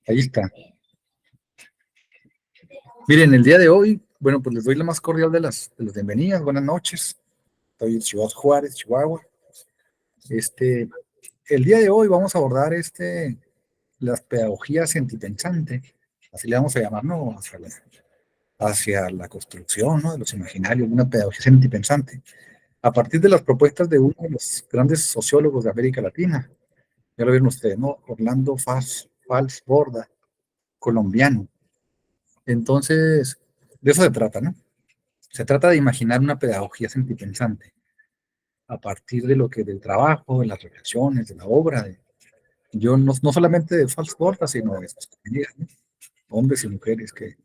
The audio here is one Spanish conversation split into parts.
Ahí está. Miren, el día de hoy, bueno, pues les doy la más cordial de las bienvenidas. Buenas noches. Estoy en Ciudad Juárez, Chihuahua. El día de hoy vamos a abordar las pedagogías antipensantes, así le vamos a llamar, ¿no? Hacia la construcción, ¿no? De los imaginarios, de una pedagogía antipensante, a partir de las propuestas de uno de los grandes sociólogos de América Latina. Ya lo vieron ustedes, ¿no? Orlando Fals Borda, colombiano. Entonces, de eso se trata, ¿no? Se trata de imaginar una pedagogía sentipensante a partir de lo que del trabajo, de las reflexiones, de la obra, yo no solamente de Fals Borda, sino de sus compañeros, ¿no? Hombres y mujeres que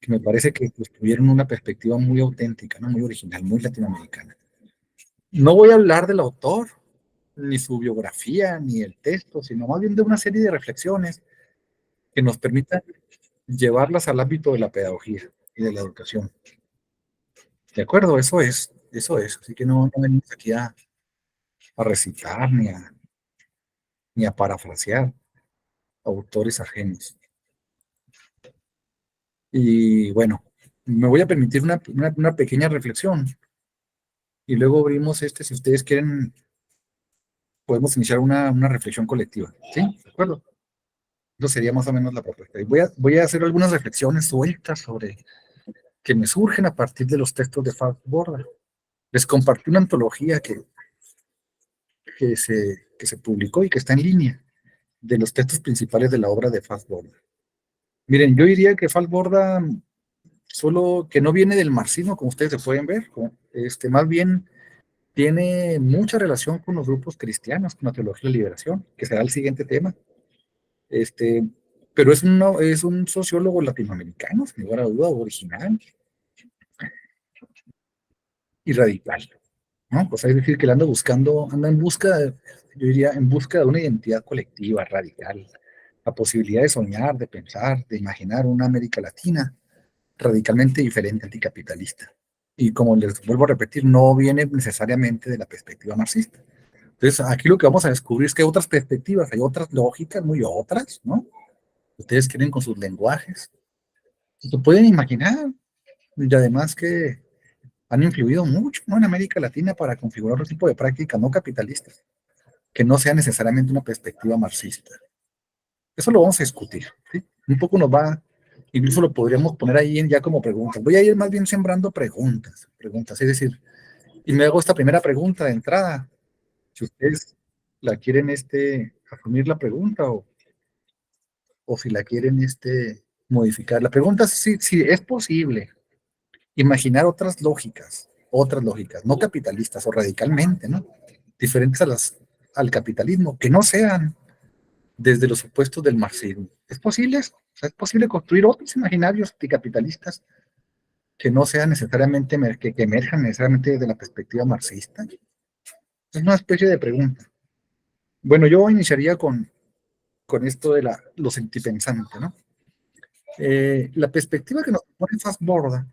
me parece que pues, tuvieron una perspectiva muy auténtica, ¿no? Muy original, muy latinoamericana. No voy a hablar del autor, ni su biografía, ni el texto, sino más bien de una serie de reflexiones que nos permitan llevarlas al ámbito de la pedagogía y de la educación. ¿De acuerdo? Eso es. Así que no venimos aquí a recitar ni a parafrasear autores ajenos. Y bueno, me voy a permitir una pequeña reflexión y luego abrimos si ustedes quieren, podemos iniciar una reflexión colectiva. ¿Sí? ¿De acuerdo? Eso sería más o menos la propuesta. Y voy a hacer algunas reflexiones sueltas sobre que me surgen a partir de los textos de Fals Borda. Les compartí una antología que se publicó y que está en línea de los textos principales de la obra de Fals Borda. Miren, yo diría que Fals Borda, solo que no viene del marxismo, como ustedes se pueden ver, más bien tiene mucha relación con los grupos cristianos, con la teología de la liberación, que será el siguiente tema. Este, pero es un sociólogo latinoamericano, sin lugar a duda, original y radical, ¿no? Pues es decir, que él anda en busca, yo diría, en busca de una identidad colectiva radical, la posibilidad de soñar, de pensar, de imaginar una América Latina radicalmente diferente, anticapitalista. Y como les vuelvo a repetir, no viene necesariamente de la perspectiva marxista. Entonces, aquí lo que vamos a descubrir es que hay otras perspectivas, hay otras lógicas, muy otras, ¿no? Ustedes quieren con sus lenguajes, se pueden imaginar, y además que han influido mucho, ¿no? En América Latina para configurar otro tipo de prácticas no capitalistas, que no sea necesariamente una perspectiva marxista. Eso lo vamos a discutir, ¿sí? Un poco incluso lo podríamos poner ahí ya como preguntas. Voy a ir más bien sembrando preguntas, es decir, y me hago esta primera pregunta de entrada. Si ustedes la quieren asumir la pregunta o si la quieren modificar. La pregunta es si es posible imaginar otras lógicas, no capitalistas o radicalmente, ¿no? Diferentes al capitalismo, que no sean desde los supuestos del marxismo. ¿Es posible eso? O sea, ¿es posible construir otros imaginarios anticapitalistas que no sean necesariamente, que emerjan necesariamente de la perspectiva marxista? Es una especie de pregunta. Bueno, yo iniciaría con esto de lo sentipensante, ¿no? La perspectiva que nos pone Fassborda,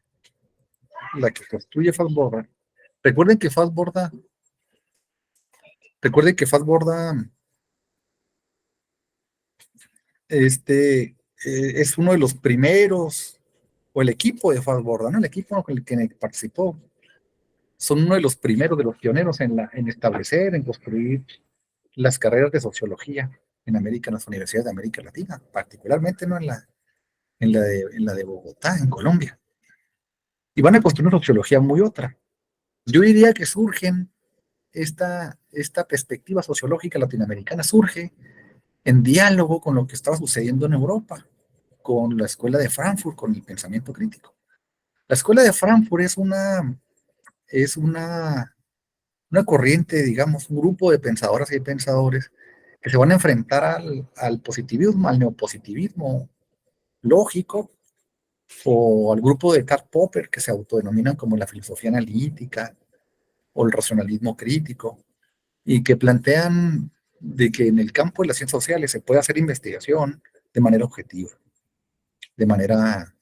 la que construye Fassborda, recuerden que Fassborda, recuerden que Fassborda es uno de los primeros, o el equipo de Fassborda, ¿no? El equipo con el que participó, son uno de los primeros, de los pioneros en establecer, en construir las carreras de sociología en las universidades de América Latina, particularmente, ¿no? En la de Bogotá, en Colombia. Y van a construir una sociología muy otra. Yo diría que esta perspectiva sociológica latinoamericana surge en diálogo con lo que estaba sucediendo en Europa, con la escuela de Frankfurt, con el pensamiento crítico. La escuela de Frankfurt es una corriente, digamos, un grupo de pensadoras y pensadores que se van a enfrentar al positivismo, al neopositivismo lógico, o al grupo de Karl Popper, que se autodenominan como la filosofía analítica o el racionalismo crítico, y que plantean de que en el campo de las ciencias sociales se puede hacer investigación de manera objetiva, de manera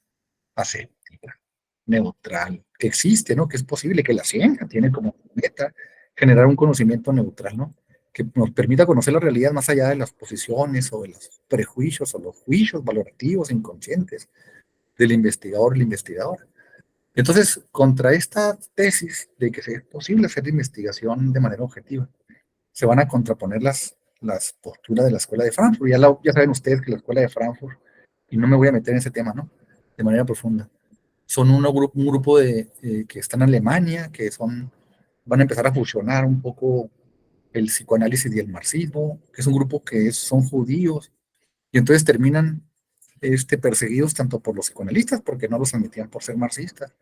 aséptica, neutral, que existe, ¿no? Que es posible, que la ciencia tiene como meta generar un conocimiento neutral, ¿no? que nos permita conocer la realidad más allá de las posiciones o de los prejuicios o los juicios valorativos inconscientes del investigador o la investigadora. Entonces, contra esta tesis de que es posible hacer investigación de manera objetiva, se van a contraponer las posturas de la Escuela de Frankfurt. Ya saben ustedes que la Escuela de Frankfurt, y no me voy a meter en ese tema, ¿no? De manera profunda, son un grupo que está en Alemania, van a empezar a fusionar un poco el psicoanálisis y el marxismo, que es un grupo son judíos, y entonces terminan perseguidos tanto por los psicoanalistas, porque no los admitían por ser marxistas,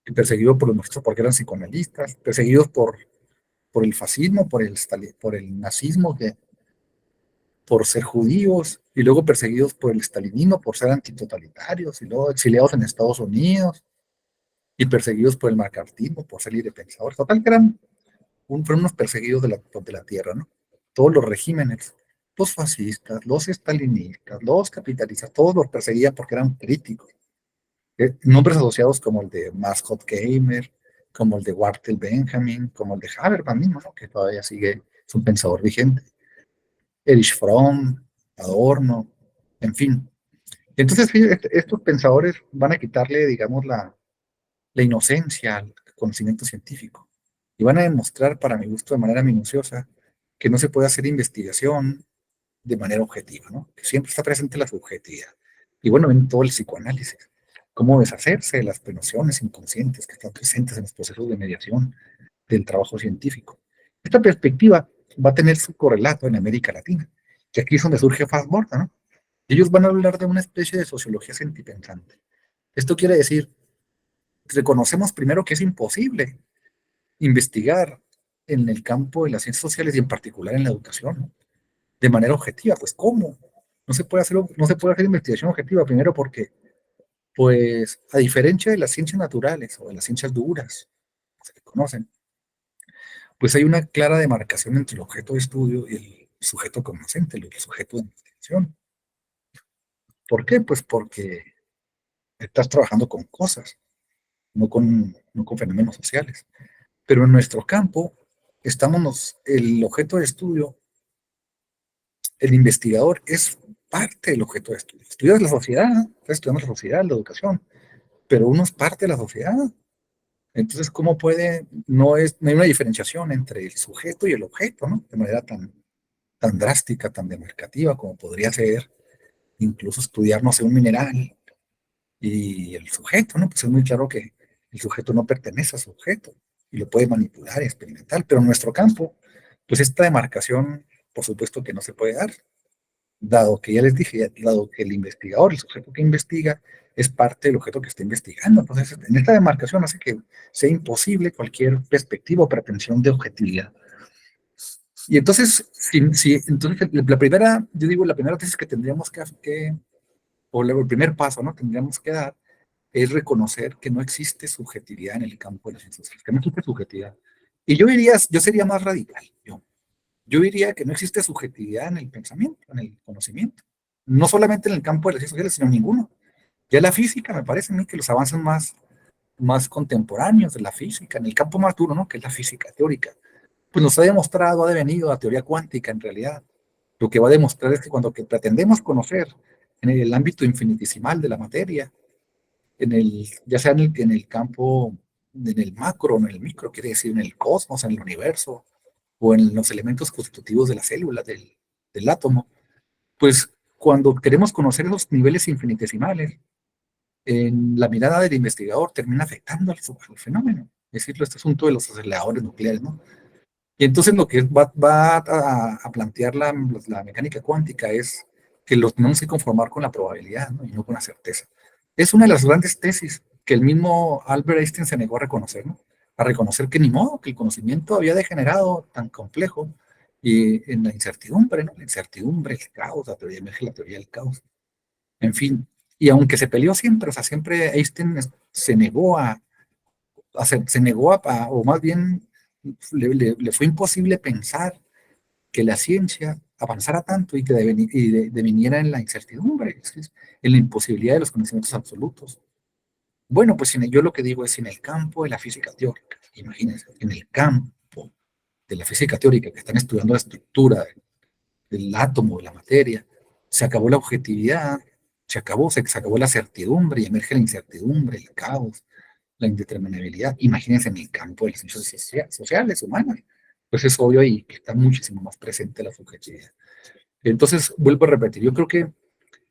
y perseguidos por los marxistas porque eran psicoanalistas, perseguidos por el fascismo, por el nazismo, por ser judíos, y luego perseguidos por el stalinismo, por ser antitotalitarios, y luego exiliados en Estados Unidos, y perseguidos por el macartismo, por ser librepensadores. Total, que fueron unos perseguidos de la tierra, ¿no? Todos los regímenes, los fascistas, los estalinistas, los capitalistas, todos los perseguían porque eran críticos. Nombres asociados como el de Mascot Gamer, como el de Wartel Benjamin, como el de Habermas mismo, ¿no? Que todavía es un pensador vigente. Erich Fromm, Adorno, en fin. Entonces, sí, estos pensadores van a quitarle, digamos, la inocencia al conocimiento científico y van a demostrar, para mi gusto, de manera minuciosa, que no se puede hacer investigación de manera objetiva, ¿no? Que siempre está presente la subjetividad. Y bueno, en todo el psicoanálisis, cómo deshacerse de las nociones inconscientes que están presentes en los procesos de mediación del trabajo científico. Esta perspectiva va a tener su correlato en América Latina, que aquí es donde surge Fassborda, ¿no? Ellos van a hablar de una especie de sociología sentipensante. Esto quiere decir, reconocemos primero que es imposible investigar en el campo de las ciencias sociales y en particular en la educación, ¿no? De manera objetiva. Pues, ¿cómo? No se puede hacer investigación objetiva, primero porque, pues, a diferencia de las ciencias naturales o de las ciencias duras, que se conocen, pues hay una clara demarcación entre el objeto de estudio y el sujeto conocente, el sujeto de investigación. ¿Por qué? Pues porque estás trabajando con cosas, no con fenómenos sociales. Pero en nuestro campo, el objeto de estudio, el investigador es parte del objeto de estudio. Estudias la sociedad, estás estudiando la sociedad, la educación, pero uno es parte de la sociedad. Entonces, ¿cómo puede? No hay una diferenciación entre el sujeto y el objeto, ¿no? De manera tan drástica, tan demarcativa como podría ser incluso estudiar, no sé, un mineral y el sujeto, ¿no? Pues es muy claro que el sujeto no pertenece a su objeto y lo puede manipular y experimentar, pero en nuestro campo, pues esta demarcación, por supuesto que no se puede dar, dado que ya les dije, dado que el investigador, el sujeto que investiga, es parte del objeto que está investigando. Entonces, en esta demarcación hace que sea imposible cualquier perspectiva o pretensión de objetividad. Y entonces, entonces yo digo, la primera tesis que tendríamos o el primer paso, ¿no? Tendríamos que dar es reconocer que no existe subjetividad en el campo de las ciencias sociales, que no existe subjetividad. Y yo sería más radical. Yo diría que no existe subjetividad en el pensamiento, en el conocimiento. No solamente en el campo de las ciencias sociales, sino en ninguno. Ya la física, me parece a mí que los avances más contemporáneos de la física, en el campo más duro, ¿no? Que es la física teórica, pues nos ha demostrado, ha devenido la teoría cuántica en realidad. Lo que va a demostrar es que cuando que pretendemos conocer en el ámbito infinitesimal de la materia, ya sea en el campo, en el macro, en el micro, quiere decir en el cosmos, en el universo, o en los elementos constitutivos de la célula, del átomo, pues cuando queremos conocer esos niveles infinitesimales, en la mirada del investigador termina afectando al fenómeno. Es decir, este asunto de los aceleradores nucleares, ¿no? Y entonces lo que va a plantear la mecánica cuántica es que los tenemos que conformar con la probabilidad, ¿no? Y no con la certeza. Es una de las grandes tesis que el mismo Albert Einstein se negó a reconocer, ¿no? A reconocer que ni modo, que el conocimiento había degenerado tan complejo y en la incertidumbre, ¿no? La incertidumbre, el caos, emerge la teoría del caos. En fin, y aunque se peleó siempre, o sea, siempre Einstein se negó o más bien le fue imposible pensar que la ciencia avanzara tanto y que deviniera en la incertidumbre, en la imposibilidad de los conocimientos absolutos. Bueno, pues yo lo que digo es en el campo de la física teórica, imagínense, en el campo de la física teórica, que están estudiando la estructura del átomo, de la materia, se acabó la objetividad, se acabó la certidumbre y emerge la incertidumbre, el caos, la indeterminabilidad. Imagínense en el campo de las ciencias sociales, humanas, pues es obvio y que está muchísimo más presente la subjetividad. Entonces, vuelvo a repetir, yo creo que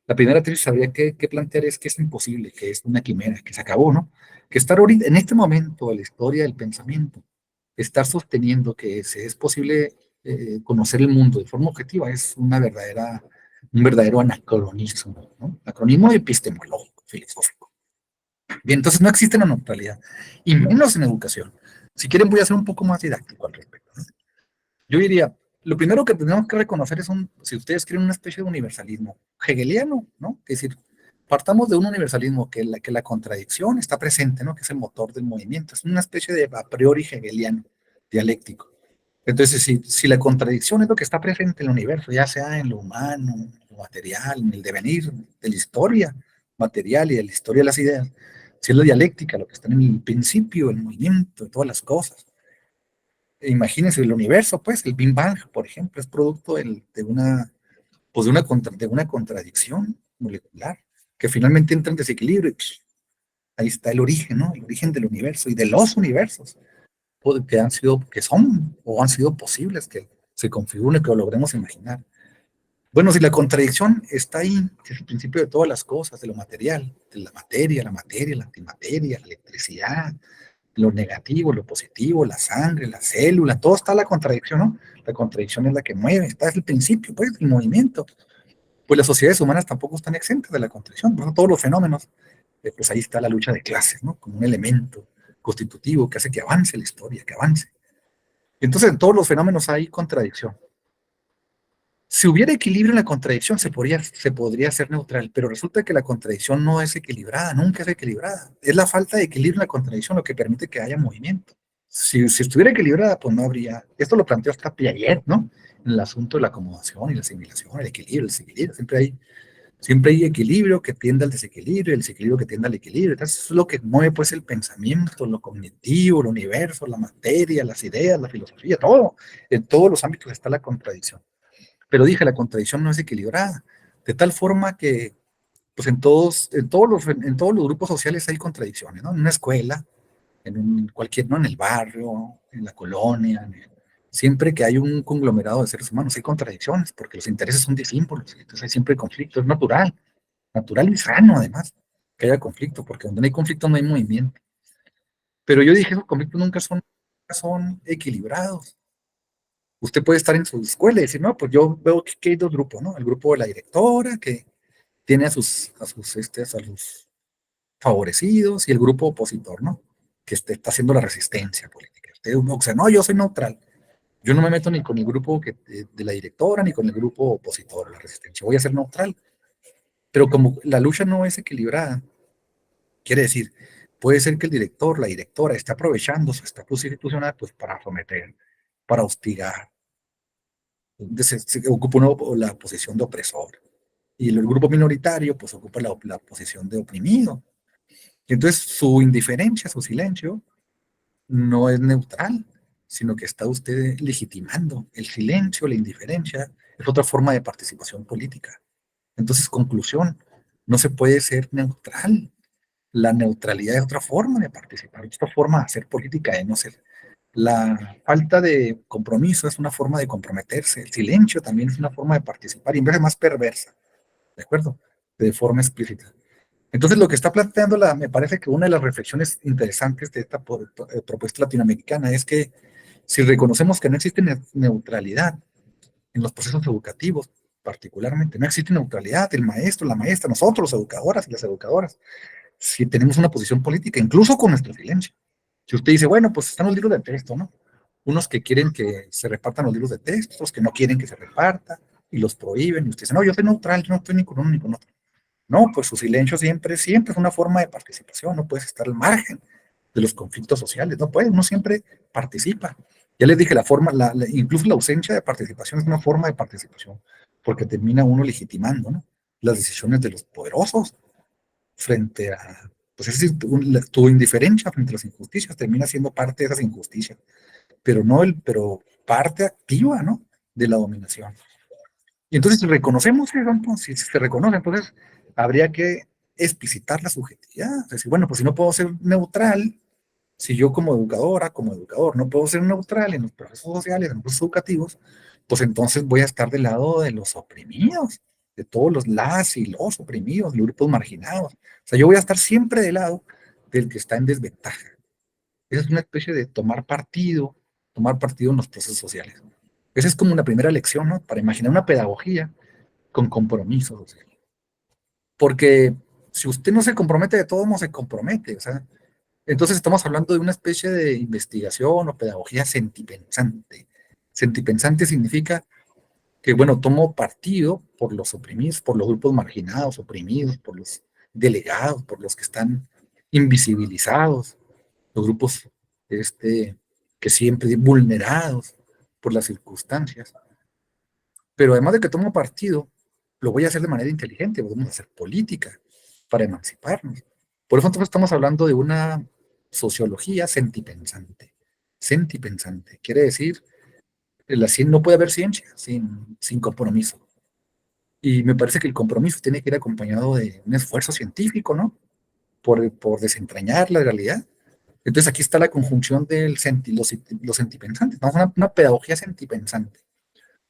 la primera tesis habría que plantear es que es imposible, que es una quimera, que se acabó, ¿no? Que estar ahorita, en este momento de la historia del pensamiento, estar sosteniendo que es posible conocer el mundo de forma objetiva es un verdadero anacronismo, ¿no? Anacronismo epistemológico, filosófico. Bien, entonces no existe la neutralidad, y menos en educación. Si quieren, voy a ser un poco más didáctico al respecto, ¿no? Yo diría, lo primero que tenemos que reconocer es si ustedes quieren, una especie de universalismo hegeliano, ¿no? Es decir, partamos de un universalismo que la contradicción está presente, ¿no? Que es el motor del movimiento. Es una especie de a priori hegeliano, dialéctico. Entonces, si la contradicción es lo que está presente en el universo, ya sea en lo humano, en lo material, en el devenir de la historia material y de la historia de las ideas, si es la dialéctica, lo que está en el principio, el movimiento de todas las cosas, imagínense el universo, pues, el Big Bang, por ejemplo, es producto pues de una contradicción molecular, que finalmente entra en desequilibrio y ahí está el origen, ¿no? El origen del universo y de los universos que son o han sido posibles, que se configuren, que lo logremos imaginar. Bueno, si la contradicción está ahí, que es el principio de todas las cosas, de lo material, de la materia, la antimateria, la electricidad, lo negativo, lo positivo, la sangre, la célula, todo está la contradicción, ¿no? La contradicción es la que mueve, está es el principio, pues, el movimiento. Pues las sociedades humanas tampoco están exentas de la contradicción, ¿no? Todos los fenómenos, pues ahí está la lucha de clases, ¿no? Como un elemento constitutivo que hace que avance la historia, que avance. Entonces, en todos los fenómenos hay contradicción. Si hubiera equilibrio en la contradicción, se podría ser neutral, pero resulta que la contradicción no es equilibrada, nunca es equilibrada. Es la falta de equilibrio en la contradicción lo que permite que haya movimiento. Si estuviera equilibrada, pues no habría. Esto lo planteó hasta Piaget, ¿no? En el asunto de la acomodación y la asimilación, el equilibrio, el desequilibrio. Siempre hay equilibrio que tiende al desequilibrio, el desequilibrio que tiende al equilibrio. Entonces, eso es lo que mueve, pues, el pensamiento, lo cognitivo, el universo, la materia, las ideas, la filosofía, todo. En todos los ámbitos está la contradicción. Pero dije, la contradicción no es equilibrada, de tal forma que pues en todos los grupos sociales hay contradicciones, ¿no? En una escuela, ¿no? En el barrio, en la colonia, siempre que hay un conglomerado de seres humanos hay contradicciones, porque los intereses son disímbolos, entonces hay siempre conflicto, es natural, natural y sano además, que haya conflicto, porque donde no hay conflicto no hay movimiento. Pero yo dije, esos conflictos nunca son equilibrados. Usted puede estar en su escuela y decir, no, pues yo veo que hay dos grupos, ¿no? El grupo de la directora, que tiene a sus favorecidos, y el grupo opositor, ¿no? Que está haciendo la resistencia política. Usted, o sea, no, yo soy neutral. Yo no me meto ni con el grupo de la directora ni con el grupo opositor a la resistencia. Voy a ser neutral. Pero como la lucha no es equilibrada, quiere decir, puede ser que el director, la directora, esté aprovechando su estatus institucional pues, para someter, para hostigar. Se ocupa la posición de opresor. Y el grupo minoritario pues ocupa la posición de oprimido. Y entonces su indiferencia, su silencio, no es neutral, sino que está usted legitimando. El silencio, la indiferencia, es otra forma de participación política. Entonces, conclusión, no se puede ser neutral. La neutralidad es otra forma de participar, otra forma de hacer política, de no ser. La falta de compromiso es una forma de comprometerse. El silencio también es una forma de participar, y en vez de más perversa, ¿de acuerdo? De forma explícita. Entonces, lo que está planteando, me parece que una de las reflexiones interesantes de esta propuesta latinoamericana es que si reconocemos que no existe neutralidad en los procesos educativos, particularmente, no existe neutralidad, el maestro, la maestra, nosotros, los educadoras y las educadoras, si tenemos una posición política, incluso con nuestro silencio. Si usted dice, bueno, pues están los libros de texto, ¿no? Unos que quieren que se repartan los libros de texto, otros que no quieren que se reparta y los prohíben, y usted dice, no, yo soy neutral, yo no estoy ni con uno ni con otro. No, pues su silencio siempre es una forma de participación, no puedes estar al margen de los conflictos sociales, no puede, uno siempre participa. Ya les dije, incluso la ausencia de participación es una forma de participación, porque termina uno legitimando, ¿no? Las decisiones de los poderosos frente a, pues es decir, tu indiferencia frente a las injusticias termina siendo parte de esas injusticias, pero no el, pero parte activa, ¿no? De la dominación. Y entonces, si reconocemos eso, entonces, si se reconoce, entonces habría que explicitar la subjetividad. Es decir, bueno, pues si no puedo ser neutral, si yo como educadora, como educador, no puedo ser neutral en los procesos sociales, en los procesos educativos, pues entonces voy a estar del lado de los oprimidos, de todos las y los oprimidos, los grupos marginados. O sea, yo voy a estar siempre del lado del que está en desventaja. Esa es una especie de tomar partido en los procesos sociales. Esa es como una primera lección, ¿no? Para imaginar una pedagogía con compromiso social. Porque si usted no se compromete, de todo modo se compromete. O sea, entonces estamos hablando de una especie de investigación o pedagogía sentipensante. Sentipensante significa que, bueno, tomo partido por los oprimidos, por los grupos marginados, oprimidos, por los delegados, por los que están invisibilizados, los grupos que siempre vulnerados por las circunstancias. Pero además de que tomo partido, lo voy a hacer de manera inteligente, podemos hacer política para emanciparnos. Por eso entonces estamos hablando de una sociología sentipensante. Sentipensante quiere decir, no puede haber ciencia sin compromiso. Y me parece que el compromiso tiene que ir acompañado de un esfuerzo científico, ¿no? Por desentrañar la realidad. Entonces aquí está la conjunción los sentipensantes. Vamos a una pedagogía sentipensante.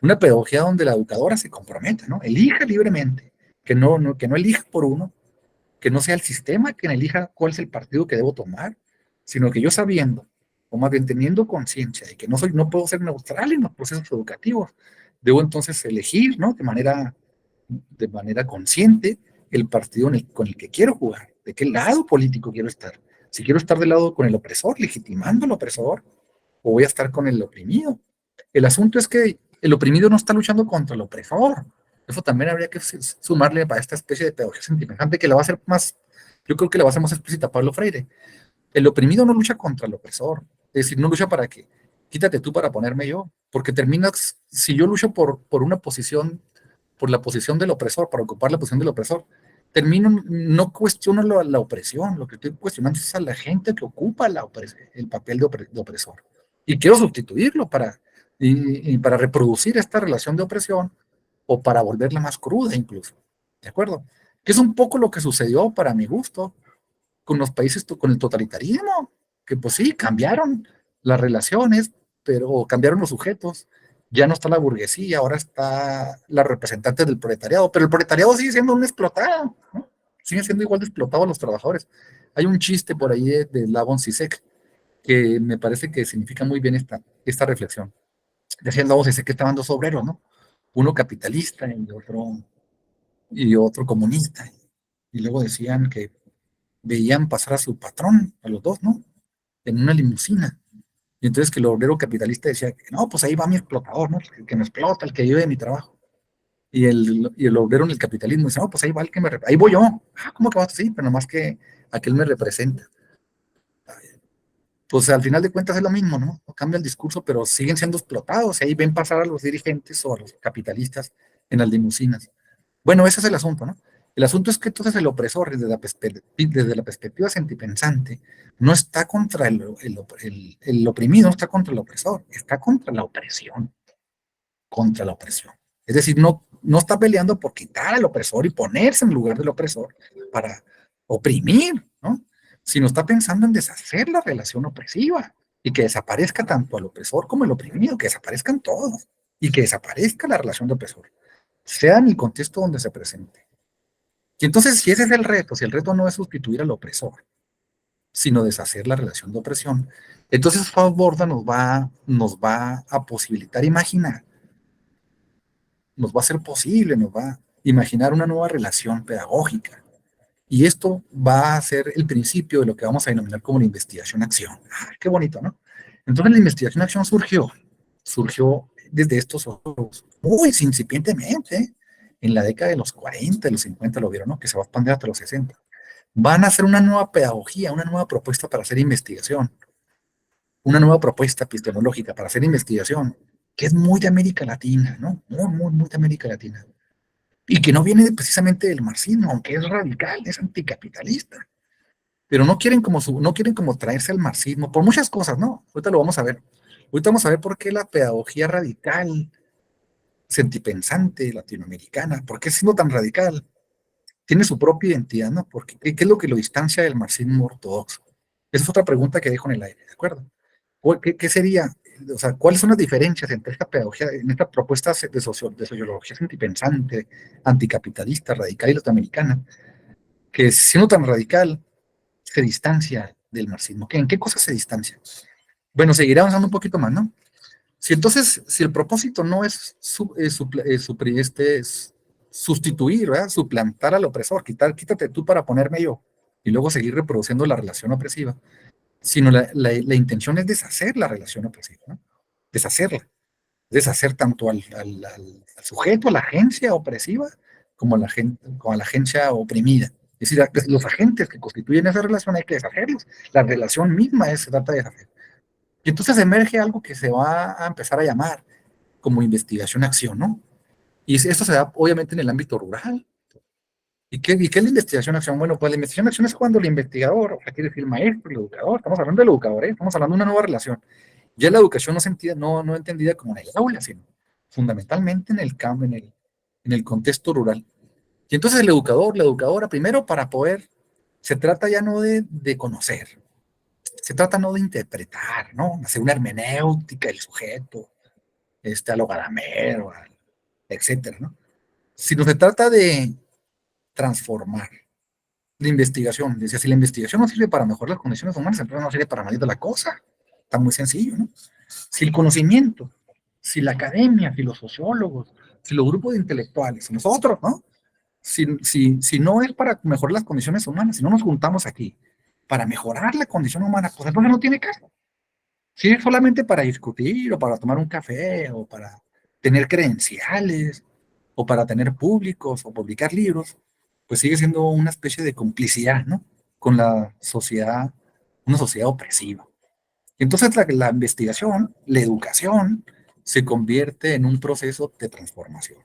Una pedagogía donde la educadora se comprometa, ¿no? Elija libremente, que no elija por uno, que no sea el sistema quien elija cuál es el partido que debo tomar, sino que yo sabiendo, o más bien teniendo conciencia de que no puedo ser neutral en los procesos educativos, debo entonces elegir, ¿no? De manera consciente el partido con el que quiero jugar, de qué lado político quiero estar. Si quiero estar del lado con el opresor, legitimando al opresor, o voy a estar con el oprimido. El asunto es que el oprimido no está luchando contra el opresor. Eso también habría que sumarle para esta especie de pedagogía sentimental que la va a hacer más, yo creo que la va a hacer más explícita Pablo Freire. El oprimido no lucha contra el opresor, es decir, no lucha para que quítate tú para ponerme yo, porque terminas, si yo lucho por una posición, por la posición del opresor, para ocupar la posición del opresor, no cuestiono la opresión, lo que estoy cuestionando es a la gente que ocupa el papel de opresor. Y quiero sustituirlo y para reproducir esta relación de opresión o para volverla más cruda incluso. ¿De acuerdo? Que es un poco lo que sucedió para mi gusto con los países, con el totalitarismo, que pues sí, cambiaron las relaciones, pero cambiaron los sujetos. Ya no está la burguesía, ahora está la representante del proletariado, pero el proletariado sigue siendo un explotado, ¿no? Siguen siendo igual de explotados los trabajadores. Hay un chiste por ahí de Lavon Zizek que me parece que significa muy bien esta reflexión. Decía Lavon Zizek que estaban dos obreros, ¿no? Uno capitalista y otro comunista. Y luego decían que veían pasar a su patrón, a los dos, ¿no? En una limusina. Y entonces que el obrero capitalista decía, no, pues ahí va mi explotador, ¿no? El que me explota, el que vive de mi trabajo. Y el obrero en el capitalismo dice, no, pues ahí va el que ahí voy yo. Ah, ¿cómo que vas? Sí, pero nomás que aquel me representa. Pues al final de cuentas es lo mismo, ¿no? No cambia el discurso, pero siguen siendo explotados. Y ahí ven pasar a los dirigentes o a los capitalistas en las limusinas. Bueno, ese es el asunto, ¿no? El asunto es que entonces el opresor, desde la perspectiva sentipensante, no está contra el oprimido, no está contra el opresor, está contra la opresión, contra la opresión. Es decir, no está peleando por quitar al opresor y ponerse en lugar del opresor para oprimir, ¿no? Sino está pensando en deshacer la relación opresiva y que desaparezca tanto el opresor como el oprimido, que desaparezcan todos y que desaparezca la relación de opresor, sea en el contexto donde se presente. Y entonces, si ese es el reto, si el reto no es sustituir al opresor, sino deshacer la relación de opresión, entonces Fauborda nos va a posibilitar imaginar, nos va a ser posible, nos va a imaginar una nueva relación pedagógica. Y esto va a ser el principio de lo que vamos a denominar como la investigación-acción. ¡Ah, qué bonito, ¿no? Entonces la investigación-acción surgió desde estos ojos, muy incipientemente, en la década de los 40, de los 50 lo vieron, ¿no? Que se va a expandir hasta los 60. Van a hacer una nueva pedagogía, una nueva propuesta para hacer investigación, una nueva propuesta epistemológica para hacer investigación, que es muy de América Latina, ¿no? Muy, muy, muy de América Latina. Y que no viene precisamente del marxismo, aunque es radical, es anticapitalista. Pero no quieren como traerse al marxismo, por muchas cosas, ¿no? Ahorita lo vamos a ver. Ahorita vamos a ver por qué la pedagogía radical, sentipensante, latinoamericana, por qué siendo tan radical, tiene su propia identidad, ¿no? Porque, ¿qué es lo que lo distancia del marxismo ortodoxo? Esa es otra pregunta que dejo en el aire, ¿de acuerdo? ¿Qué sería? O sea, ¿cuáles son las diferencias entre esta pedagogía, en esta propuesta de sociología sentipensante, anticapitalista, radical y latinoamericana, que siendo tan radical, se distancia del marxismo? ¿En qué cosas se distancia? Bueno, seguirá avanzando un poquito más, ¿no? Si entonces, si el propósito no es sustituir, ¿verdad? Suplantar al opresor, quítate tú para ponerme yo, y luego seguir reproduciendo la relación opresiva, sino la intención es deshacer la relación opresiva, ¿no? Deshacerla, deshacer tanto al sujeto, a la agencia opresiva, como a la agencia oprimida. Es decir, los agentes que constituyen esa relación hay que deshacerlos. La relación misma se trata de deshacer. Y entonces emerge algo que se va a empezar a llamar como investigación-acción, ¿no? Y esto se da obviamente en el ámbito rural. ¿Y qué es la investigación-acción? Bueno, pues la investigación-acción es cuando el investigador, o sea, quiere decir el maestro, el educador, estamos hablando del educador, ¿eh? Estamos hablando de una nueva relación. Ya la educación no entendida como en el aula, sino fundamentalmente en el campo, en el contexto rural. Y entonces el educador, la educadora, primero para poder, se trata ya no de conocer, se trata no de interpretar, ¿no? Hacer una hermenéutica del sujeto, a lo Gadamero, etcétera, ¿no? Sino se trata de transformar la investigación. Dice, si la investigación no sirve para mejorar las condiciones humanas, entonces no sirve para nadie de la cosa. Está muy sencillo, ¿no? Si el conocimiento, si la academia, si los sociólogos, si los grupos de intelectuales, si nosotros, ¿no? Si no es para mejorar las condiciones humanas, si no nos juntamos aquí para mejorar la condición humana, pues entonces no tiene caso. Si es solamente para discutir o para tomar un café o para tener credenciales o para tener públicos o publicar libros, pues sigue siendo una especie de complicidad, ¿no? Con la sociedad, una sociedad opresiva. Y entonces la investigación, la educación, se convierte en un proceso de transformación.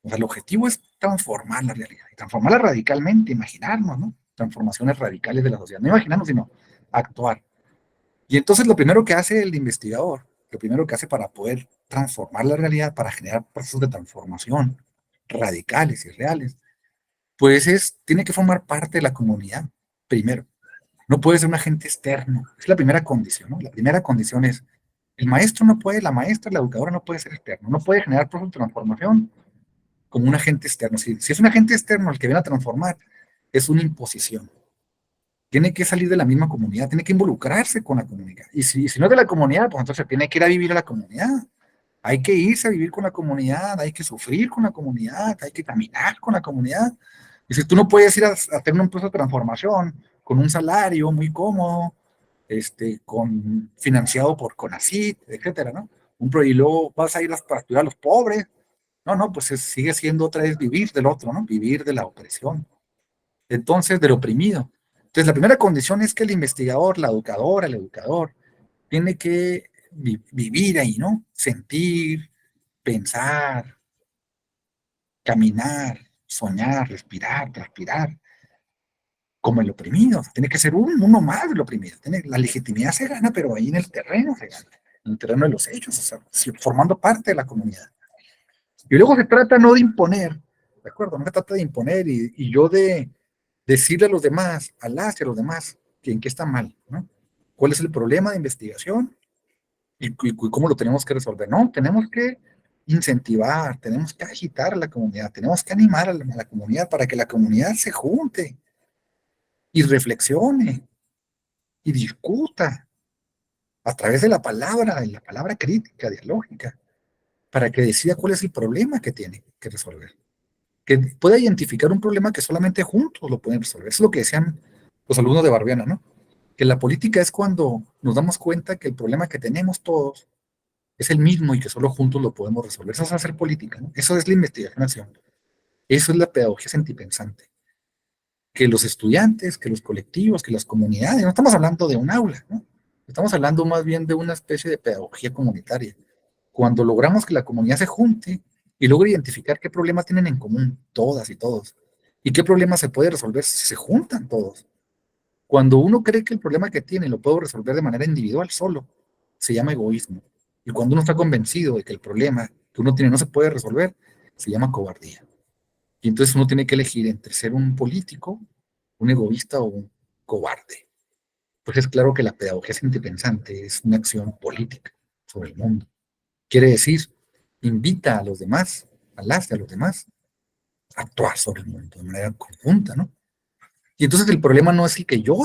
O sea, el objetivo es transformar la realidad y transformarla radicalmente, imaginarnos, ¿no? Transformaciones radicales de la sociedad. No imaginarnos, sino actuar. Y entonces lo primero que hace el investigador, lo primero que hace para poder transformar la realidad, para generar procesos de transformación radicales y reales, pues tiene que formar parte de la comunidad, primero. No puede ser un agente externo. Es la primera condición, ¿no? La primera condición es, el maestro no puede, la maestra, la educadora no puede ser externo, no puede generar procesos de transformación como un agente externo. Si es un agente externo el que viene a transformar, es una imposición. Tiene que salir de la misma comunidad, tiene que involucrarse con la comunidad. Y si no es de la comunidad, pues entonces tiene que ir a vivir a la comunidad. Hay que irse a vivir con la comunidad, hay que sufrir con la comunidad, hay que caminar con la comunidad. Y si tú no puedes ir a tener un proceso de transformación con un salario muy cómodo, financiado por CONACYT, etcétera, ¿no? Y luego vas a ir a estudiar a los pobres. No, pues sigue siendo otra vez vivir del otro, ¿no? Vivir de la opresión. Entonces, del oprimido. Entonces, la primera condición es que el investigador, la educadora, el educador, tiene que vivir ahí, ¿no? Sentir, pensar, caminar, soñar, respirar, transpirar, como el oprimido. O sea, tiene que ser uno más del oprimido. La legitimidad se gana, pero ahí en el terreno se gana, en el terreno de los hechos, o sea, formando parte de la comunidad. Y luego se trata no de imponer, ¿de acuerdo? No se trata de imponer y yo de decirle a los demás, a las y a los demás, que en qué está mal, ¿no? ¿Cuál es el problema de investigación y cómo lo tenemos que resolver? No, tenemos que incentivar, tenemos que agitar a la comunidad, tenemos que animar a la comunidad para que la comunidad se junte y reflexione y discuta a través de la palabra crítica, dialógica, para que decida cuál es el problema que tiene que resolver. Que pueda identificar un problema que solamente juntos lo pueden resolver. Eso es lo que decían los alumnos de Barbiana, ¿no? Que la política es cuando nos damos cuenta que el problema que tenemos todos es el mismo y que solo juntos lo podemos resolver. Eso es hacer política, ¿no? Eso es la investigación. Eso es la pedagogía sentipensante. Que los estudiantes, que los colectivos, que las comunidades, no estamos hablando de un aula, ¿no? Estamos hablando más bien de una especie de pedagogía comunitaria. Cuando logramos que la comunidad se junte y logre identificar qué problemas tienen en común todas y todos y qué problema se puede resolver si se juntan todos. Cuando uno cree que el problema que tiene lo puedo resolver de manera individual solo, se llama egoísmo. Y cuando uno está convencido de que el problema que uno tiene no se puede resolver, se llama cobardía. Y entonces uno tiene que elegir entre ser un político, un egoísta o un cobarde. Pues es claro que la pedagogía sentipensante es una acción política sobre el mundo. Quiere decir, invita a los demás, a los demás, a actuar sobre el mundo de manera conjunta, ¿no? Y entonces el problema no es el que yo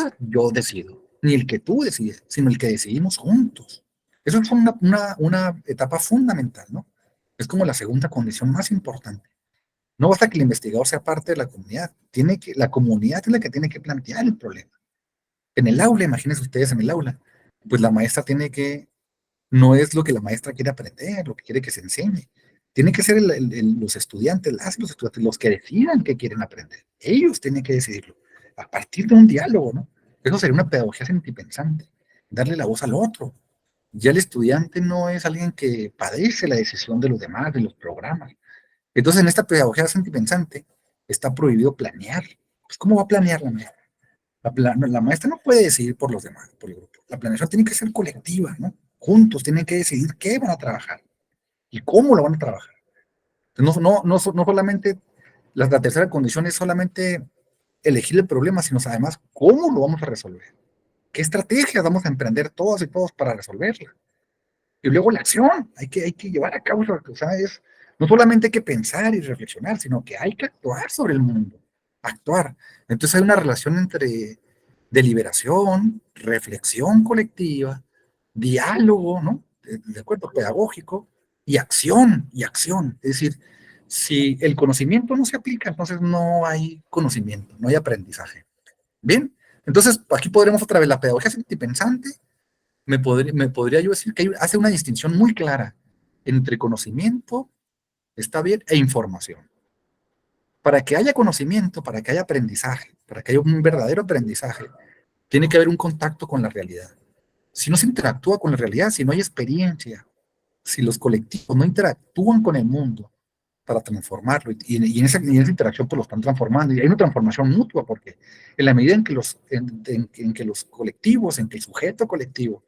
decido, ni el que tú decides, sino el que decidimos juntos. Eso es una etapa fundamental, ¿no? Es como la segunda condición más importante. No basta que el investigador sea parte de la comunidad, la comunidad es la que tiene que plantear el problema. En el aula, imagínense ustedes en el aula, pues la maestra tiene que, no es lo que la maestra quiere aprender, lo que quiere que se enseñe. Tiene que ser los estudiantes, los estudiantes, los que decidan qué quieren aprender. Ellos tienen que decidirlo, a partir de un diálogo, ¿no? Eso sería una pedagogía sentipensante, darle la voz al otro. Ya el estudiante no es alguien que padece la decisión de los demás, de los programas. Entonces, en esta pedagogía sentipensante está prohibido planear. Pues, ¿cómo va a planear la maestra? La maestra no puede decidir por los demás, por el grupo. La planeación tiene que ser colectiva, ¿no? Juntos tienen que decidir qué van a trabajar y cómo lo van a trabajar. Entonces, no solamente la tercera condición es solamente elegir el problema, sino además cómo lo vamos a resolver. ¿Qué estrategias vamos a emprender todas y todos para resolverla? Y luego la acción, hay que llevar a cabo, o sea, no solamente hay que pensar y reflexionar, sino que hay que actuar sobre el mundo, actuar. Entonces hay una relación entre deliberación, reflexión colectiva, diálogo, ¿no? De acuerdo, pedagógico, y acción. Es decir, si el conocimiento no se aplica, entonces no hay conocimiento, no hay aprendizaje. Bien, entonces aquí podremos otra vez la pedagogía sentipensante me podría yo decir que hace una distinción muy clara entre conocimiento, está bien, e información. Para que haya conocimiento, para que haya aprendizaje, para que haya un verdadero aprendizaje, tiene que haber un contacto con la realidad. Si no se interactúa con la realidad, si no hay experiencia, si los colectivos no interactúan con el mundo para transformarlo, y en esa interacción pues lo están transformando, y hay una transformación mutua, porque en la medida en que los colectivos, en que el sujeto colectivo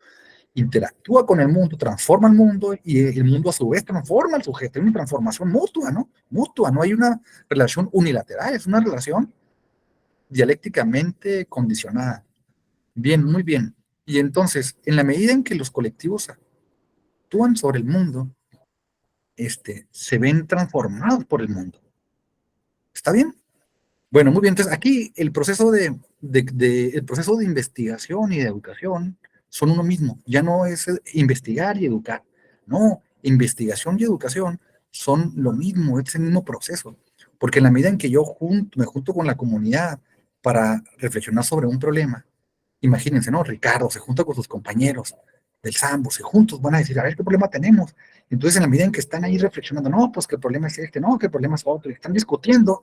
interactúa con el mundo, transforma el mundo y el mundo a su vez transforma al sujeto. Hay una transformación mutua, ¿no? Mutua, no hay una relación unilateral, es una relación dialécticamente condicionada. Bien, muy bien. Y entonces, en la medida en que los colectivos actúan sobre el mundo, se ven transformados por el mundo. ¿Está bien? Bueno, muy bien. Entonces, aquí el proceso de investigación y de educación son uno mismo. Ya no es investigar y educar. No, investigación y educación son lo mismo, es el mismo proceso. Porque en la medida en que yo me junto con la comunidad para reflexionar sobre un problema, imagínense, ¿no? Ricardo se junta con sus compañeros del Sambo, se juntos van a decir, a ver qué problema tenemos. Entonces, en la medida en que están ahí reflexionando, no, pues que el problema es este, no, que el problema es otro, y están discutiendo,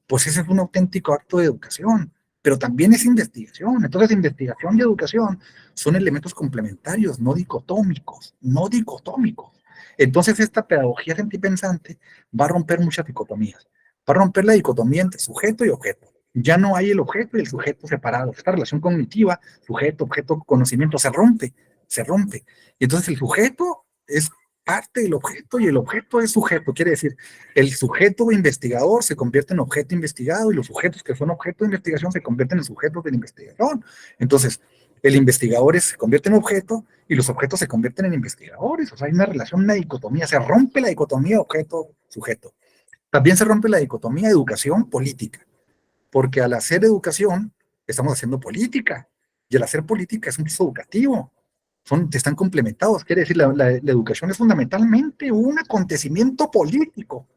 pues ese es un auténtico acto de educación, pero también es investigación. Entonces, investigación y educación son elementos complementarios, no dicotómicos, no dicotómicos. Entonces, esta pedagogía sentipensante va a romper muchas dicotomías, va a romper la dicotomía entre sujeto y objeto. Ya no hay el objeto y el sujeto separados. Esta relación cognitiva, sujeto, objeto, conocimiento, se rompe, se rompe. Y entonces el sujeto es parte del objeto y el objeto es sujeto. Quiere decir, el sujeto investigador se convierte en objeto investigado y los sujetos que son objeto de investigación se convierten en sujetos de la investigación. Entonces, el investigador se convierte en objeto y los objetos se convierten en investigadores. O sea, hay una relación, una dicotomía. Se rompe la dicotomía objeto-sujeto. También se rompe la dicotomía educación-política, porque al hacer educación estamos haciendo política y al hacer política es un proceso educativo. Están complementados. Quiere decir, la educación es fundamentalmente un acontecimiento político.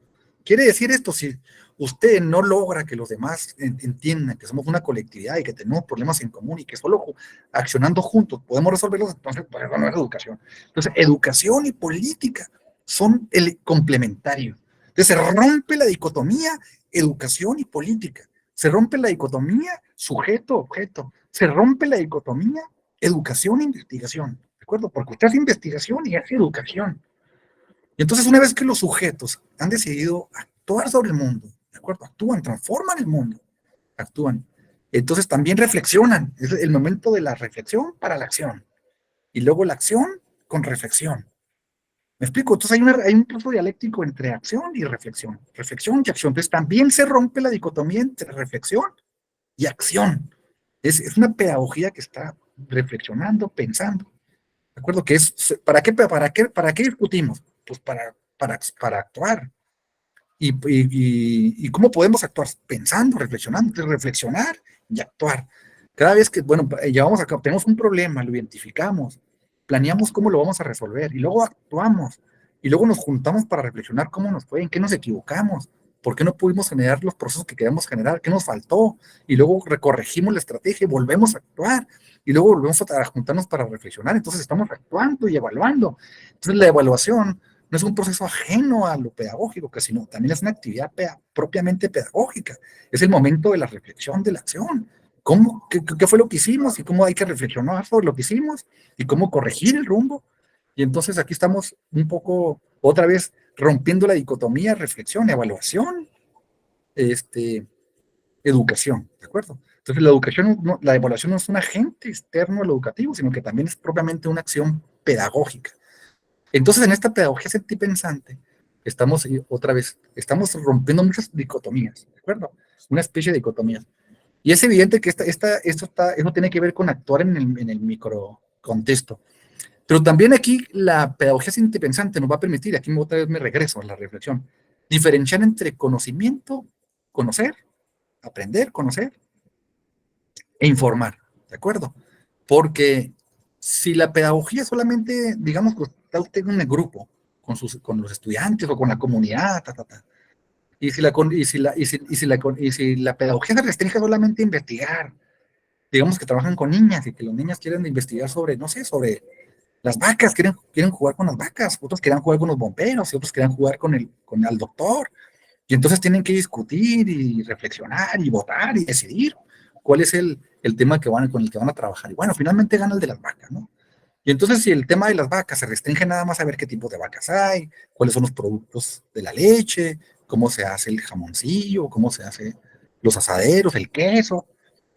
Quiere decir esto, si usted no logra que los demás entiendan que somos una colectividad y que tenemos problemas en común y que solo accionando juntos podemos resolverlos, entonces pues, eso no es educación. Entonces, educación y política son el complementario. Entonces, se rompe la dicotomía educación y política. Se rompe la dicotomía sujeto-objeto. Se rompe la dicotomía educación e investigación. ¿De acuerdo? Porque usted hace investigación y hace educación. Y entonces una vez que los sujetos han decidido actuar sobre el mundo, ¿de acuerdo? Actúan, transforman el mundo, actúan. Entonces también reflexionan. Es el momento de la reflexión para la acción. Y luego la acción con reflexión. ¿Me explico? Entonces hay un proceso dialéctico entre acción y reflexión y acción. Entonces también se rompe la dicotomía entre reflexión y acción. Es una pedagogía que está reflexionando, pensando. ¿De acuerdo? Que es, para qué discutimos? Pues para actuar. ¿Y cómo podemos actuar? Pensando, reflexionando, reflexionar y actuar. Cada vez que, bueno, llevamos acá, tenemos un problema, lo identificamos, planeamos cómo lo vamos a resolver y luego actuamos y luego nos juntamos para reflexionar cómo nos fue, en qué nos equivocamos, por qué no pudimos generar los procesos que queríamos generar, qué nos faltó y luego recorregimos la estrategia y volvemos a actuar y luego volvemos a juntarnos para reflexionar. Entonces estamos actuando y evaluando. Entonces la evaluación no es un proceso ajeno a lo pedagógico, que sino también es una actividad propiamente pedagógica. Es el momento de la reflexión, de la acción. ¿Qué fue lo que hicimos y cómo hay que reflexionar sobre lo que hicimos y cómo corregir el rumbo? Y entonces aquí estamos un poco, otra vez, rompiendo la dicotomía, reflexión, evaluación, educación, ¿de acuerdo? Entonces la educación, la evaluación no es un agente externo al educativo, sino que también es propiamente una acción pedagógica. Entonces, en esta pedagogía sentipensante, estamos, otra vez, estamos rompiendo muchas dicotomías, ¿de acuerdo? Una especie de dicotomías. Y es evidente que eso tiene que ver con actuar en el micro contexto. Pero también aquí la pedagogía sentipensante nos va a permitir, aquí otra vez me regreso a la reflexión, diferenciar entre conocimiento, conocer, aprender, conocer, e informar, ¿de acuerdo? Porque si la pedagogía solamente, digamos, que está usted en el grupo, con los estudiantes o con la comunidad, y si la pedagogía se restringe solamente a investigar, digamos que trabajan con niñas y que los niños quieren investigar sobre, no sé, sobre las vacas, quieren jugar con las vacas, otros quieren jugar con los bomberos y otros quieren jugar con el doctor. Y entonces tienen que discutir y reflexionar y votar y decidir cuál es el tema con el que van a trabajar. Y bueno, finalmente gana el de las vacas, ¿no? Y entonces si el tema de las vacas se restringe nada más a ver qué tipo de vacas hay, cuáles son los productos de la leche, cómo se hace el jamoncillo, cómo se hace los asaderos, el queso,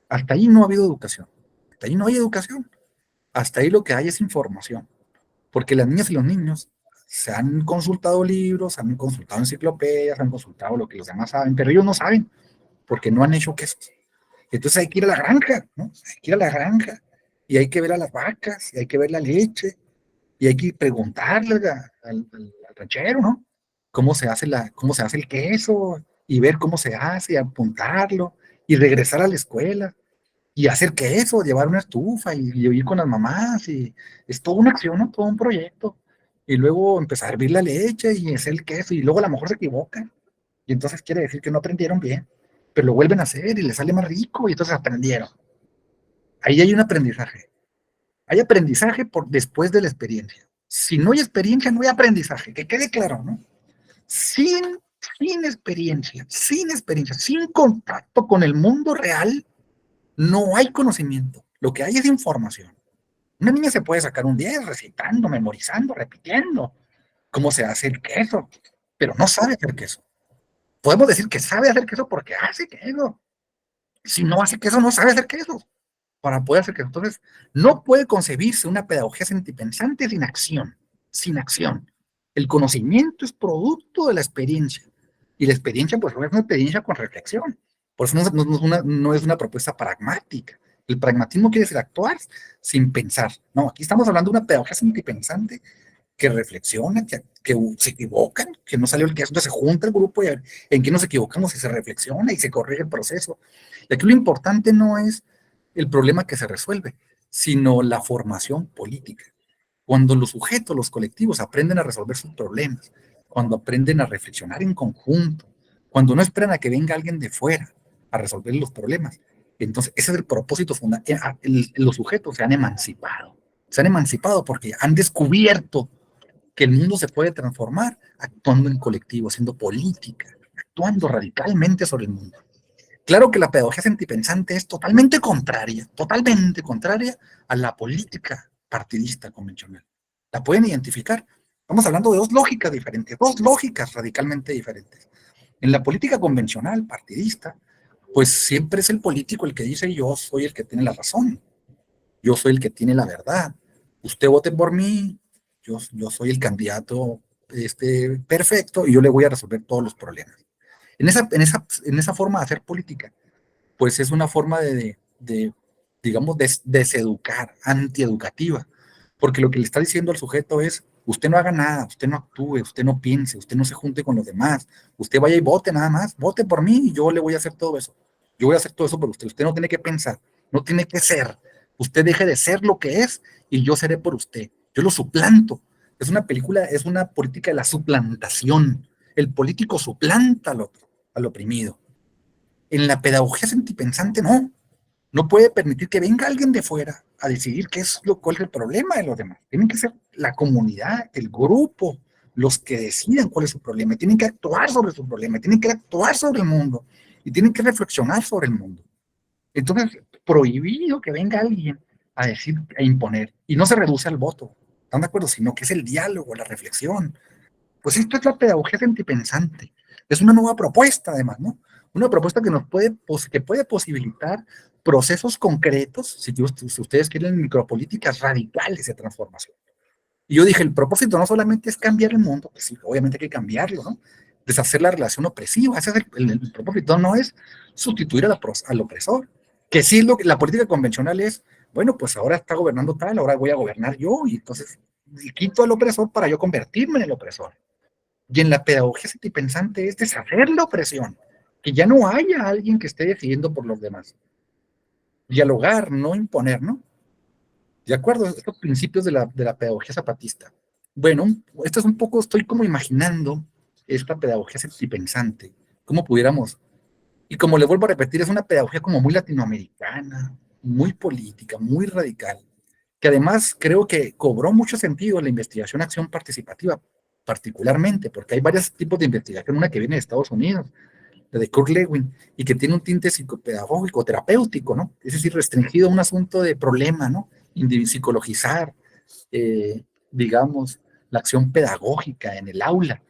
hasta ahí no ha habido educación. Hasta ahí no hay educación. Hasta ahí lo que hay es información. Porque las niñas y los niños se han consultado libros, han consultado enciclopedias, han consultado lo que los demás saben, pero ellos no saben, porque no han hecho quesos. Entonces hay que ir a la granja, ¿no? Hay que ir a la granja y hay que ver a las vacas, y hay que ver la leche, y hay que preguntarle al ranchero, ¿no? Cómo se hace el queso, y ver cómo se hace, y apuntarlo, y regresar a la escuela, y hacer queso, llevar una estufa, y ir con las mamás, y es toda una acción, ¿no? Todo un proyecto. Y luego empezar a hervir la leche y hacer el queso, y luego a lo mejor se equivocan, y entonces quiere decir que no aprendieron bien, pero lo vuelven a hacer y les sale más rico, y entonces aprendieron. Ahí hay un aprendizaje. Hay aprendizaje después de la experiencia. Si no hay experiencia, no hay aprendizaje, que quede claro, ¿no? Sin, sin experiencia, sin contacto con el mundo real, no hay conocimiento. Lo que hay es información. Una niña se puede sacar un 10 recitando, memorizando, repitiendo cómo se hace el queso, pero no sabe hacer queso. Podemos decir que sabe hacer queso porque hace queso. Si no hace queso, no sabe hacer queso para poder hacer queso. Entonces, no puede concebirse una pedagogía sentipensante sin acción, sin acción. El conocimiento es producto de la experiencia. Y la experiencia, pues, no es una experiencia con reflexión. Por eso no es una propuesta pragmática. El pragmatismo quiere decir actuar sin pensar. No, aquí estamos hablando de una pedagogía sentipensante que reflexiona, que se equivocan, que no salió el queso, entonces se junta el grupo y a ver en qué nos equivocamos y se reflexiona y se corrige el proceso. Y aquí lo importante no es el problema que se resuelve, sino la formación política. Cuando los sujetos, los colectivos aprenden a resolver sus problemas, cuando aprenden a reflexionar en conjunto, cuando no esperan a que venga alguien de fuera a resolver los problemas, entonces ese es el propósito fundamental. Los sujetos se han emancipado porque han descubierto que el mundo se puede transformar actuando en colectivo, haciendo política, actuando radicalmente sobre el mundo. Claro que la pedagogía sentipensante es totalmente contraria a la política partidista convencional. ¿La pueden identificar? Estamos hablando de dos lógicas diferentes, dos lógicas radicalmente diferentes. En la política convencional partidista, pues siempre es el político el que dice yo soy el que tiene la razón, yo soy el que tiene la verdad, usted vote por mí, yo soy el candidato perfecto y yo le voy a resolver todos los problemas. En esa forma de hacer política, pues es una forma digamos, deseducar, antieducativa, porque lo que le está diciendo al sujeto es, usted no haga nada, usted no actúe, usted no piense, usted no se junte con los demás, usted vaya y vote nada más, vote por mí y yo le voy a hacer todo eso. Yo voy a hacer todo eso por usted. Usted no tiene que pensar, no tiene que ser. Usted deje de ser lo que es y yo seré por usted. Yo lo suplanto. Es una película, es una política de la suplantación. El político suplanta al oprimido. En la pedagogía sentipensante no puede permitir que venga alguien de fuera a decidir cuál es el problema de los demás. Tienen que ser la comunidad, el grupo, los que decidan cuál es su problema. Tienen que actuar sobre su problema, tienen que actuar sobre el mundo y tienen que reflexionar sobre el mundo. Entonces, prohibido que venga alguien a decir, a imponer. Y no se reduce al voto, ¿están de acuerdo? Sino que es el diálogo, la reflexión. Pues esto es la pedagogía sentipensante. Es una nueva propuesta, además, ¿no? Una propuesta que puede posibilitar procesos concretos, si ustedes quieren, micropolíticas radicales de transformación. Y yo dije, el propósito no solamente es cambiar el mundo, pues sí, obviamente hay que cambiarlo, ¿no? Deshacer la relación opresiva, ese es el propósito, no es sustituir al opresor, que sí la política convencional es, bueno, pues ahora está gobernando tal, ahora voy a gobernar yo, y entonces quito al opresor para yo convertirme en el opresor. Y en la pedagogía sentipensante es deshacer la opresión, que ya no haya alguien que esté decidiendo por los demás. Dialogar, no imponer, ¿no? De acuerdo a estos principios de la pedagogía zapatista. Bueno, esto es un poco, estoy como imaginando esta pedagogía sentipensante, cómo pudiéramos, y como le vuelvo a repetir, es una pedagogía como muy latinoamericana, muy política, muy radical, que además creo que cobró mucho sentido la investigación acción participativa, particularmente, porque hay varios tipos de investigación, una que viene de Estados Unidos, la de Kurt Lewin, y que tiene un tinte psicopedagógico, terapéutico, ¿no? Es decir, restringido a un asunto de problema, ¿no? Psicologizar, digamos, la acción pedagógica en el aula.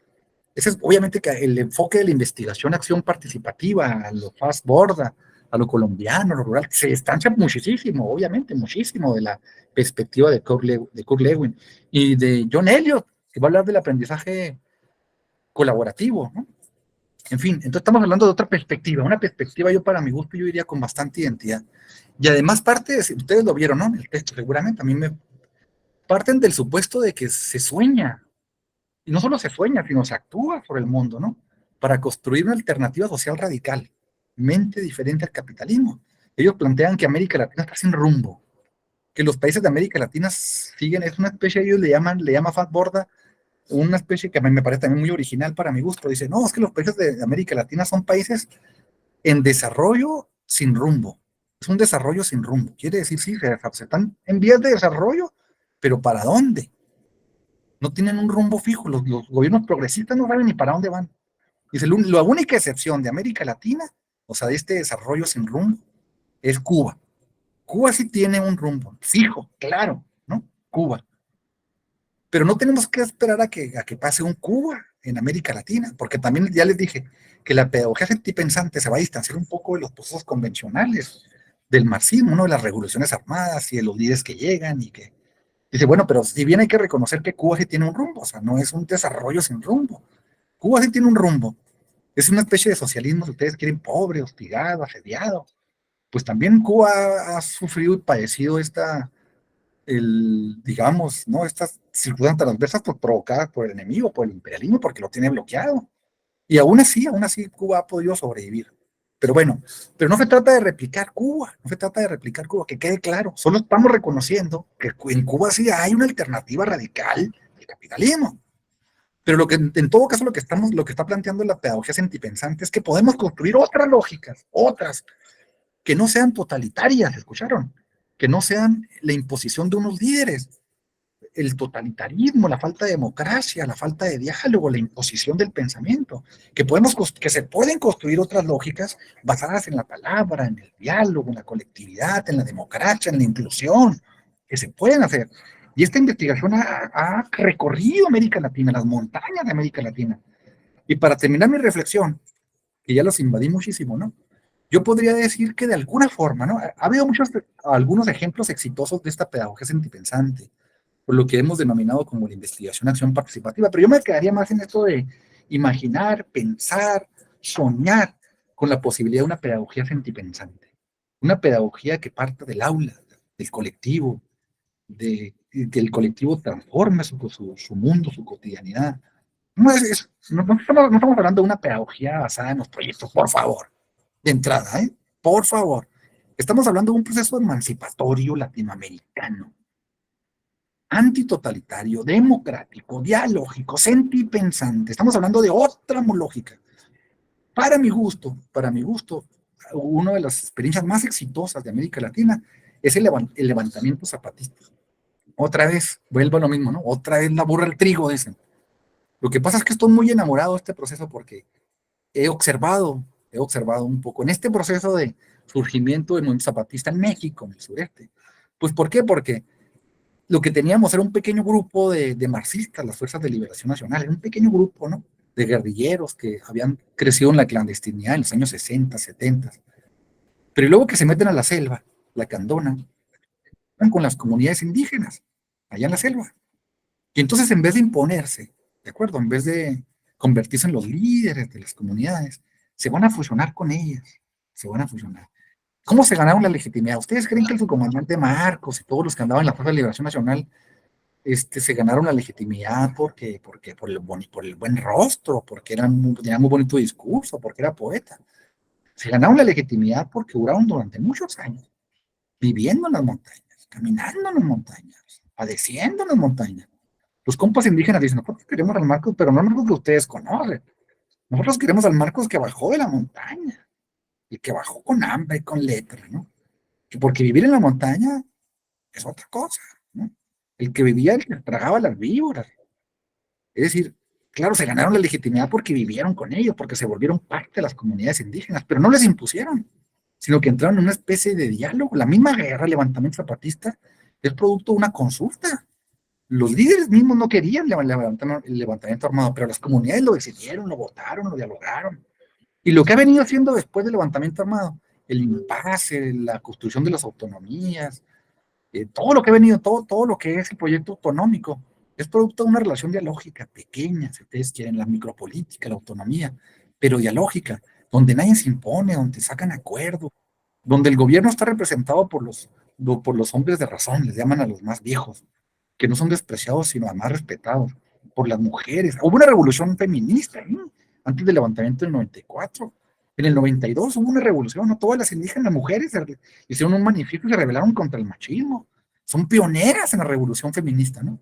Ese es obviamente que el enfoque de la investigación, acción participativa, a lo fast borda, a lo colombiano, a lo rural, se distancia muchísimo, obviamente, muchísimo de la perspectiva de Kurt Lewin y de John Elliott, que va a hablar del aprendizaje colaborativo, ¿no? En fin, entonces estamos hablando de otra perspectiva, una perspectiva yo para mi gusto yo diría con bastante identidad. Y además ustedes lo vieron, ¿no? En el texto seguramente, parten del supuesto de que se sueña, y no solo se sueña, sino se actúa por el mundo, ¿no? Para construir una alternativa social radical, mente diferente al capitalismo. Ellos plantean que América Latina está sin rumbo, que los países de América Latina siguen, es una especie, ellos le llama Fat Borda, una especie que a mí me parece también muy original para mi gusto. Dice, no, es que los países de América Latina son países en desarrollo sin rumbo. Es un desarrollo sin rumbo. Quiere decir, sí, se están en vías de desarrollo, pero ¿para dónde? No tienen un rumbo fijo. Los gobiernos progresistas no saben ni para dónde van. Dice, la única excepción de América Latina, o sea, de este desarrollo sin rumbo, es Cuba. Cuba sí tiene un rumbo fijo, claro, ¿no? Cuba. Pero no tenemos que esperar a que pase un Cuba en América Latina, porque también ya les dije que la pedagogía sentipensante se va a distanciar un poco de los procesos convencionales del marxismo, ¿no? De las revoluciones armadas y de los líderes que llegan y que dice, bueno, pero si bien hay que reconocer que Cuba sí tiene un rumbo, o sea, no es un desarrollo sin rumbo. Cuba sí tiene un rumbo. Es una especie de socialismo, si ustedes quieren, pobre, hostigado, asediado. Pues también Cuba ha sufrido y padecido digamos, ¿no? Estas circunstancias transversas provocadas por el enemigo, por el imperialismo, porque lo tiene bloqueado. Y aún así Cuba ha podido sobrevivir. Pero bueno, pero no se trata de replicar Cuba, no se trata de replicar Cuba, que quede claro. Solo estamos reconociendo que en Cuba sí hay una alternativa radical al capitalismo. Pero en todo caso, lo que está planteando la pedagogía sentipensante es que podemos construir otras lógicas, otras, que no sean totalitarias, ¿escucharon? Que no sean la imposición de unos líderes, el totalitarismo, la falta de democracia, la falta de diálogo, la imposición del pensamiento, que se pueden construir otras lógicas basadas en la palabra, en el diálogo, en la colectividad, en la democracia, en la inclusión, que se pueden hacer. Y esta investigación ha recorrido América Latina, las montañas de América Latina. Y para terminar mi reflexión, que ya los invadí muchísimo, ¿no? Yo podría decir que de alguna forma, ¿no? Ha habido algunos ejemplos exitosos de esta pedagogía sentipensante. o lo que hemos denominado como la investigación-acción participativa, pero yo me quedaría más en esto de imaginar, pensar, soñar con la posibilidad de una pedagogía sentipensante, una pedagogía que parta del aula, del colectivo, que el colectivo transforme su mundo, su cotidianidad. No estamos hablando de una pedagogía basada en los proyectos, por favor, de entrada, ¿eh? Por favor. Estamos hablando de un proceso emancipatorio latinoamericano, antitotalitario, democrático, dialógico, sentipensante. Estamos hablando de otra lógica. Para mi gusto, una de las experiencias más exitosas de América Latina es el levantamiento zapatista. Otra vez, vuelvo a lo mismo, ¿no? Otra vez la burra al trigo, dicen. Lo que pasa es que estoy muy enamorado de este proceso porque he observado un poco en este proceso de surgimiento del movimiento zapatista en México, en el sureste. Pues, ¿por qué? Porque lo que teníamos era un pequeño grupo de marxistas, las Fuerzas de Liberación Nacional, era un pequeño grupo, ¿no? De guerrilleros que habían crecido en la clandestinidad en los años 60, 70. Pero luego que se meten a la selva, la candonan, van con las comunidades indígenas, allá en la selva. Y entonces en vez de imponerse, ¿de acuerdo? En vez de convertirse en los líderes de las comunidades, se van a fusionar con ellas, se van a fusionar. ¿Cómo se ganaron la legitimidad? ¿Ustedes creen que el subcomandante Marcos y todos los que andaban en la Fuerza de Liberación Nacional se ganaron la legitimidad porque por el buen rostro, porque tenían muy bonito discurso, porque era poeta? Se ganaron la legitimidad porque duraron durante muchos años viviendo en las montañas, caminando en las montañas, padeciendo en las montañas. Los compas indígenas dicen, nosotros queremos al Marcos, pero no al Marcos que ustedes conocen. Nosotros queremos al Marcos que bajó de la montaña y que bajó con hambre, con letra, ¿no? Porque vivir en la montaña es otra cosa, ¿no? El que vivía, el que tragaba las víboras. Es decir, claro, se ganaron la legitimidad porque vivieron con ellos, porque se volvieron parte de las comunidades indígenas, pero no les impusieron, sino que entraron en una especie de diálogo. La misma guerra, el levantamiento zapatista, es producto de una consulta. Los líderes mismos no querían el levantamiento armado, pero las comunidades lo decidieron, lo votaron, lo dialogaron. Y lo que ha venido haciendo después del levantamiento armado, el impasse, la construcción de las autonomías, todo lo que ha venido, todo lo que es el proyecto autonómico, es producto de una relación dialógica pequeña, si ustedes quieren, la micropolítica, la autonomía, pero dialógica, donde nadie se impone, donde sacan acuerdos, donde el gobierno está representado por los hombres de razón, les llaman a los más viejos, que no son despreciados, sino además respetados, por las mujeres. Hubo una revolución feminista, ¿eh? Antes del levantamiento del 94. En el 92 hubo una revolución, ¿no? Todas las indígenas mujeres hicieron un manifiesto y se rebelaron contra el machismo. Son pioneras en la revolución feminista, ¿no?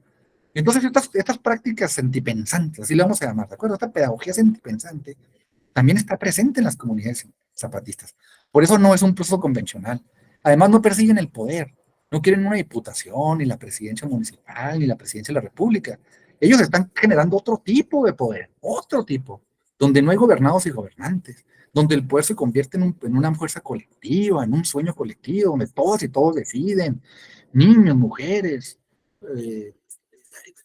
Entonces, estas prácticas sentipensantes, así lo vamos a llamar, ¿de acuerdo? Esta pedagogía sentipensante también está presente en las comunidades zapatistas. Por eso no es un proceso convencional. Además, no persiguen el poder, no quieren una diputación, ni la presidencia municipal, ni la presidencia de la República. Ellos están generando otro tipo de poder, otro tipo, donde no hay gobernados y gobernantes, donde el poder se convierte en una fuerza colectiva, en un sueño colectivo, donde todas y todos deciden, niños, mujeres, eh,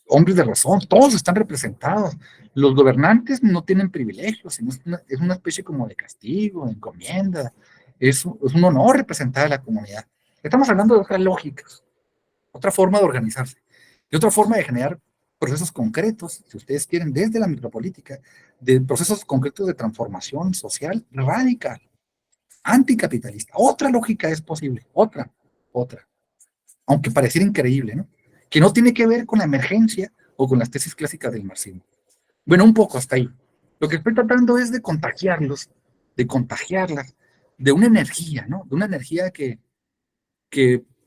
hombres de razón, todos están representados. Los gobernantes no tienen privilegios, sino es una especie como de castigo, de encomienda, es un honor representar a la comunidad. Estamos hablando de otras lógicas, otra forma de organizarse, y otra forma de generar procesos concretos, si ustedes quieren, desde la micropolítica, de procesos concretos de transformación social radical, anticapitalista. Otra lógica es posible, otra, aunque pareciera increíble, ¿no? Que no tiene que ver con la emergencia o con las tesis clásicas del marxismo. Bueno, un poco hasta ahí. Lo que estoy tratando es de contagiarlos, de contagiarlas, de una energía, ¿no? De una energía que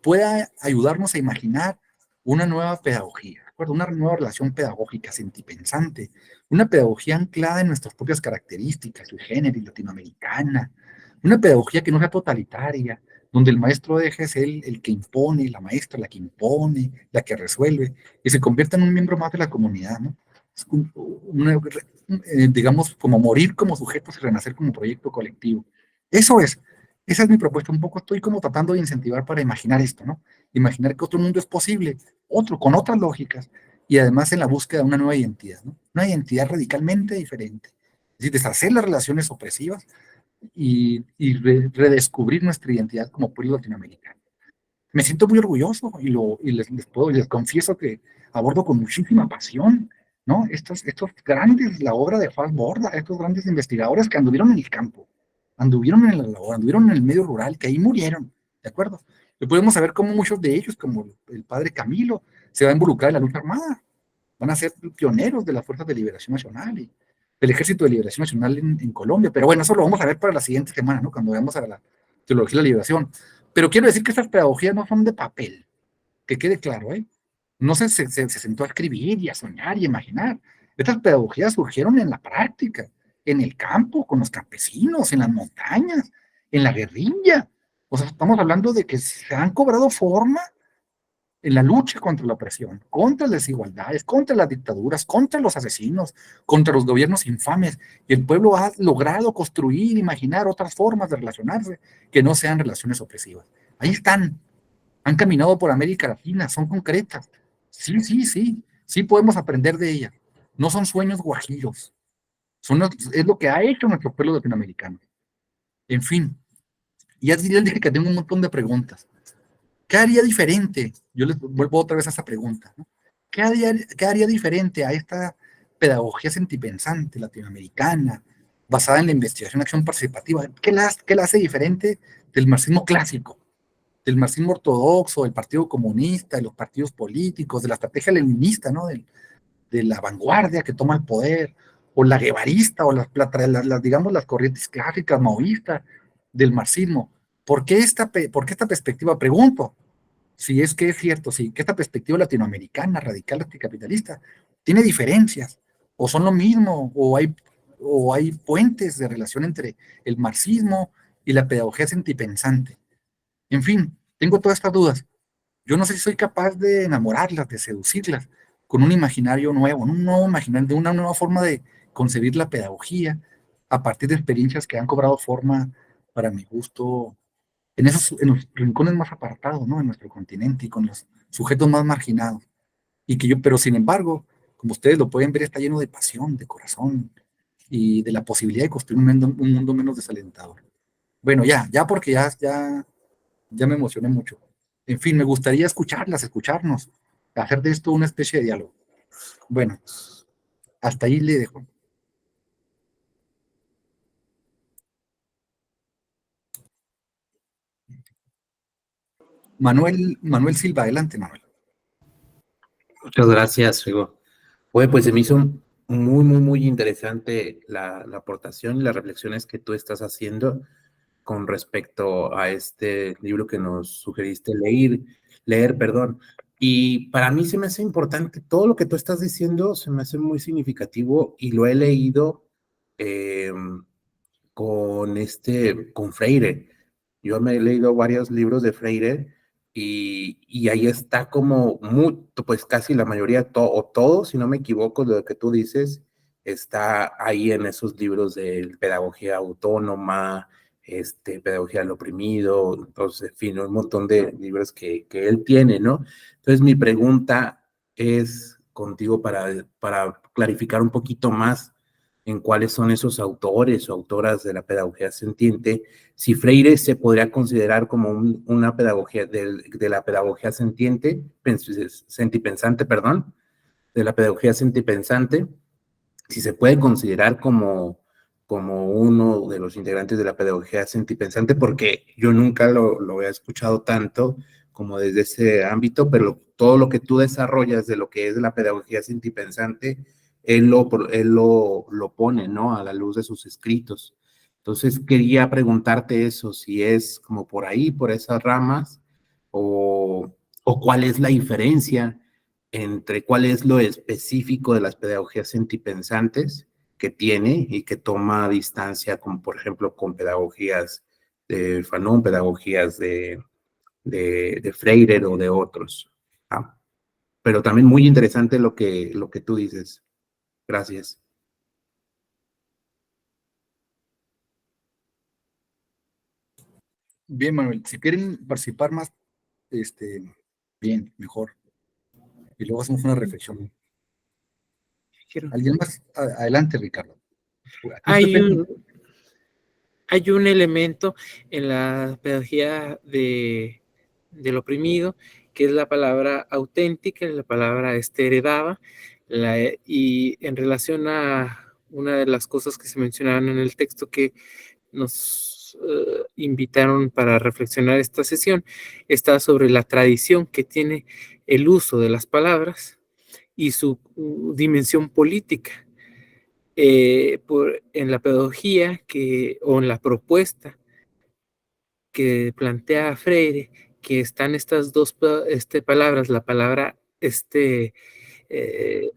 pueda ayudarnos a imaginar una nueva pedagogía, ¿de acuerdo? Una nueva relación pedagógica sentipensante, una pedagogía anclada en nuestras propias características, su género y latinoamericana, una pedagogía que no sea totalitaria, donde el maestro deje de ser el que impone, la maestra la que impone, la que resuelve, y se convierta en un miembro más de la comunidad, ¿no? Es digamos, como morir como sujetos y renacer como proyecto colectivo. Eso es, esa es mi propuesta. Un poco estoy como tratando de incentivar para imaginar esto, ¿no? Imaginar que otro mundo es posible, otro, con otras lógicas, y además en la búsqueda de una nueva identidad, ¿no? Una identidad radicalmente diferente. Es decir, deshacer las relaciones opresivas y redescubrir nuestra identidad como pueblo latinoamericano. Me siento muy orgulloso y les confieso que abordo con muchísima pasión, ¿no? Estos grandes, la obra de Faz Borda, estos grandes investigadores que anduvieron en el campo, anduvieron en la labor, anduvieron en el medio rural, que ahí murieron, ¿de acuerdo? Y podemos saber cómo muchos de ellos, como el padre Camilo, se va a involucrar en la lucha armada, van a ser pioneros de las Fuerzas de Liberación Nacional y del Ejército de Liberación Nacional en Colombia. Pero bueno, eso lo vamos a ver para la siguiente semana, ¿no? Cuando veamos a la teología de la liberación. Pero quiero decir que estas pedagogías no son de papel, que quede claro, ¿eh? No se sentó a escribir y a soñar y a imaginar. Estas pedagogías surgieron en la práctica, en el campo, con los campesinos, en las montañas, en la guerrilla. O sea, estamos hablando de que se han cobrado forma en la lucha contra la opresión, contra las desigualdades, contra las dictaduras, contra los asesinos, contra los gobiernos infames. Y el pueblo ha logrado construir, imaginar otras formas de relacionarse que no sean relaciones opresivas. Ahí están, han caminado por América Latina, son concretas. Sí, sí, sí, sí podemos aprender de ellas. No son sueños guajiros, es lo que ha hecho nuestro pueblo latinoamericano. En fin, ya les dije que tengo un montón de preguntas. ¿Qué haría diferente? Yo les vuelvo otra vez a esa pregunta, ¿no? ¿Qué haría diferente a esta pedagogía sentipensante latinoamericana, basada en la investigación, acción participativa? ¿Qué la hace diferente del marxismo clásico, del marxismo ortodoxo, del Partido Comunista, de los partidos políticos, de la estrategia leninista, ¿no? De la vanguardia que toma el poder, o la guevarista, o digamos, las corrientes clásicas maoístas del marxismo? ¿Por qué esta perspectiva? Pregunto, si es que es cierto, sí, que esta perspectiva latinoamericana, radical, anticapitalista, tiene diferencias, o son lo mismo, o hay puentes de relación entre el marxismo y la pedagogía sentipensante. En fin, tengo todas estas dudas. Yo no sé si soy capaz de enamorarlas, de seducirlas, con un imaginario nuevo, un nuevo imaginario, de una nueva forma de concebir la pedagogía, a partir de experiencias que han cobrado forma, para mi gusto, en los rincones más apartados, ¿no? En nuestro continente y con los sujetos más marginados. Pero sin embargo, como ustedes lo pueden ver, está lleno de pasión, de corazón y de la posibilidad de construir un mundo menos desalentador. Bueno, ya porque ya me emocioné mucho. En fin, me gustaría escucharnos, hacer de esto una especie de diálogo. Bueno, hasta ahí le dejo. Manuel Silva, adelante, Manuel. Muchas gracias, Rigo. Bueno, pues se me hizo muy interesante la aportación y las reflexiones que tú estás haciendo con respecto a este libro que nos sugeriste leer, perdón. Y para mí se me hace importante, todo lo que tú estás diciendo se me hace muy significativo y lo he leído eh, con Freire. Yo me he leído varios libros de Freire y ahí está como, pues casi la mayoría, o todo, si no me equivoco, de lo que tú dices, está ahí en esos libros de pedagogía autónoma, pedagogía al oprimido, entonces, en fin, un montón de libros que él tiene, ¿no? Entonces, mi pregunta es contigo para clarificar un poquito más en cuáles son esos autores o autoras de la pedagogía sentiente, si Freire se podría considerar como una pedagogía de la pedagogía sentipensante, perdón, de la pedagogía sentipensante, si se puede considerar como uno de los integrantes de la pedagogía sentipensante, porque yo nunca lo he escuchado tanto como desde ese ámbito, pero todo lo que tú desarrollas de lo que es la pedagogía sentipensante, él lo pone, ¿no? A la luz de sus escritos. Entonces quería preguntarte eso, si es como por ahí, por esas ramas, o cuál es la diferencia entre cuál es lo específico de las pedagogías sentipensantes que tiene y que toma distancia, como por ejemplo con pedagogías de Fanon, pedagogías de Freire o de otros. ¿Ah? Pero también muy interesante lo que tú dices. Gracias. Bien, Manuel, si quieren participar más, bien, mejor. Y luego hacemos una reflexión. ¿Alguien más? Adelante, Ricardo. Aquí estoy Hay pendiente. hay un elemento en la pedagogía del oprimido, que es la palabra auténtica, la palabra heredada, y en relación a una de las cosas que se mencionaban en el texto que nos invitaron para reflexionar esta sesión, está sobre la tradición que tiene el uso de las palabras y su dimensión política. En la pedagogía o en la propuesta que plantea Freire, que están estas dos palabras, la palabra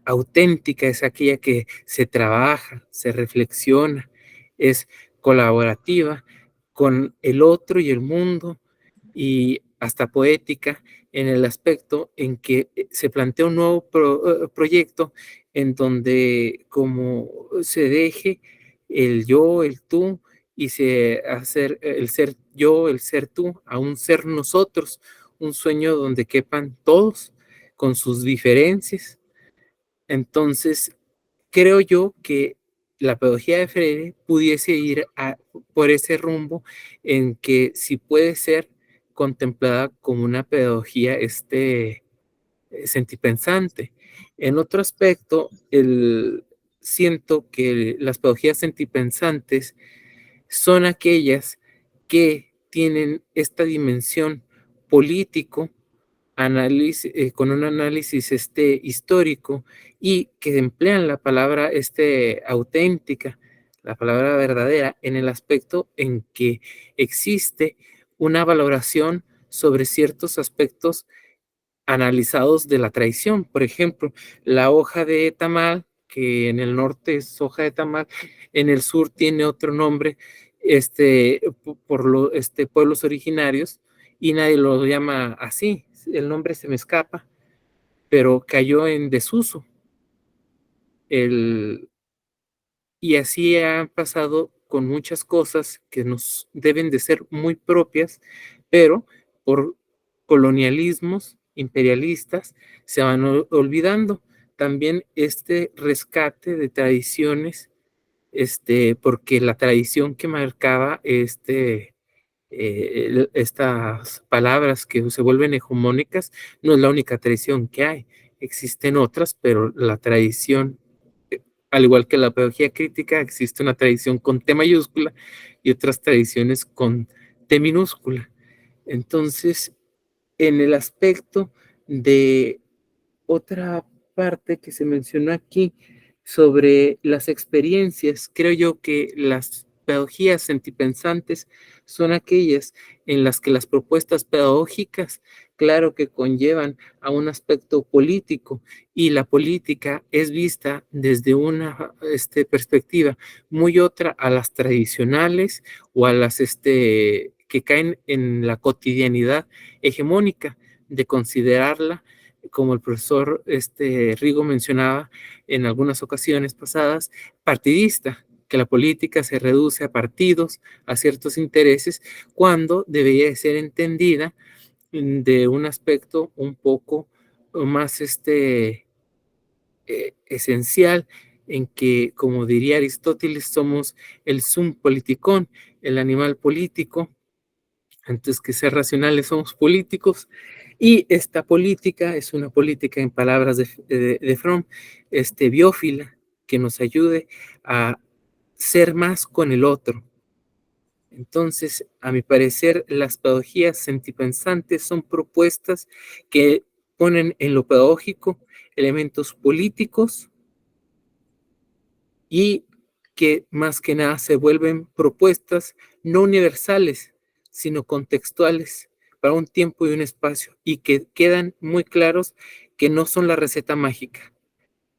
auténtica es aquella que se trabaja, se reflexiona, es colaborativa con el otro y el mundo, y hasta poética en el aspecto en que se plantea un nuevo proyecto en donde como se deje el yo, el tú, y se hacer el ser yo, el ser tú, a un ser nosotros, un sueño donde quepan todos con sus diferencias. Entonces, creo yo que la pedagogía de Freire pudiese ir por ese rumbo en que si puede ser contemplada como una pedagogía sentipensante. En otro aspecto, siento que las pedagogías sentipensantes son aquellas que tienen esta dimensión político, con un análisis histórico, y que emplean la palabra auténtica, la palabra verdadera, en el aspecto en que existe una valoración sobre ciertos aspectos analizados de la tradición. Por ejemplo, la hoja de tamal, que en el norte es hoja de tamal, en el sur tiene otro nombre, por los pueblos originarios, y nadie lo llama así. El nombre se me escapa, pero cayó en desuso. Y así ha pasado con muchas cosas que nos deben de ser muy propias, pero por colonialismos imperialistas se van olvidando. También este rescate de tradiciones, porque la tradición que marcaba estas palabras que se vuelven hegemónicas no es la única tradición que hay. Existen otras, pero la tradición, al igual que la pedagogía crítica, existe una tradición con T mayúscula y otras tradiciones con T minúscula. Entonces, en el aspecto de otra parte que se mencionó aquí sobre las experiencias, creo yo que las pedagogías sentipensantes son aquellas en las que las propuestas pedagógicas, claro que conllevan a un aspecto político, y la política es vista desde una perspectiva muy otra a las tradicionales o a las que caen en la cotidianidad hegemónica, de considerarla, como el profesor Rigo mencionaba en algunas ocasiones pasadas, partidista, que la política se reduce a partidos, a ciertos intereses, cuando debería ser entendida de un aspecto un poco más esencial, en que, como diría Aristóteles, somos el sum politikon, el animal político. Antes que ser racionales, somos políticos, y esta política es una política, en palabras de Fromm, biófila, que nos ayude a ser más con el otro. Entonces, a mi parecer, las pedagogías sentipensantes son propuestas que ponen en lo pedagógico elementos políticos, y que más que nada se vuelven propuestas no universales, sino contextuales para un tiempo y un espacio, y que quedan muy claros que no son la receta mágica,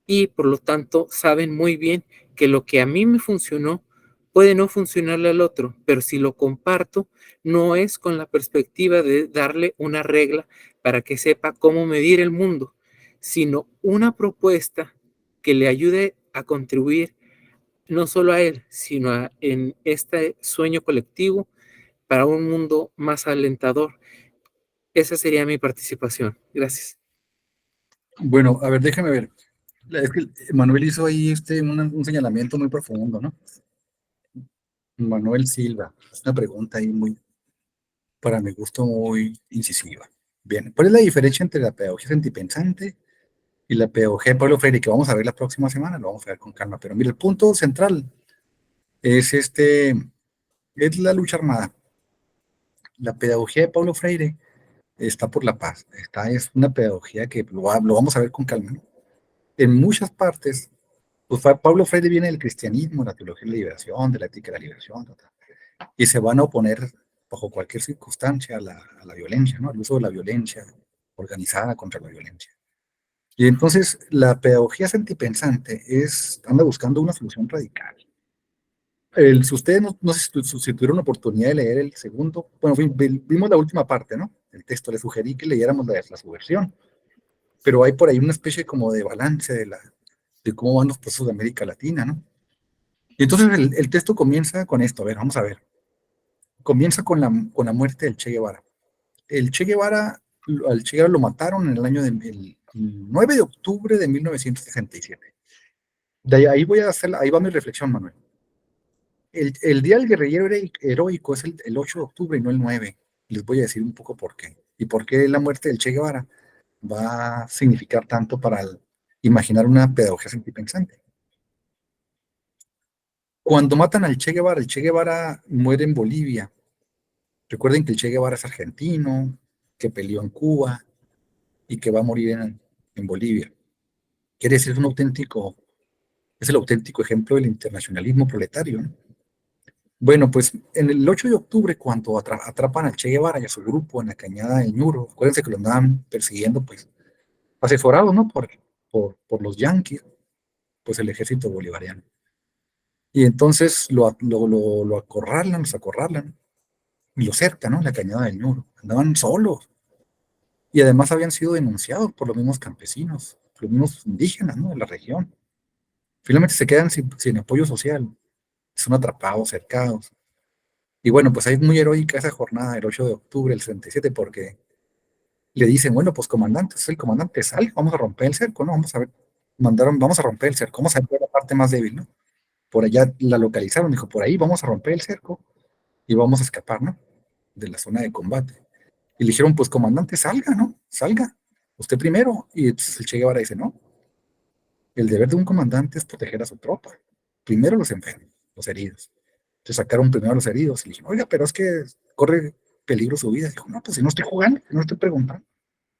y por lo tanto saben muy bien que lo que a mí me funcionó puede no funcionarle al otro, pero si lo comparto, no es con la perspectiva de darle una regla para que sepa cómo medir el mundo, sino una propuesta que le ayude a contribuir no solo a él, sino en este sueño colectivo para un mundo más alentador. Esa sería mi participación. Gracias. Bueno, a ver, déjame ver. Es que Manuel hizo ahí un señalamiento muy profundo, ¿no? Manuel Silva, una pregunta ahí muy para mi gusto, muy incisiva. Bien, ¿cuál es la diferencia entre la pedagogía sentipensante y la pedagogía de Pablo Freire? Que vamos a ver la próxima semana, lo vamos a ver con calma. Pero mira, el punto central es es la lucha armada. La pedagogía de Pablo Freire está por la paz. Es una pedagogía que lo vamos a ver con calma, ¿no? En muchas partes, pues Pablo Freire viene del cristianismo, la teología de la liberación, de la ética de la liberación, y se van a oponer bajo cualquier circunstancia a la violencia, ¿no? Al uso de la violencia organizada contra la violencia. Y entonces la pedagogía sentipensante anda buscando una solución radical. Si ustedes no sé si tuvieron oportunidad de leer el segundo, bueno, vimos la última parte, ¿no? El texto, le sugerí que leyéramos la subversión, pero hay por ahí una especie como de balance de cómo van los procesos de América Latina, ¿no? Y entonces el texto comienza con esto, a ver, vamos a ver. Comienza con la muerte del Che Guevara. El Che Guevara, al Che Guevara lo mataron en el 9 de octubre de 1967. Ahí ahí va mi reflexión, Manuel. El Día del Guerrillero Heroico es el 8 de octubre y no el 9. Les voy a decir un poco por qué. Y por qué la muerte del Che Guevara va a significar tanto para imaginar una pedagogía sentipensante. Cuando matan al Che Guevara, el Che Guevara muere en Bolivia. Recuerden que el Che Guevara es argentino, que peleó en Cuba y que va a morir en Bolivia. Quiere decir, es el auténtico ejemplo del internacionalismo proletario, ¿no? Bueno, pues en el 8 de octubre, cuando atrapan al Che Guevara y a su grupo en la Cañada del Ñuro, acuérdense que lo andaban persiguiendo, pues, asesorados, ¿no? Por los yanquis, pues el ejército bolivariano. Y entonces lo acorralan, los acorralan, y lo cercan, ¿no? En la Cañada del Ñuro. Andaban solos. Y además habían sido denunciados por los mismos campesinos, los mismos indígenas, ¿no? De la región. Finalmente se quedan sin apoyo social, son atrapados, cercados. Y bueno, pues ahí es muy heroica esa jornada del 8 de octubre del 67 porque le dicen, bueno, pues comandante, es el comandante, sale, vamos a romper el cerco, ¿no? Vamos a ver, vamos a romper el cerco, vamos a ver la parte más débil, ¿no? Por allá la localizaron, dijo, por ahí vamos a romper el cerco y vamos a escapar, ¿no? De la zona de combate. Y le dijeron, pues comandante, salga, ¿no? Salga, usted primero. Y entonces el Che Guevara dice, no, el deber de un comandante es proteger a su tropa. Primero los enfermos, los heridos. Entonces sacaron primero a los heridos y le dijeron, oiga, pero es que corre peligro su vida. Dijo, no, pues si no estoy jugando, no estoy preguntando.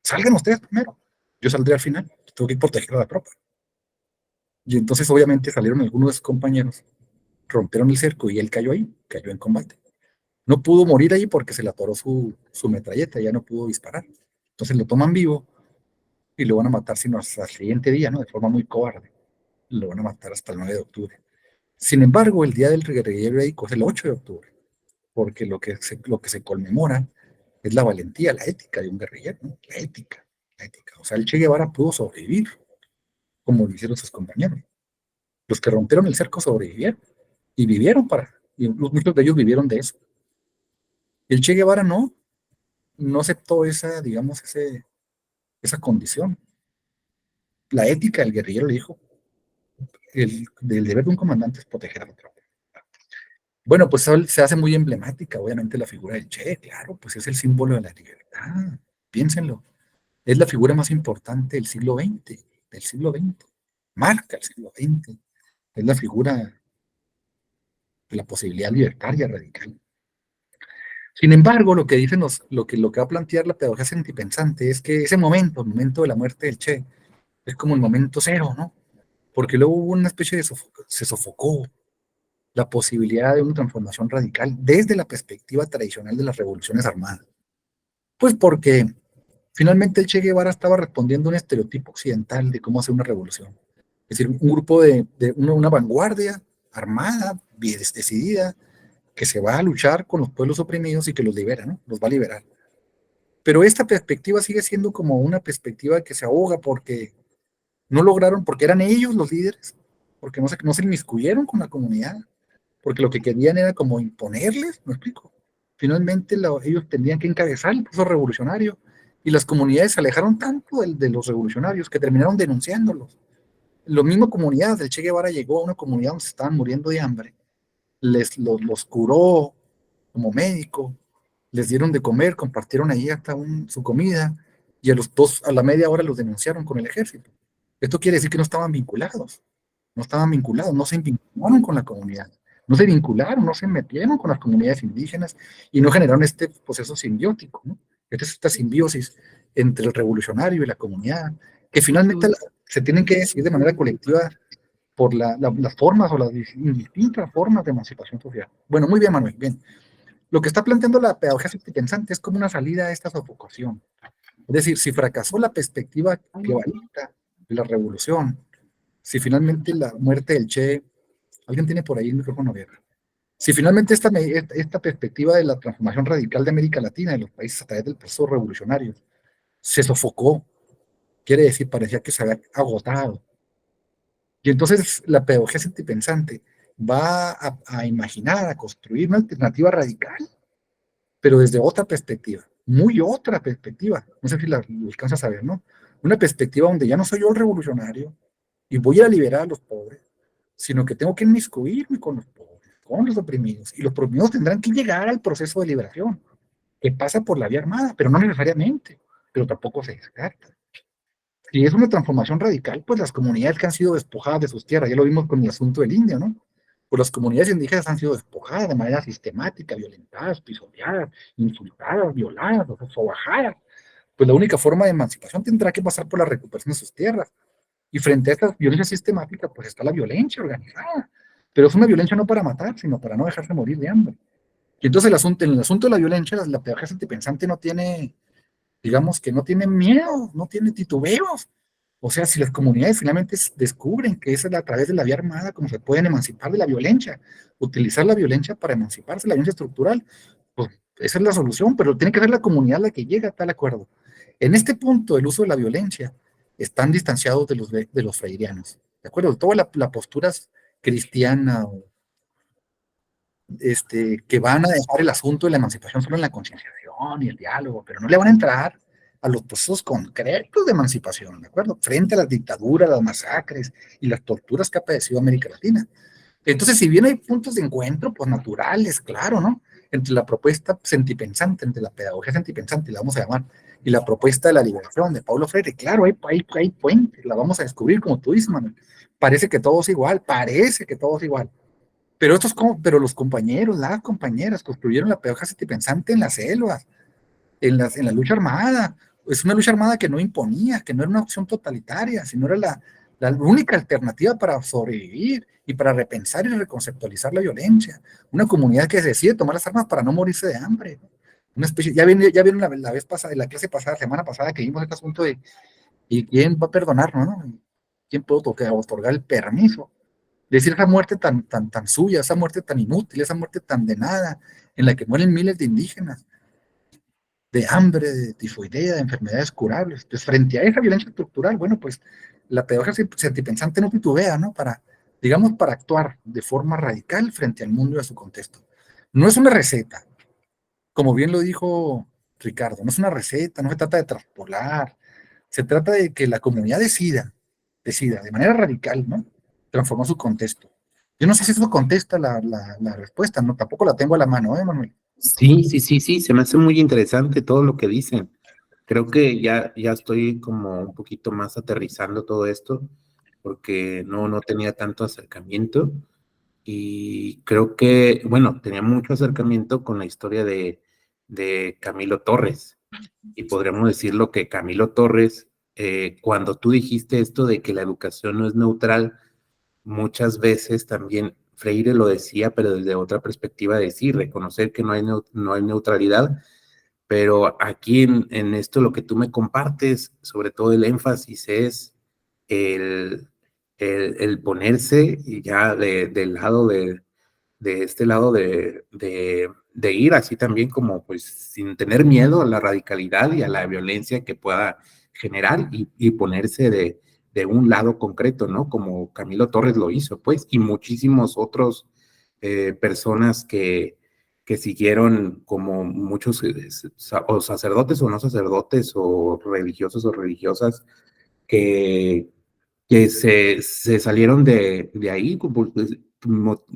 Salgan ustedes primero. Yo saldré al final. Tengo que proteger a la tropa. Y entonces obviamente salieron algunos de sus compañeros, rompieron el cerco y él cayó ahí, cayó en combate. No pudo morir ahí porque se le atoró su metralleta, ya no pudo disparar. Entonces lo toman vivo y lo van a matar sino hasta el siguiente día, ¿no? De forma muy cobarde. Lo van a matar hasta el 9 de octubre. Sin embargo, el Día del Guerrillero Heroico es el 8 de octubre, porque lo que se conmemora es la valentía, la ética de un guerrillero, ¿no? La ética, la ética. O sea, el Che Guevara pudo sobrevivir, como lo hicieron sus compañeros. Los que rompieron el cerco sobrevivieron y vivieron y muchos de ellos vivieron de eso. Y el Che Guevara no aceptó digamos, esa condición. La ética del guerrillero le dijo, del deber de un comandante es proteger a la tropa. Bueno, pues se hace muy emblemática, obviamente, la figura del Che, claro, pues es el símbolo de la libertad, piénsenlo. Es la figura más importante del siglo XX, marca el siglo XX, es la figura de la posibilidad libertaria radical. Sin embargo, lo que dicen lo que va a plantear la pedagogía sentipensante es que ese momento, el momento de la muerte del Che, es como el momento cero, ¿no? Porque luego hubo una especie se sofocó la posibilidad de una transformación radical desde la perspectiva tradicional de las revoluciones armadas. Pues porque finalmente el Che Guevara estaba respondiendo a un estereotipo occidental de cómo hacer una revolución. Es decir, un grupo una vanguardia armada, bien decidida, que se va a luchar con los pueblos oprimidos y que los libera, ¿no? Los va a liberar. Pero esta perspectiva sigue siendo como una perspectiva que se ahoga porque no lograron, porque eran ellos los líderes, porque no se inmiscuyeron con la comunidad, porque lo que querían era como imponerles, ¿me explico? Finalmente ellos tenían que encabezar el proceso revolucionario y las comunidades se alejaron tanto de los revolucionarios que terminaron denunciándolos. La misma comunidad del Che Guevara llegó a una comunidad donde se estaban muriendo de hambre, los curó como médico les dieron de comer, compartieron ahí hasta su comida, y a la media hora los denunciaron con el ejército. Esto quiere decir que no estaban vinculados, no se vincularon con la comunidad, no se vincularon, no se metieron con las comunidades indígenas y no generaron este proceso simbiótico, ¿no? Esta simbiosis entre el revolucionario y la comunidad, que finalmente se tienen que decidir de manera colectiva por las formas o las distintas formas de emancipación social. Bueno, muy bien, Manuel, bien. Lo que está planteando la pedagogía pensante es como una salida a esta sofocación. Es decir, si fracasó la perspectiva globalista de la revolución, si finalmente la muerte del Che, alguien tiene por ahí el micrófono abierto, si finalmente esta perspectiva de la transformación radical de América Latina, de los países a través del proceso revolucionario, se sofocó, quiere decir, parecía que se había agotado. Y entonces la pedagogía sentipensante va a imaginar, a construir una alternativa radical, pero desde otra perspectiva, muy otra perspectiva. No sé si lo alcanzas a ver, ¿no? Una perspectiva donde ya no soy yo el revolucionario y voy a liberar a los pobres, sino que tengo que inmiscuirme con los pobres, con los oprimidos, y los oprimidos tendrán que llegar al proceso de liberación, que pasa por la vía armada, pero no necesariamente, pero tampoco se descarta. Si es una transformación radical, pues las comunidades que han sido despojadas de sus tierras, ya lo vimos con el asunto del indio, ¿no? Pues las comunidades indígenas han sido despojadas de manera sistemática, violentadas, pisoteadas, insultadas, violadas, o sea, sobajadas. Pues la única forma de emancipación tendrá que pasar por la recuperación de sus tierras. Y frente a esta violencia sistemática, pues está la violencia organizada. Pero es una violencia no para matar, sino para no dejarse morir de hambre. Y entonces en el asunto de la violencia, la pedagogía sentipensante no tiene, digamos que no tiene miedo, no tiene titubeos. O sea, si las comunidades finalmente descubren que es a través de la vía armada como se pueden emancipar de la violencia, utilizar la violencia para emanciparse, la violencia estructural, pues esa es la solución, pero tiene que ser la comunidad la que llega a tal acuerdo. En este punto, el uso de la violencia están distanciados de los freirianos, ¿de acuerdo? Toda la postura cristiana que van a dejar el asunto de la emancipación solo en la concienciación y el diálogo, pero no le van a entrar a los procesos concretos de emancipación, ¿de acuerdo? Frente a las dictaduras, las masacres y las torturas que ha padecido América Latina. Entonces, si bien hay puntos de encuentro, pues naturales, claro, ¿no? Entre la propuesta sentipensante, entre la pedagogía sentipensante, la vamos a llamar, y la propuesta de la liberación de Paulo Freire, claro, hay puentes, la vamos a descubrir, como tú dices, Manuel. Parece que todo es igual, parece que todo es igual. Pero los compañeros, las compañeras construyeron la pedagogía sentipensante en las selvas, en la lucha armada. Es una lucha armada que no imponía, que no era una opción totalitaria, sino era la única alternativa para sobrevivir y para repensar y reconceptualizar la violencia. Una comunidad que se decide tomar las armas para no morirse de hambre. Una especie, ya vieron la vez pasada, en la clase pasada, semana pasada, que vimos este asunto de ¿y quién va a perdonarnos, no? ¿Quién puede otorgar el permiso? Decir esa muerte tan suya, esa muerte tan inútil, esa muerte tan de nada, en la que mueren miles de indígenas, de hambre, de tifoidea, de enfermedades curables. Entonces, frente a esa violencia estructural, bueno, pues la pedagogía sentipensante no titubea, ¿no? Digamos, para actuar de forma radical frente al mundo y a su contexto. No es una receta, como bien lo dijo Ricardo, no es una receta, no se trata de traspolar, se trata de que la comunidad decida de manera radical, ¿no? Transformar su contexto. Yo no sé si eso contesta la respuesta, no, tampoco la tengo a la mano, Manuel? Sí, se me hace muy interesante todo lo que dicen. Creo que ya estoy como un poquito más aterrizando todo esto, porque no tenía tanto acercamiento, y creo que, bueno, tenía mucho acercamiento con la historia de Camilo Torres, y podríamos decirlo que Camilo Torres, cuando tú dijiste esto de que la educación no es neutral, muchas veces también Freire lo decía, pero desde otra perspectiva de sí, reconocer que no hay neutralidad, pero aquí en esto lo que tú me compartes, sobre todo el énfasis es el, el ponerse ya del lado de este lado de ir así también como pues sin tener miedo a la radicalidad y a la violencia que pueda generar, y ponerse de un lado concreto, ¿no? Como Camilo Torres lo hizo, pues, y muchísimos otros personas que siguieron, como muchos o sacerdotes o no sacerdotes o religiosos o religiosas que se salieron de ahí, pues,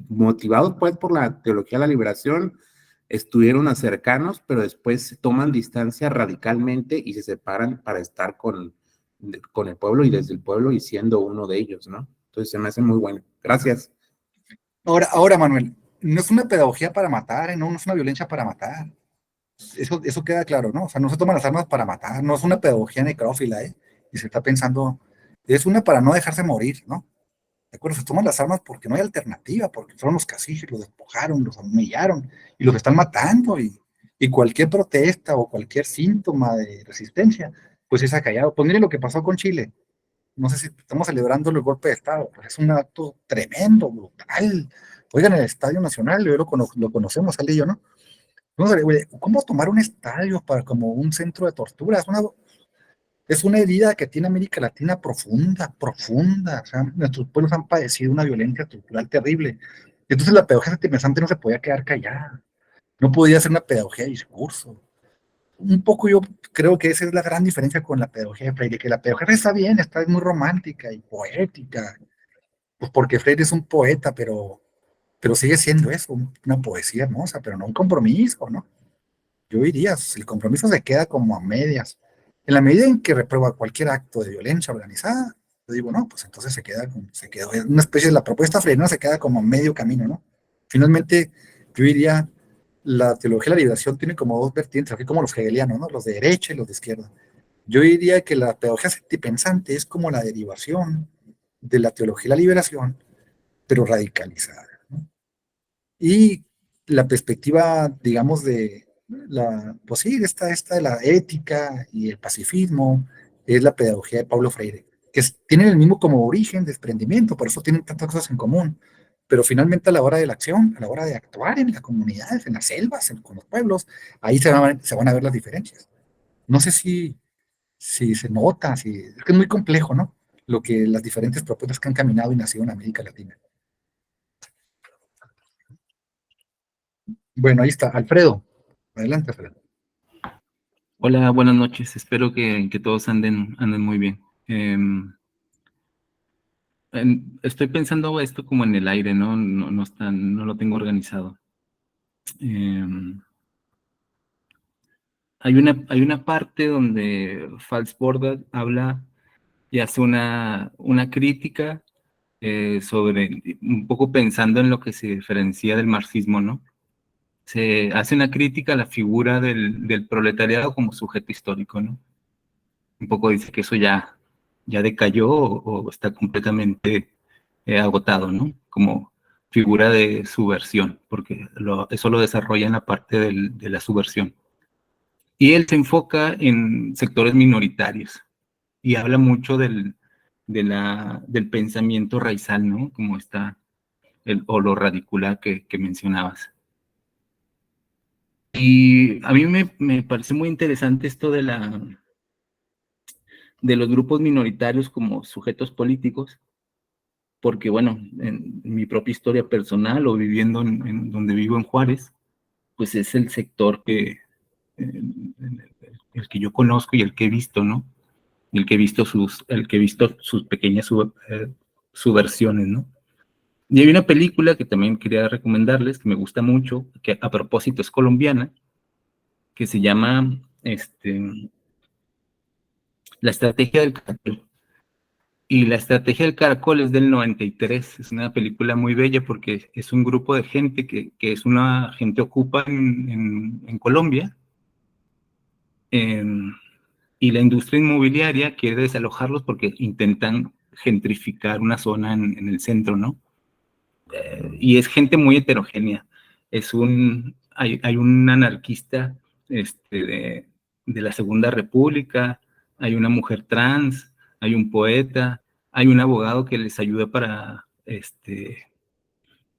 motivados pues por la teología de la liberación, estuvieron cercanos, pero después toman distancia radicalmente y se separan para estar con el pueblo y desde el pueblo y siendo uno de ellos, ¿no? Entonces se me hace muy bueno. Gracias. Ahora, Manuel, no es una pedagogía para matar, ¿eh? No, no es una violencia para matar. Eso queda claro, ¿no? O sea, no se toman las armas para matar, no es una pedagogía necrófila, ¿eh? Y se está pensando, es una para no dejarse morir, ¿no? ¿De acuerdo? Se toman las armas porque no hay alternativa, porque fueron los caciques, los despojaron, los humillaron y los están matando. Y cualquier protesta o cualquier síntoma de resistencia, pues es acallado. Pues miren lo que pasó con Chile. No sé si estamos celebrando el golpe de Estado, pues es un acto tremendo, brutal. Oigan, el Estadio Nacional, lo conocemos, Ale y yo, ¿no? No sé, güey, ¿cómo tomar un estadio para como un centro de tortura? Es una herida que tiene América Latina profunda, profunda. O sea, nuestros pueblos han padecido una violencia estructural terrible. Entonces la pedagogía sentimental no se podía quedar callada. No podía ser una pedagogía de discurso. Un poco yo creo que esa es la gran diferencia con la pedagogía de Freire, que la pedagogía está bien, está muy romántica y poética, pues porque Freire es un poeta, pero sigue siendo eso, una poesía hermosa, pero no un compromiso, ¿no? Yo diría, el compromiso se queda como a medias. En la medida en que reprueba cualquier acto de violencia organizada, yo digo, no, pues entonces se quedó, es una especie de la propuesta freudiana se queda como a medio camino, ¿no? Finalmente, yo diría, la teología de la liberación tiene como dos vertientes, aquí como los hegelianos, ¿no? Los de derecha y los de izquierda. Yo diría que la pedagogía sentipensante es como la derivación de la teología de la liberación, pero radicalizada, ¿no? Y la perspectiva, digamos, pues sí, esta de la ética y el pacifismo, es la pedagogía de Paulo Freire, que tienen el mismo como origen, desprendimiento, por eso tienen tantas cosas en común, pero finalmente a la hora de la acción, a la hora de actuar en las comunidades, en las selvas, con los pueblos, ahí se van a ver las diferencias. No sé si se nota, es que es muy complejo, ¿no? Las diferentes propuestas que han caminado y nacido en América Latina. Bueno, ahí está, Alfredo. Adelante, Alfredo. Hola, buenas noches. Espero que todos anden muy bien. Estoy pensando esto como en el aire, ¿no? No lo tengo organizado. Hay una parte donde Falsborda habla y hace una crítica sobre, un poco pensando en lo que se diferencia del marxismo, ¿no? Se hace una crítica a la figura del proletariado como sujeto histórico, ¿no? Un poco dice que eso ya decayó o está completamente agotado, ¿no? Como figura de subversión, porque eso lo desarrolla en la parte de la subversión. Y él se enfoca en sectores minoritarios y habla mucho del pensamiento raizal, ¿no? Como está, o lo radicular que mencionabas. Y a mí me parece muy interesante esto de los grupos minoritarios como sujetos políticos, porque bueno, en mi propia historia personal o viviendo en donde vivo en Juárez, pues es el sector el que yo conozco y el que he visto, ¿no? Y el que he visto sus pequeñas subversiones, ¿no? Y hay una película que también quería recomendarles, que me gusta mucho, que a propósito es colombiana, que se llama La Estrategia del Caracol. Y La Estrategia del Caracol es del 93. Es una película muy bella porque es un grupo de gente que es una gente ocupa en Colombia, y la industria inmobiliaria quiere desalojarlos porque intentan gentrificar una zona en el centro, ¿no? Y es gente muy heterogénea. Hay un anarquista de la Segunda República, hay una mujer trans, hay un poeta, hay un abogado que les ayuda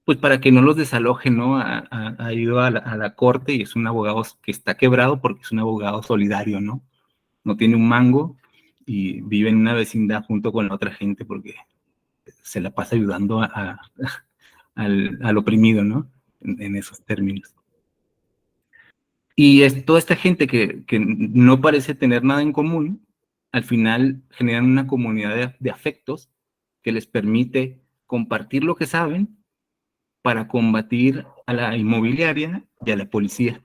pues para que no los desalojen, ¿no? Ha ido a la corte y es un abogado que está quebrado porque es un abogado solidario, ¿no? No tiene un mango y vive en una vecindad junto con la otra gente porque se la pasa ayudando al oprimido, ¿no? En esos términos. Y es toda esta gente que no parece tener nada en común, al final generan una comunidad de afectos que les permite compartir lo que saben para combatir a la inmobiliaria y a la policía.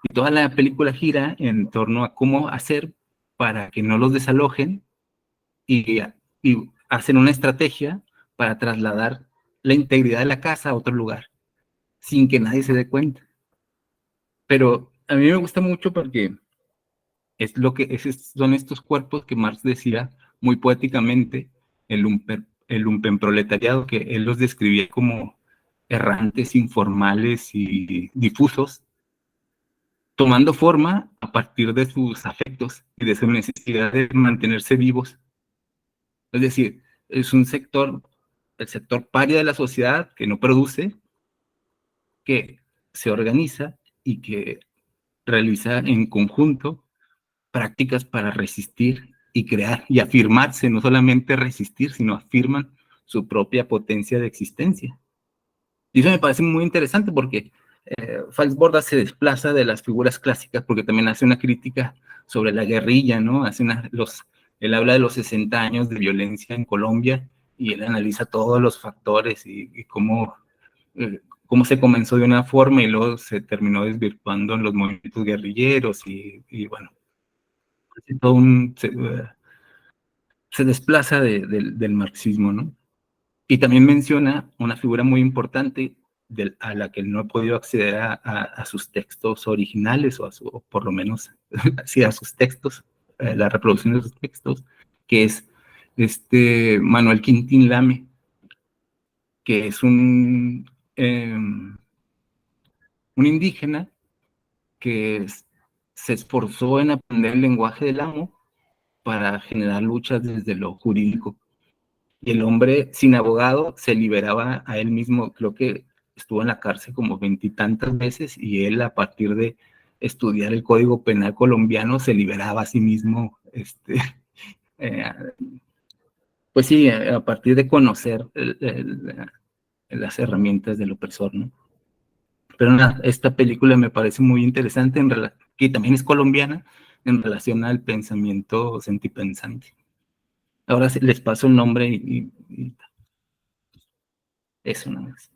Y toda la película gira en torno a cómo hacer para que no los desalojen y, y hacen una estrategia para trasladar la integridad de la casa a otro lugar, sin que nadie se dé cuenta. Pero a mí me gusta mucho porque es lo que son estos cuerpos que Marx decía muy poéticamente, el lumpenproletariado, que él los describía como errantes, informales y difusos, tomando forma a partir de sus afectos y de su necesidad de mantenerse vivos. Es decir, es un sector, el sector paria de la sociedad que no produce, que se organiza y que realiza en conjunto prácticas para resistir y crear y afirmarse, no solamente resistir, sino afirman su propia potencia de existencia. Y eso me parece muy interesante porque Falsborda se desplaza de las figuras clásicas porque también hace una crítica sobre la guerrilla, ¿no? Él habla de los 60 años de violencia en Colombia y él analiza todos los factores y cómo se comenzó de una forma y luego se terminó desvirtuando en los movimientos guerrilleros y bueno, todo se desplaza del marxismo, ¿no? Y también menciona una figura muy importante a la que no he podido acceder a sus textos originales, o por lo menos sí, a sus textos, la reproducción de sus textos, que es Manuel Quintín Lame, que es un indígena que se esforzó en aprender el lenguaje del amo para generar luchas desde lo jurídico. Y el hombre sin abogado se liberaba a él mismo, creo que estuvo en la cárcel como 20 y tantas veces, y él, a partir de estudiar el Código Penal colombiano, se liberaba a sí mismo, eh, pues sí, a partir de conocer las herramientas del opresor, ¿no? Pero nada, esta película me parece muy interesante, que también es colombiana, en relación al pensamiento sentipensante. Ahora sí, les paso el nombre y eso nada más.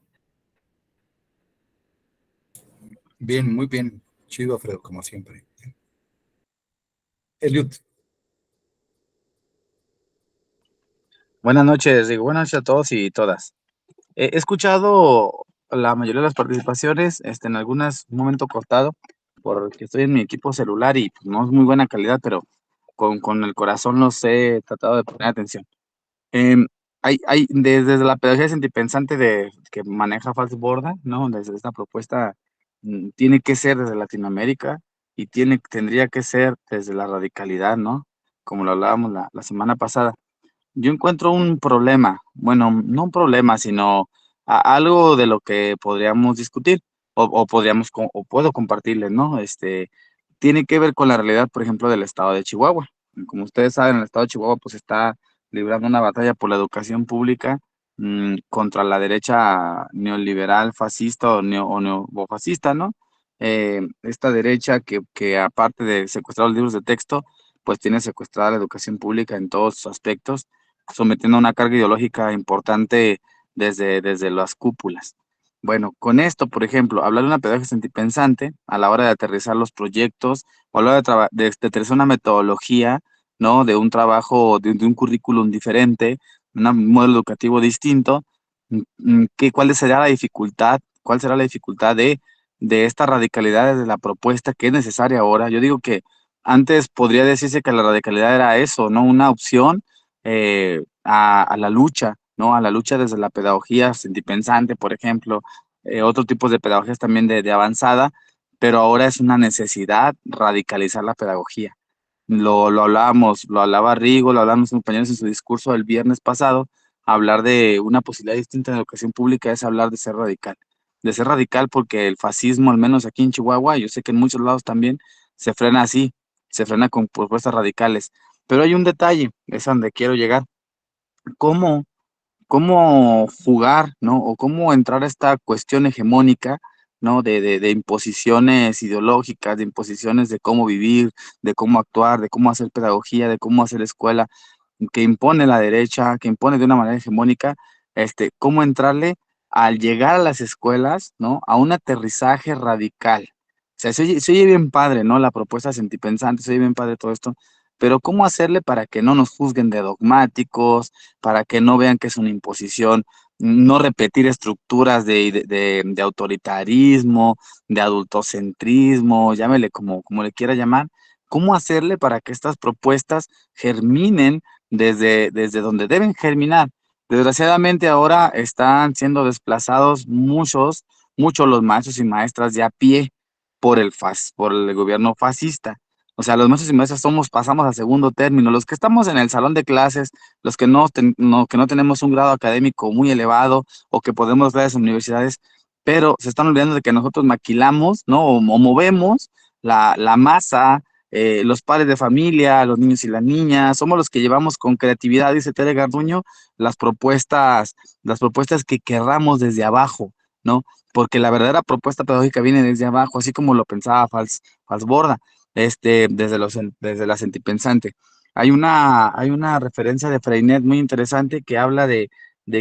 Bien, muy bien. Chido, Alfredo, como siempre. Eliud. Buenas noches, digo, buenas noches a todos y todas. He escuchado la mayoría de las participaciones, en algunas un momento cortado, porque estoy en mi equipo celular y pues, no es muy buena calidad, pero con el corazón los he tratado de poner atención. Em, desde la pedagogía sentipensante que maneja Falsborda, ¿no? Desde esta propuesta tiene que ser desde Latinoamérica y tendría que ser desde la radicalidad, ¿no? Como lo hablábamos la semana pasada. Yo encuentro un problema, bueno, no un problema, sino algo de lo que podríamos discutir o podríamos, o puedo compartirles, ¿no? Tiene que ver con la realidad, por ejemplo, del estado de Chihuahua. Como ustedes saben, el estado de Chihuahua pues está librando una batalla por la educación pública contra la derecha neoliberal, fascista o neofascista, ¿no? Esta derecha que aparte de secuestrar los libros de texto, pues tiene secuestrada la educación pública en todos sus aspectos, sometiendo a una carga ideológica importante desde las cúpulas. Bueno, con esto, por ejemplo, hablar de una pedagogía sentipensante a la hora de aterrizar los proyectos, o a la hora de aterrizar una metodología, ¿no? De un trabajo, de un currículum diferente, un modelo educativo distinto, ¿cuál será la dificultad? ¿Cuál será la dificultad de esta radicalidad de la propuesta que es necesaria ahora? Yo digo que antes podría decirse que la radicalidad era eso, ¿no? Una opción a la lucha, ¿no? A la lucha desde la pedagogía sentipensante, por ejemplo, otro tipo de pedagogías también de avanzada, pero ahora es una necesidad radicalizar la pedagogía. Lo hablaba Rigo, lo hablaban mis compañeros en su discurso el viernes pasado. Hablar de una posibilidad distinta en la educación pública es hablar de ser radical. De ser radical porque el fascismo, al menos aquí en Chihuahua, yo sé que en muchos lados también, se frena así, se frena con propuestas radicales. Pero hay un detalle, es a donde quiero llegar. ¿Cómo, cómo jugar, ¿no? O cómo entrar a esta cuestión hegemónica, ¿no? De imposiciones ideológicas, de imposiciones de cómo vivir, de cómo actuar, de cómo hacer pedagogía, de cómo hacer escuela, que impone la derecha, que impone de una manera hegemónica, cómo entrarle al llegar a las escuelas, ¿no? A un aterrizaje radical. O sea, se oye bien padre, ¿no? La propuesta sentipensante, se oye bien padre todo esto, pero ¿cómo hacerle para que no nos juzguen de dogmáticos, para que no vean que es una imposición, no repetir estructuras de autoritarismo, de adultocentrismo, llámele como le quiera llamar? ¿Cómo hacerle para que estas propuestas germinen desde donde deben germinar? Desgraciadamente ahora están siendo desplazados muchos los maestros y maestras de a pie por el gobierno fascista. O sea, los maestros y maestras pasamos a segundo término. Los que estamos en el salón de clases, los que que no tenemos un grado académico muy elevado o que podemos dar a las universidades, pero se están olvidando de que nosotros maquilamos, ¿no? O movemos la masa, los padres de familia, los niños y las niñas, somos los que llevamos con creatividad, dice Tere Garduño, las propuestas que querramos desde abajo, ¿no? Porque la verdadera propuesta pedagógica viene desde abajo, así como lo pensaba Falsborda, desde la sentipensante. Hay una referencia de Freinet muy interesante que habla de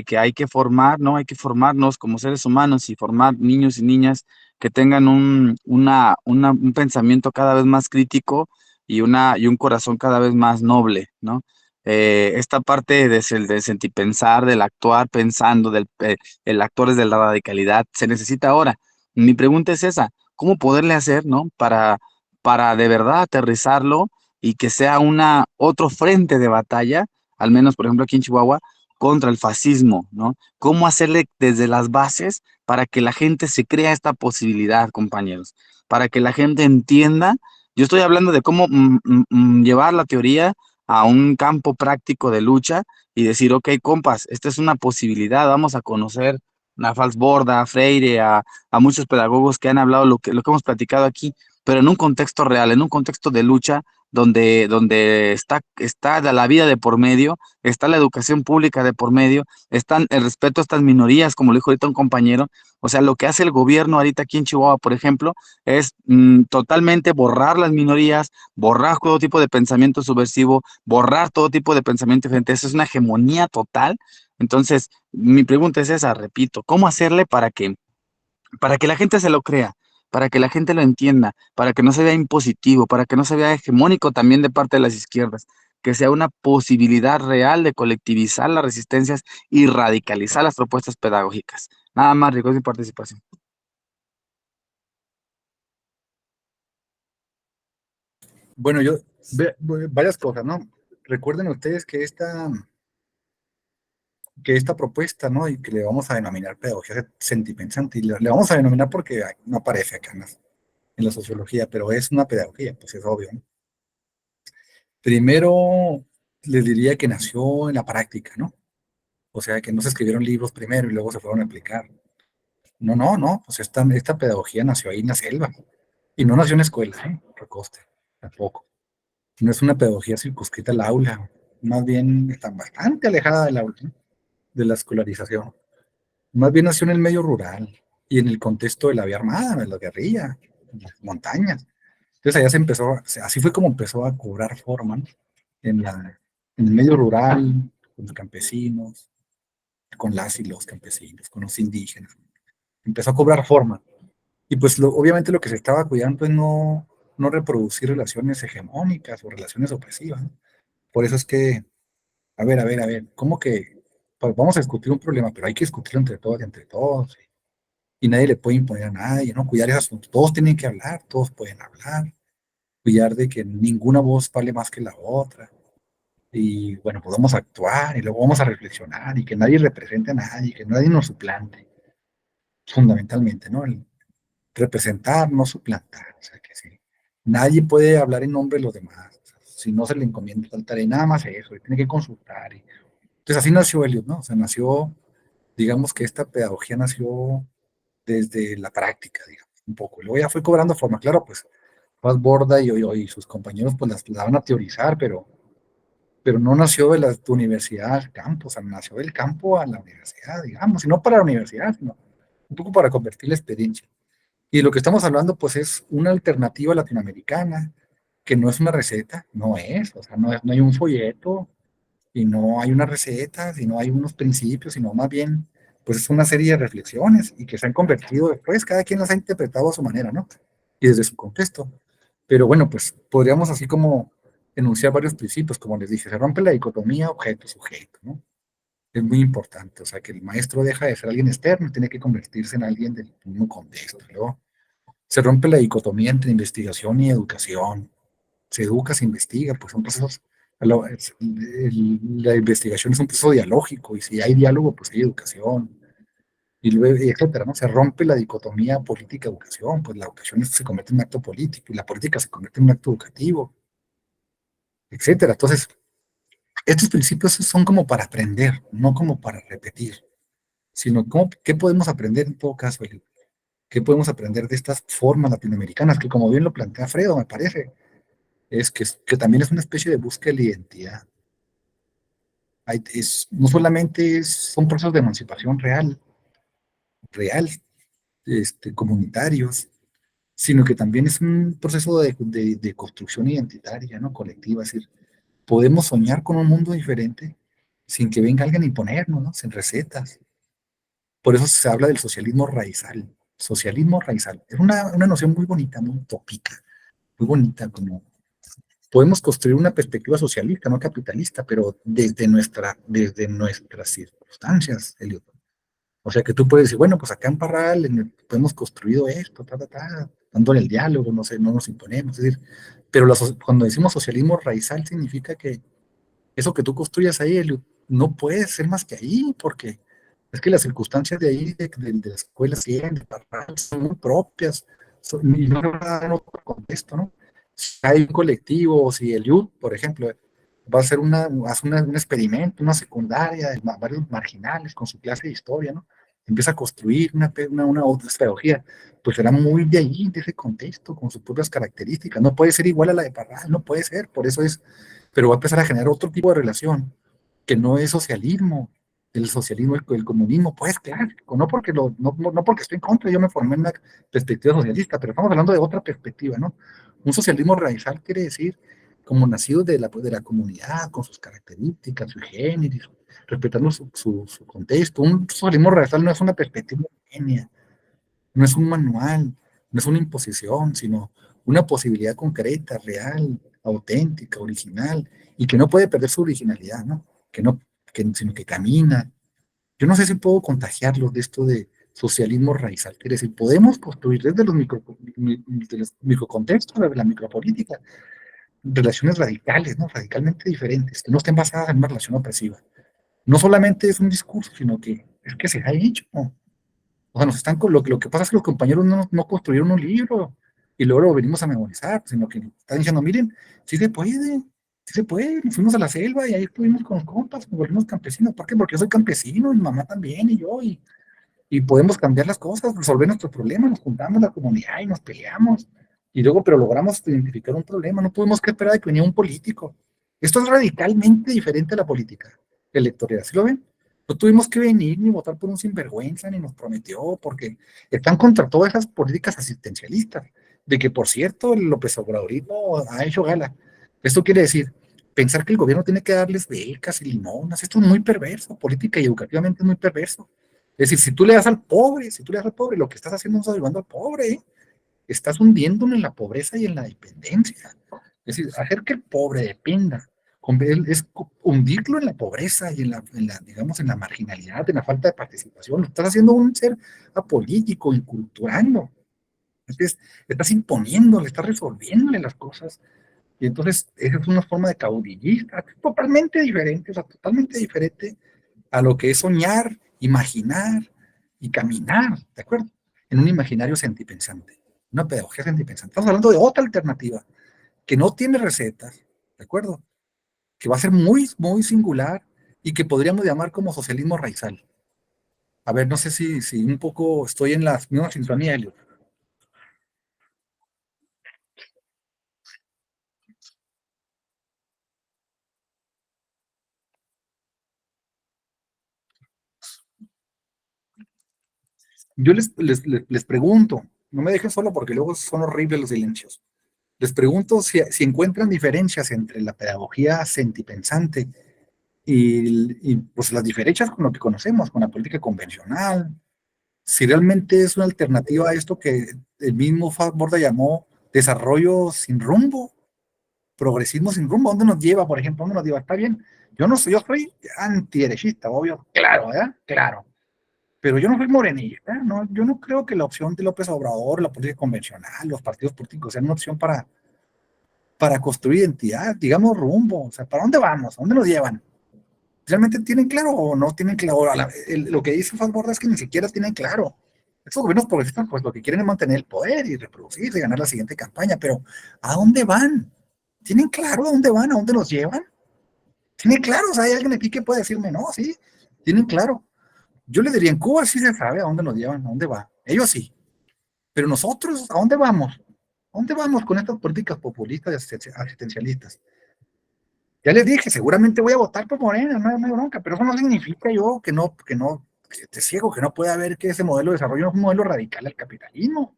que hay que formar, ¿no? Hay que formarnos como seres humanos y formar niños y niñas que tengan un pensamiento cada vez más crítico y un corazón cada vez más noble, ¿no? Esta parte del sentipensar, del actuar pensando, el actuar desde la radicalidad, se necesita ahora. Mi pregunta es esa, ¿cómo poderle hacer, ¿no? Para de verdad aterrizarlo y que sea otro frente de batalla, al menos, por ejemplo, aquí en Chihuahua, contra el fascismo, ¿no? ¿Cómo hacerle desde las bases para que la gente se crea esta posibilidad, compañeros? Para que la gente entienda. Yo estoy hablando de cómo llevar la teoría a un campo práctico de lucha y decir, ok, compas, esta es una posibilidad, vamos a conocer a Falsborda, a Freire, a muchos pedagogos que han hablado lo que hemos platicado aquí, pero en un contexto real, en un contexto de lucha donde está la vida de por medio, está la educación pública de por medio, está el respeto a estas minorías, como lo dijo ahorita un compañero. O sea, lo que hace el gobierno ahorita aquí en Chihuahua, por ejemplo, es totalmente borrar las minorías, borrar todo tipo de pensamiento subversivo, borrar todo tipo de pensamiento diferente. Eso es una hegemonía total. Entonces, mi pregunta es esa, repito, ¿cómo hacerle para que la gente se lo crea, para que la gente lo entienda, para que no se vea impositivo, para que no se vea hegemónico también de parte de las izquierdas, que sea una posibilidad real de colectivizar las resistencias y radicalizar las propuestas pedagógicas? Nada más, Rico, es mi participación. Bueno, varias cosas, ¿no? Recuerden ustedes que esta propuesta, ¿no? Y que le vamos a denominar pedagogía sentipensante, y le vamos a denominar porque no aparece acá en la sociología, pero es una pedagogía, pues es obvio, ¿no? Primero, les diría que nació en la práctica, ¿no? O sea, que no se escribieron libros primero y luego se fueron a aplicar. No, no, no, pues esta pedagogía nació ahí en la selva, y no nació en escuela, ¿eh? Recoste, tampoco. No es una pedagogía circunscrita al aula, más bien está bastante alejada del aula, ¿no? De la escolarización. Más bien nació en el medio rural y en el contexto de la vía armada, de la guerrilla, en las montañas. Entonces allá así fue como empezó a cobrar forma, ¿no? En el medio rural, con los campesinos, con las y los campesinos, con los indígenas. Empezó a cobrar forma. Y pues obviamente lo que se estaba cuidando es no reproducir relaciones hegemónicas o relaciones opresivas, ¿no? Por eso es que, a ver, ¿cómo que pues vamos a discutir un problema, pero hay que discutirlo entre todos y entre todos? Y nadie le puede imponer a nadie, ¿no? Cuidar esos asuntos. Todos tienen que hablar, todos pueden hablar. Cuidar de que ninguna voz vale más que la otra. Y bueno, podemos actuar y luego vamos a reflexionar y que nadie represente a nadie, que nadie nos suplante. Fundamentalmente, ¿no? El representar, no suplantar. O sea, que sí. Nadie puede hablar en nombre de los demás. O sea, si no se le encomienda tal tarea, y nada más eso, y tiene que consultar. Entonces así nació Eliot, ¿no? O sea, nació, digamos que esta pedagogía nació desde la práctica, digamos, un poco. Y luego ya fue cobrando forma, claro, pues Paz Borda y sus compañeros pues la van a teorizar, pero no nació de la universidad al campo, o sea, nació del campo a la universidad, digamos, y no para la universidad, sino un poco para convertir la experiencia. Y lo que estamos hablando, pues, es una alternativa latinoamericana, que no es una receta, no es, o sea, no hay un folleto, y no hay una receta, y no hay unos principios, sino más bien pues es una serie de reflexiones y que se han convertido después, cada quien las ha interpretado a su manera, ¿no? Y desde su contexto. Pero bueno, pues podríamos así como enunciar varios principios, como les dije, se rompe la dicotomía objeto-sujeto, ¿no? Es muy importante, o sea, que el maestro deja de ser alguien externo y tiene que convertirse en alguien del mismo contexto. Luego, se rompe la dicotomía entre investigación y educación. Se educa, se investiga, pues son procesos, la investigación es un proceso dialógico y si hay diálogo, pues hay educación y luego, etcétera, ¿no? Se rompe la dicotomía política-educación, pues la educación se convierte en un acto político y la política se convierte en un acto educativo, etcétera. Entonces, estos principios son como para aprender, no como para repetir, sino como, ¿qué podemos aprender en todo caso, Eli? ¿Qué podemos aprender de estas formas latinoamericanas? Que como bien lo plantea Fredo, me parece, que también es una especie de búsqueda de la identidad. No solamente son procesos de emancipación real, comunitarios, sino que también es un proceso de construcción identitaria, ¿no? Colectiva. Es decir, podemos soñar con un mundo diferente sin que venga alguien a imponernos, ¿no? Sin recetas. Por eso se habla del socialismo raizal. Socialismo raizal. Es una noción muy bonita, muy utópica, muy bonita, como podemos construir una perspectiva socialista, no capitalista, pero desde nuestras circunstancias, Elliot. O sea que tú puedes decir, bueno, pues acá en Parral hemos construido esto, dándole el diálogo, no sé, no nos imponemos, es decir, pero cuando decimos socialismo raizal significa que eso que tú construyas ahí, Elliot, no puede ser más que ahí, porque es que las circunstancias de ahí, de la escuela 100, de Parral, son muy propias, y no se van a dar en otro contexto, ¿no? Si hay un colectivo, o si el youth, por ejemplo, va a hacer un experimento, una secundaria de varios marginales con su clase de historia, ¿no? Empieza a construir una otra pedagogía, pues será muy de ahí, de ese contexto, con sus propias características. No puede ser igual a la de Parral, no puede ser, por eso es, pero va a empezar a generar otro tipo de relación, que no es socialismo, el socialismo, el comunismo, pues claro, no porque estoy en contra, yo me formé en una perspectiva socialista, pero estamos hablando de otra perspectiva, ¿no? Un socialismo radical quiere decir como nacido de la comunidad, con sus características, su género, respetando su contexto. Un socialismo radical no es una perspectiva homogénea, no es un manual, no es una imposición, sino una posibilidad concreta, real, auténtica, original, y que no puede perder su originalidad, ¿no? Sino que camina. Yo no sé si puedo contagiarlos de esto de socialismo raizal. Quiere decir, podemos construir desde de los microcontextos, de la micropolítica, relaciones radicales, ¿no? Radicalmente diferentes, que no estén basadas en una relación opresiva. No solamente es un discurso, sino que es que se ha hecho. O sea, lo que pasa es que los compañeros no construyeron un libro y luego lo venimos a memorizar, sino que están diciendo, miren, sí se puede, nos fuimos a la selva y ahí estuvimos con los compas, nos volvimos campesinos. ¿Por qué? Porque yo soy campesino, mi mamá también y yo, y podemos cambiar las cosas, resolver nuestros problemas, nos juntamos en la comunidad y nos peleamos, y luego, pero logramos identificar un problema, no podemos esperar a que venía un político. Esto es radicalmente diferente a la política electoral, ¿sí lo ven? No tuvimos que venir ni votar por un sinvergüenza, ni nos prometió, porque están contra todas esas políticas asistencialistas, de que, por cierto, el López Obradorismo ha hecho gala. Esto quiere decir, pensar que el gobierno tiene que darles becas y limonas, esto es muy perverso, política y educativamente es muy perverso. Es decir, si tú le das al pobre, lo que estás haciendo es ayudando al pobre, ¿eh? Estás hundiéndolo en la pobreza y en la dependencia. Es decir, hacer que el pobre dependa es hundirlo en la pobreza y digamos, en la marginalidad, en la falta de participación. Lo estás haciendo un ser apolítico, inculturando. Entonces, estás imponiéndole, estás resolviéndole las cosas. Y entonces, esa es una forma de caudillista, totalmente diferente, o sea, totalmente diferente a lo que es soñar, imaginar y caminar, ¿de acuerdo? En un imaginario sentipensante, una pedagogía sentipensante. Estamos hablando de otra alternativa que no tiene recetas, ¿de acuerdo? Que va a ser muy, muy singular y que podríamos llamar como socialismo raizal. A ver, no sé si un poco estoy en la misma sintonía, Elliot. Yo les pregunto, no me dejen solo porque luego son horribles los silencios. Les pregunto si encuentran diferencias entre la pedagogía sentipensante y pues las diferencias con lo que conocemos, con la política convencional, si realmente es una alternativa a esto que el mismo Borda llamó desarrollo sin rumbo, progresismo sin rumbo. ¿A dónde nos lleva, por ejemplo? ¿A dónde nos lleva? Está bien. Yo soy antiderechista, obvio, claro, ¿verdad? Claro. Pero yo no soy morenista, ¿no? Yo no creo que la opción de López Obrador, la política convencional, los partidos políticos sean una opción para construir identidad, digamos rumbo. O sea, ¿para dónde vamos? ¿A dónde nos llevan? ¿Realmente tienen claro o no tienen claro? Lo que dice Falborda es que ni siquiera tienen claro. Estos gobiernos progresistas, pues lo que quieren es mantener el poder y reproducirse y ganar la siguiente campaña, pero ¿a dónde van? ¿Tienen claro a dónde van? ¿A dónde nos llevan? ¿Tienen claro? O sea, hay alguien aquí que puede decirme, no, sí, tienen claro. Yo le diría, en Cuba sí se sabe a dónde nos llevan, a dónde va. Ellos sí. Pero nosotros, ¿a dónde vamos? ¿A dónde vamos con estas políticas populistas y asistencialistas? Ya les dije, seguramente voy a votar por Morena, no hay bronca, pero eso no significa yo que esté ciego, que no pueda ver que ese modelo de desarrollo no es un modelo radical al capitalismo.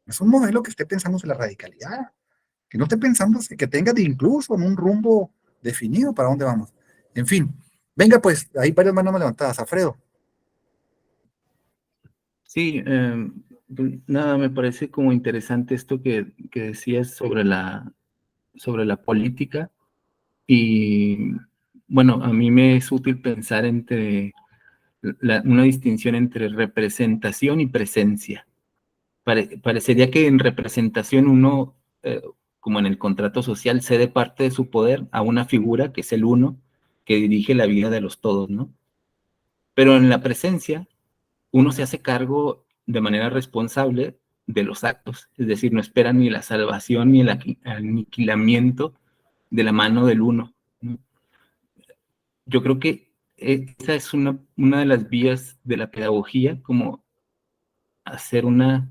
Es un modelo que esté pensando en la radicalidad, que no esté pensando que tenga de incluso en un rumbo definido para dónde vamos. En fin, venga pues, hay varias manos levantadas. Alfredo. Sí, pues, nada, me parece como interesante esto que decías sobre la política y bueno, a mí me es útil pensar entre una distinción entre representación y presencia. Parecería que en representación uno, como en el contrato social, cede parte de su poder a una figura que es el uno, que dirige la vida de los todos, ¿no? Pero en la presencia, uno se hace cargo de manera responsable de los actos, es decir, no espera ni la salvación ni el aniquilamiento de la mano del uno, ¿no? Yo creo que esa es una de las vías de la pedagogía, como hacer una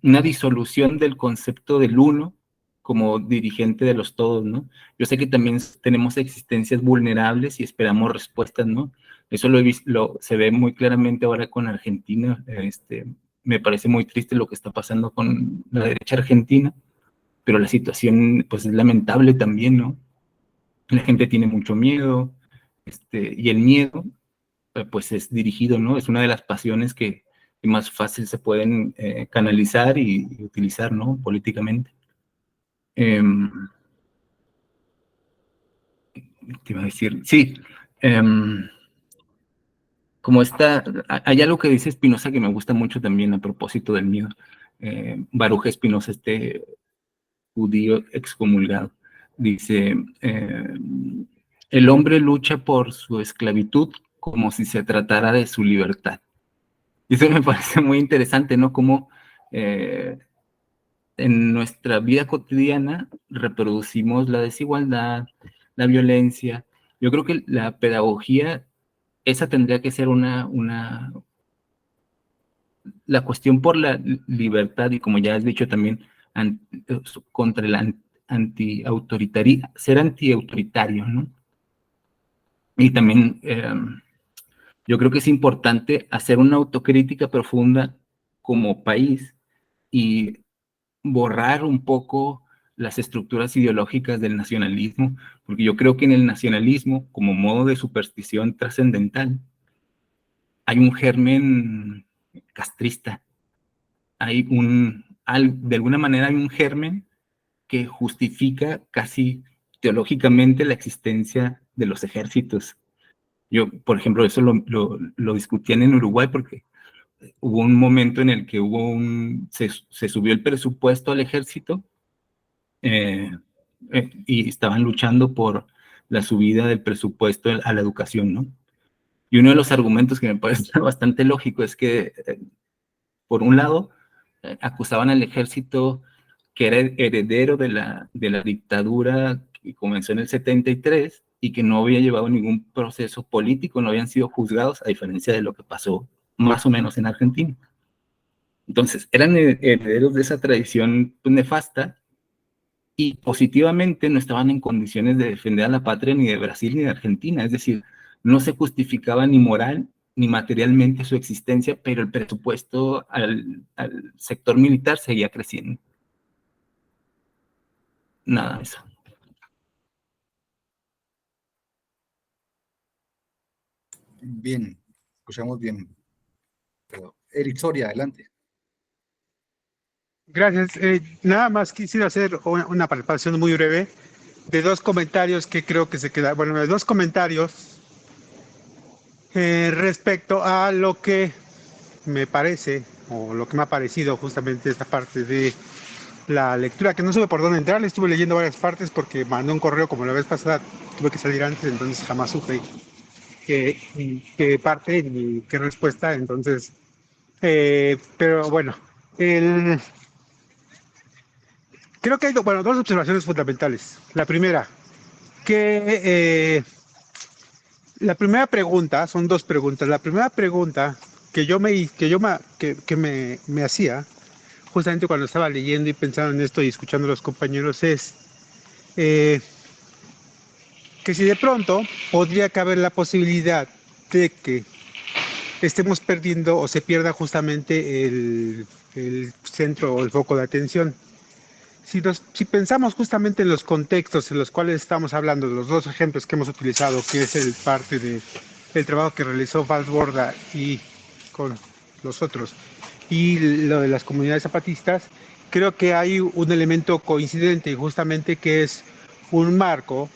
disolución del concepto del uno como dirigente de los todos, ¿no? Yo sé que también tenemos existencias vulnerables y esperamos respuestas, ¿no? Eso lo he visto, se ve muy claramente ahora con Argentina. Me parece muy triste lo que está pasando con la derecha argentina, pero la situación pues es lamentable también, ¿no? La gente tiene mucho miedo, y el miedo pues es dirigido, ¿no? Es una de las pasiones que más fácil se pueden canalizar y utilizar, ¿no? Políticamente. Te iba a decir, sí, como hay algo que dice Spinoza que me gusta mucho también a propósito del miedo. Baruch Spinoza, judío excomulgado, dice, el hombre lucha por su esclavitud como si se tratara de su libertad. Y eso me parece muy interesante, ¿no? Como en nuestra vida cotidiana reproducimos la desigualdad, la violencia. Yo creo que la pedagogía, esa tendría que ser la cuestión por la libertad y como ya has dicho también, contra el ser antiautoritario, ¿no? Y también yo creo que es importante hacer una autocrítica profunda como país y borrar un poco las estructuras ideológicas del nacionalismo, porque yo creo que en el nacionalismo, como modo de superstición trascendental, hay un germen castrista, de alguna manera hay un germen que justifica casi teológicamente la existencia de los ejércitos. Yo, por ejemplo, eso lo discutían en Uruguay porque hubo un momento en el que se subió el presupuesto al ejército y estaban luchando por la subida del presupuesto a la educación, ¿no? Y uno de los argumentos que me parece bastante lógico es que, por un lado, acusaban al ejército que era heredero de la dictadura que comenzó en el 73 y que no había llevado ningún proceso político, no habían sido juzgados, a diferencia de lo que pasó más o menos en Argentina. Entonces, eran herederos de esa tradición pues, nefasta y positivamente no estaban en condiciones de defender a la patria ni de Brasil ni de Argentina, es decir, no se justificaba ni moral ni materialmente su existencia, pero el presupuesto al sector militar seguía creciendo. Nada, eso. Bien, escuchamos bien. Pero, Eric Soria, adelante. Gracias. Nada más quisiera hacer una participación muy breve de dos comentarios que creo que se quedan, bueno, de dos comentarios respecto a lo que me parece, o lo que me ha parecido justamente esta parte de la lectura, que no supe por dónde entrar, estuve leyendo varias partes porque mandé un correo como la vez pasada, tuve que salir antes, entonces jamás supe qué parte ni qué respuesta, entonces, pero bueno, el... Creo que hay bueno, dos observaciones fundamentales. La primera, que la primera pregunta, son dos preguntas. La primera pregunta que me hacía, justamente cuando estaba leyendo y pensando en esto y escuchando a los compañeros, es eh, que si de pronto podría caber la posibilidad de que estemos perdiendo o se pierda justamente el centro o el foco de atención. Si pensamos justamente en los contextos en los cuales estamos hablando, de los dos ejemplos que hemos utilizado, que es el parte del trabajo que realizó Falsborda y con los otros, y lo de las comunidades zapatistas, creo que hay un elemento coincidente, justamente que es un marco,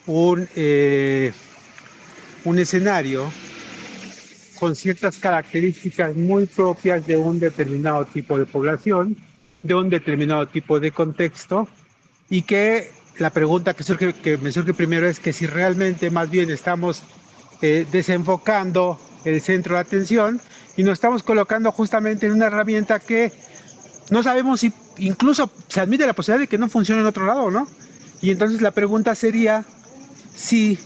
un, eh, un escenario con ciertas características muy propias de un determinado tipo de población, de un determinado tipo de contexto, y que la pregunta que me surge primero es que si realmente más bien estamos desenfocando el centro de atención y nos estamos colocando justamente en una herramienta que no sabemos si incluso se admite la posibilidad de que no funcione en otro lado, ¿no? Y entonces la pregunta sería si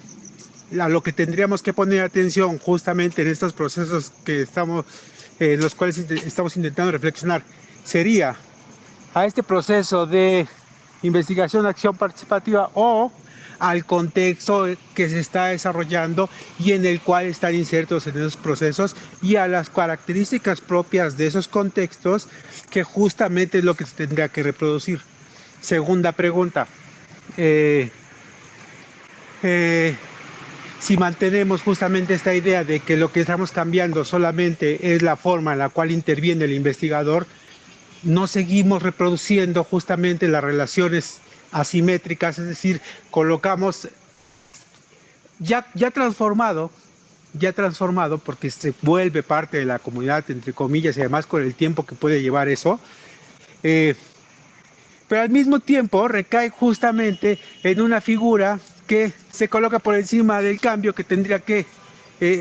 a lo que tendríamos que poner atención justamente en estos procesos que estamos, en los cuales estamos intentando reflexionar, sería a este proceso de investigación, acción participativa o al contexto que se está desarrollando y en el cual están insertos en esos procesos y a las características propias de esos contextos que justamente es lo que se tendría que reproducir. Segunda pregunta, eh, eh, si mantenemos justamente esta idea de que lo que estamos cambiando solamente es la forma en la cual interviene el investigador, no seguimos reproduciendo justamente las relaciones asimétricas, es decir, colocamos ya transformado, porque se vuelve parte de la comunidad, entre comillas, y además con el tiempo que puede llevar eso, eh, pero al mismo tiempo recae justamente en una figura que se coloca por encima del cambio que tendría que,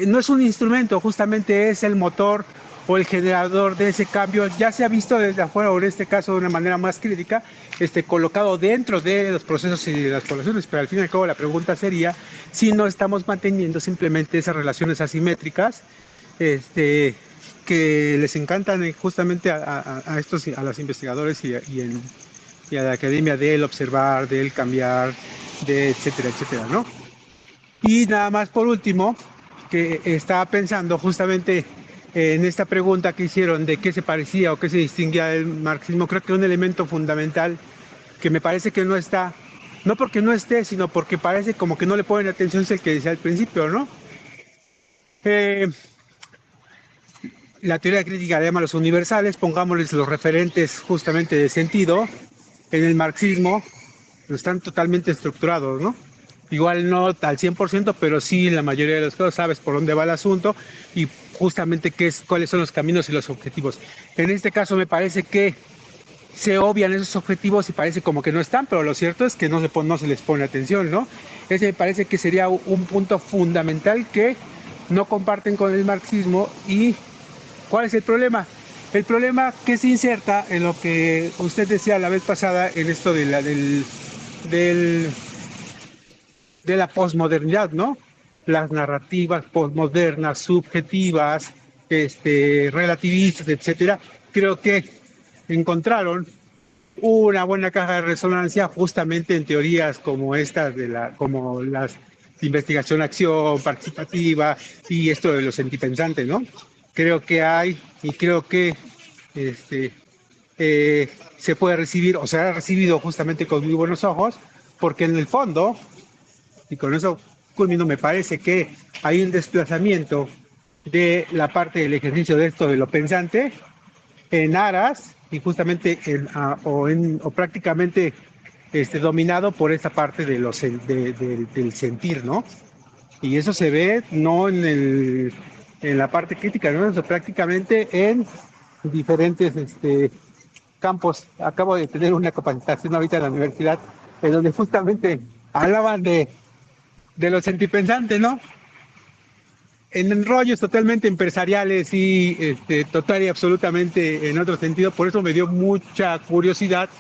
no es un instrumento, justamente es el motor o el generador de ese cambio, ya se ha visto desde afuera o en este caso de una manera más crítica, colocado dentro de los procesos y de las poblaciones, pero al fin y al cabo la pregunta sería si no estamos manteniendo simplemente esas relaciones asimétricas, que les encantan justamente a estos, a los investigadores y a la academia del observar, del cambiar, de etcétera, etcétera, ¿no? Y nada más por último, que estaba pensando justamente en esta pregunta que hicieron de qué se parecía o qué se distinguía del marxismo, creo que un elemento fundamental que me parece que no está, no porque no esté, sino porque parece como que no le ponen atención, es el que decía al principio, ¿no? Eh, la teoría crítica le llama a los universales, pongámosles los referentes justamente de sentido. En el marxismo están totalmente estructurados, ¿no? Igual no al 100%, pero sí en la mayoría de los casos sabes por dónde va el asunto y justamente cuáles son los caminos y los objetivos. En este caso me parece que se obvian esos objetivos y parece como que no están, pero lo cierto es que no se les pone atención, ¿no? Ese me parece que sería un punto fundamental que no comparten con el marxismo. ¿Y cuál es el problema? El problema que se inserta en lo que usted decía la vez pasada, en esto del de la posmodernidad, ¿no? Las narrativas posmodernas, subjetivas, relativistas, etcétera, creo que encontraron una buena caja de resonancia justamente en teorías como estas como las de investigación, acción participativa y esto de los sentipensantes, ¿no? Creo que hay y creo que se puede recibir o se ha recibido justamente con muy buenos ojos, porque en el fondo, y con eso culmino, me parece que hay un desplazamiento de la parte del ejercicio de esto de lo pensante en aras y justamente o prácticamente dominado por esa parte de del sentir, ¿no? Y eso se ve no en la parte crítica, ¿no? Eso prácticamente en diferentes campos. Acabo de tener una capacitación ahorita en la universidad en donde justamente hablaban de los sentipensantes, ¿no? En rollos totalmente empresariales y total y absolutamente en otro sentido. Por eso me dio mucha curiosidad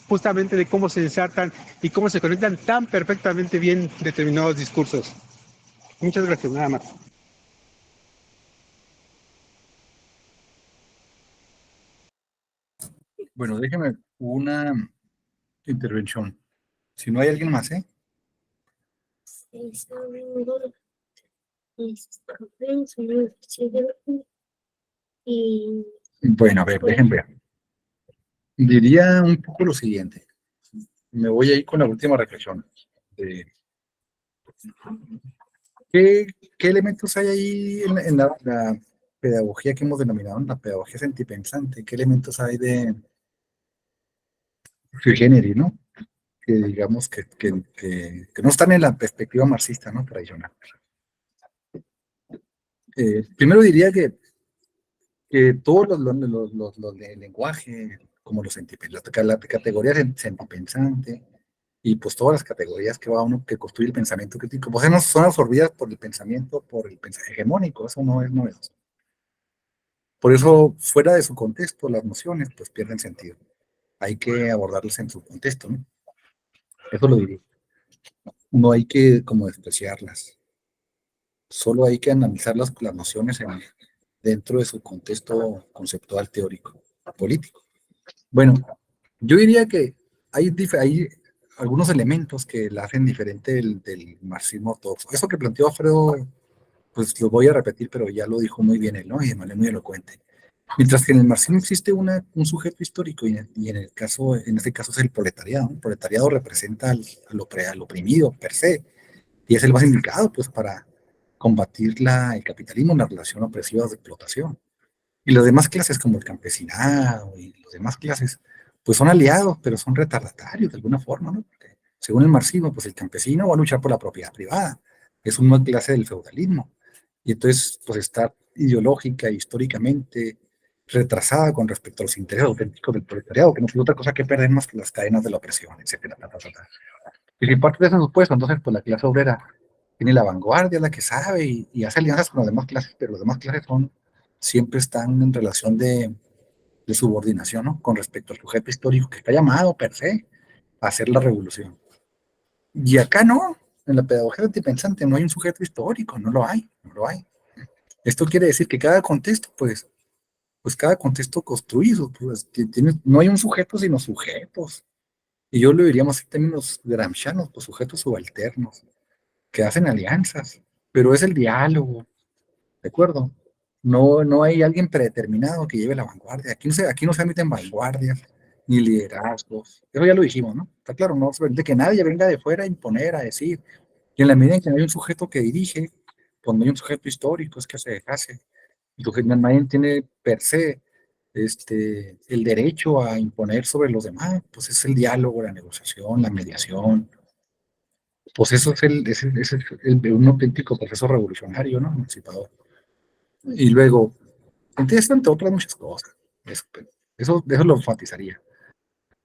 justamente de cómo se ensartan y cómo se conectan tan perfectamente bien determinados discursos. Muchas gracias, nada más. Bueno, déjeme una intervención. Si no hay alguien más, ¿eh? Bueno, a ver, déjenme ver. Diría un poco lo siguiente. Me voy a ir con la última reflexión. ¿Qué elementos hay ahí en la pedagogía que hemos denominado la pedagogía sentipensante? ¿Qué elementos hay de sui generis, ¿no? Que digamos que no están en la perspectiva marxista, ¿no? Tradicional. Primero diría que todos los de lenguaje, como la categoría sentipensante, y pues todas las categorías que va uno que construye el pensamiento crítico, pues son absorbidas por el pensamiento hegemónico, eso no es novedoso. Por eso, fuera de su contexto, las nociones pues pierden sentido. Hay que abordarlas en su contexto, ¿no? Eso lo diría. No hay que como despreciarlas. Solo hay que analizar las nociones dentro de su contexto conceptual, teórico, político. Bueno, yo diría que hay algunos elementos que la hacen diferente del marxismo ortodoxo. Eso que planteó Alfredo, pues lo voy a repetir, pero ya lo dijo muy bien él, ¿no? Y de manera muy elocuente. Mientras que en el marxismo existe un sujeto histórico y en este caso es el proletariado. El proletariado representa al oprimido per se y es el más indicado pues para combatir el capitalismo, la relación opresiva de explotación. Y las demás clases como el campesinado y las demás clases pues son aliados, pero son retardatarios de alguna forma, ¿no? Porque según el marxismo, pues el campesino va a luchar por la propiedad privada, es una clase del feudalismo. Y entonces, pues está ideológica e históricamente retrasada con respecto a los intereses auténticos del proletariado, que no es otra cosa que perder más que las cadenas de la opresión, etcétera. Y si parte de eso supuesto, entonces, pues la clase obrera tiene la vanguardia, la que sabe y hace alianzas con las demás clases, pero las demás clases siempre están en relación de subordinación, ¿no? Con respecto al sujeto histórico que está llamado per se a hacer la revolución. Y acá no, en la pedagogía antipensante no hay un sujeto histórico, no lo hay. Esto quiere decir que cada contexto, pues cada contexto construido, pues no hay un sujeto sino sujetos. Y yo lo diríamos en términos gramscianos, pues sujetos subalternos, que hacen alianzas, pero es el diálogo, ¿de acuerdo? No hay alguien predeterminado que lleve la vanguardia. Aquí no se admiten vanguardias ni liderazgos. Eso ya lo dijimos, ¿no? Está claro, no se permite que nadie venga de fuera a imponer, a decir. Y en la medida en que no hay un sujeto que dirige, pues no hay un sujeto histórico, es que se deshace. Y nadie tiene per se el derecho a imponer sobre los demás, pues es el diálogo, la negociación, la mediación. Pues eso es un auténtico proceso revolucionario, ¿no? Emancipador. Y luego, entre otras muchas cosas. Eso lo enfatizaría.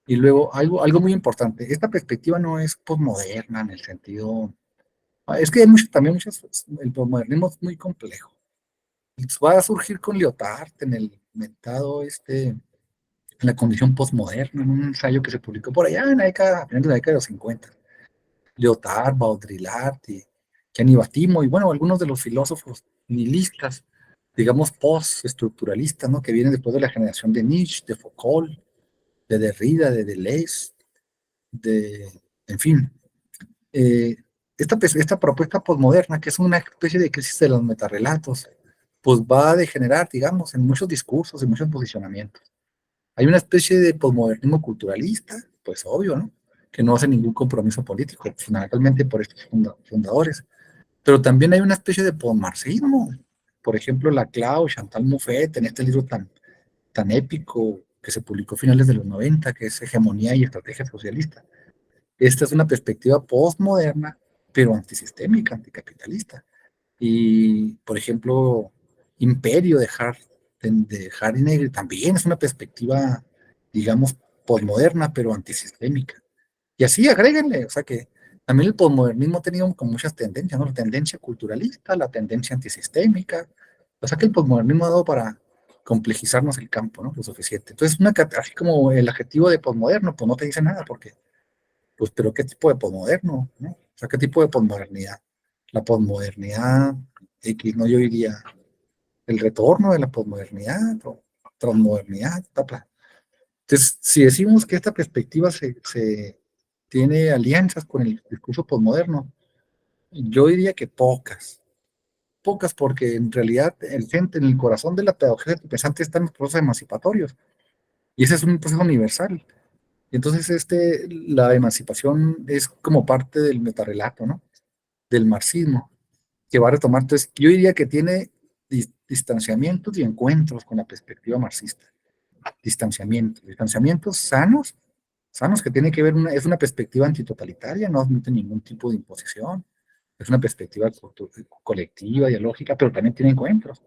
Y luego, algo muy importante, esta perspectiva no es posmoderna en el sentido. Es que hay el posmodernismo es muy complejo. Va a surgir con Lyotard en el mentado, en la condición posmoderna, en un ensayo que se publicó por allá en a finales de la década de los 50. Lyotard, Baudrillard y Gianni Battimo, y bueno, algunos de los filósofos nihilistas, digamos, post-estructuralistas, ¿no? Que vienen después de la generación de Nietzsche, de Foucault, de Derrida, de Deleuze, en fin. Esta propuesta posmoderna, que es una especie de crisis de los metarrelatos, pues va a degenerar, digamos, en muchos discursos, en muchos posicionamientos. Hay una especie de posmodernismo culturalista, pues obvio, ¿no? Que no hace ningún compromiso político, fundamentalmente por estos fundadores. Pero también hay una especie de posmarxismo. Por ejemplo, Laclau, Chantal Mouffe, en este libro tan épico que se publicó a finales de los 90, que es Hegemonía y Estrategia Socialista. Esta es una perspectiva postmoderna, pero antisistémica, anticapitalista. Y, por ejemplo, Imperio de Harry Negri también es una perspectiva, digamos, postmoderna, pero antisistémica. Y así agréguenle, o sea que también el posmodernismo ha tenido como muchas tendencias, ¿no? La tendencia culturalista, la tendencia antisistémica, o sea que el posmodernismo ha dado para complejizarnos el campo, ¿no? Lo suficiente. Entonces, así como el adjetivo de posmoderno, pues no te dice nada, porque, pues, pero ¿qué tipo de posmoderno, no? O sea, ¿qué tipo de posmodernidad? La posmodernidad X, no, yo diría el retorno de la posmodernidad, o transmodernidad, bla. Entonces, si decimos que esta perspectiva se tiene alianzas con el discurso posmoderno, yo diría que pocas, porque en realidad en el corazón de la pedagogía pensante están los procesos emancipatorios, y ese es un proceso universal. Y entonces la emancipación es como parte del metarrelato, ¿no? Del marxismo, que va a retomar. Entonces, yo diría que tiene distanciamientos y encuentros con la perspectiva marxista. Distanciamientos sanos que tiene que ver, es una perspectiva antitotalitaria, no admite ningún tipo de imposición, es una perspectiva colectiva, dialógica, pero también tiene encuentros,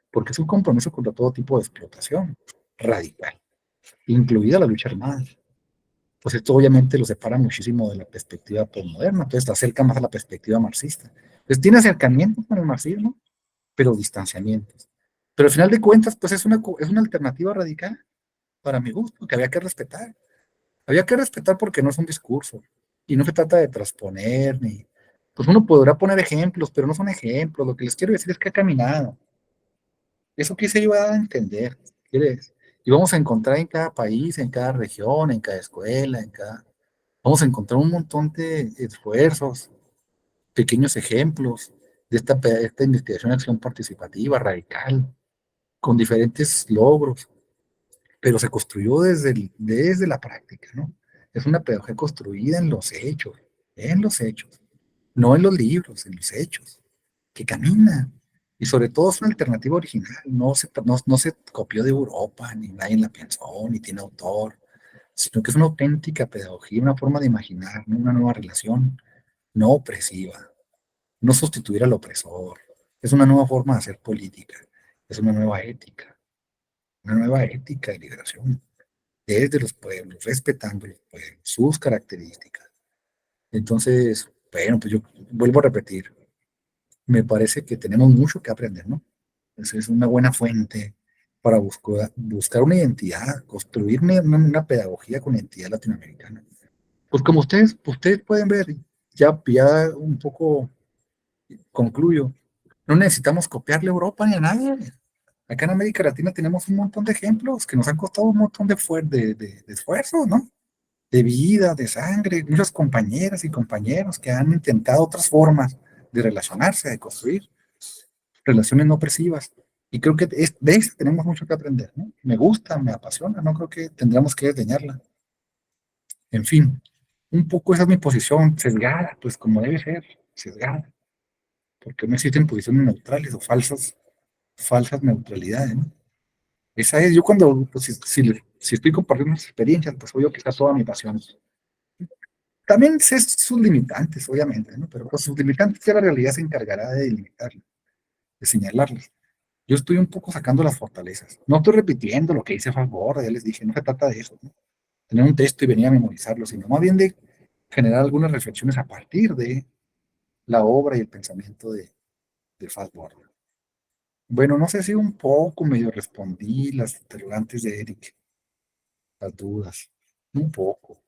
porque es un compromiso contra todo tipo de explotación radical, incluida la lucha armada. Pues esto obviamente lo separa muchísimo de la perspectiva postmoderna, entonces se acerca más a la perspectiva marxista. Entonces tiene acercamientos con el marxismo, pero distanciamientos. Pero al final de cuentas, pues es una alternativa radical, para mi gusto, que había que respetar. Había que respetar porque no es un discurso y no se trata de transponer ni. Pues uno podrá poner ejemplos, pero no son ejemplos. Lo que les quiero decir es que ha caminado. Eso que se iba a entender. ¿Quieres? Y vamos a encontrar en cada país, en cada región, en cada escuela, vamos a encontrar un montón de esfuerzos, pequeños ejemplos de esta investigación, acción participativa, radical, con diferentes logros, pero se construyó desde la práctica, ¿no? Es una pedagogía construida en los hechos, no en los libros, en los hechos, que camina. Y sobre todo es una alternativa original, no se copió de Europa, ni nadie la pensó, ni tiene autor, sino que es una auténtica pedagogía, una forma de imaginar, ¿no? Una nueva relación, no opresiva, no sustituir al opresor. Es una nueva forma de hacer política, es una nueva ética de liberación desde los pueblos, respetando los pueblos, sus características. Entonces, bueno, pues yo vuelvo a repetir, me parece que tenemos mucho que aprender, ¿no? Es una buena fuente para buscar una identidad, construir una pedagogía con identidad latinoamericana. Pues como ustedes pueden ver, ya un poco concluyo, no necesitamos copiarle a Europa ni a nadie. Acá en América Latina tenemos un montón de ejemplos que nos han costado un montón de esfuerzo, ¿no? De vida, de sangre, muchas compañeras y compañeros que han intentado otras formas de relacionarse, de construir relaciones no opresivas. Y creo que de eso tenemos mucho que aprender, ¿no? Me gusta, me apasiona, no creo que tendríamos que desdeñarla. En fin, un poco esa es mi posición, sesgada, pues como debe ser, sesgada, porque no existen posiciones neutrales o falsas neutralidades, ¿no? Esa es, yo cuando, pues, si estoy compartiendo mis experiencias, pues obvio que está toda mi pasión. También sé sus limitantes, obviamente, ¿no? Pero pues, sus limitantes ya la realidad se encargará de delimitarlas, de señalarlas. Yo estoy un poco sacando las fortalezas. No estoy repitiendo lo que dice Fassborda, ya les dije, no se trata de eso, ¿no? Tener un texto y venir a memorizarlo, sino más bien de generar algunas reflexiones a partir de la obra y el pensamiento de Fassborda. Bueno, no sé si un poco medio respondí las interrogantes de Eric, las dudas, un poco.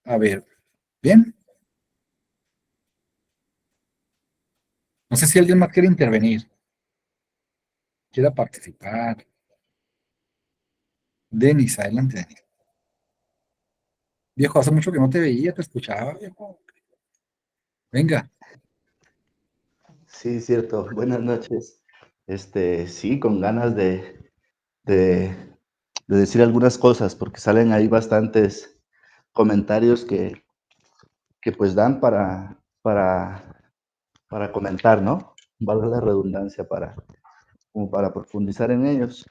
A ver, bien, no sé si alguien más quiere intervenir, quiera participar. Denis, adelante, Denis. Viejo, hace mucho que no te veía, te escuchaba, viejo. Venga, Sí, cierto. Buenas noches. Sí, con ganas de decir algunas cosas, porque salen ahí bastantes comentarios que pues dan para comentar, ¿no? Valga la redundancia como para profundizar en ellos.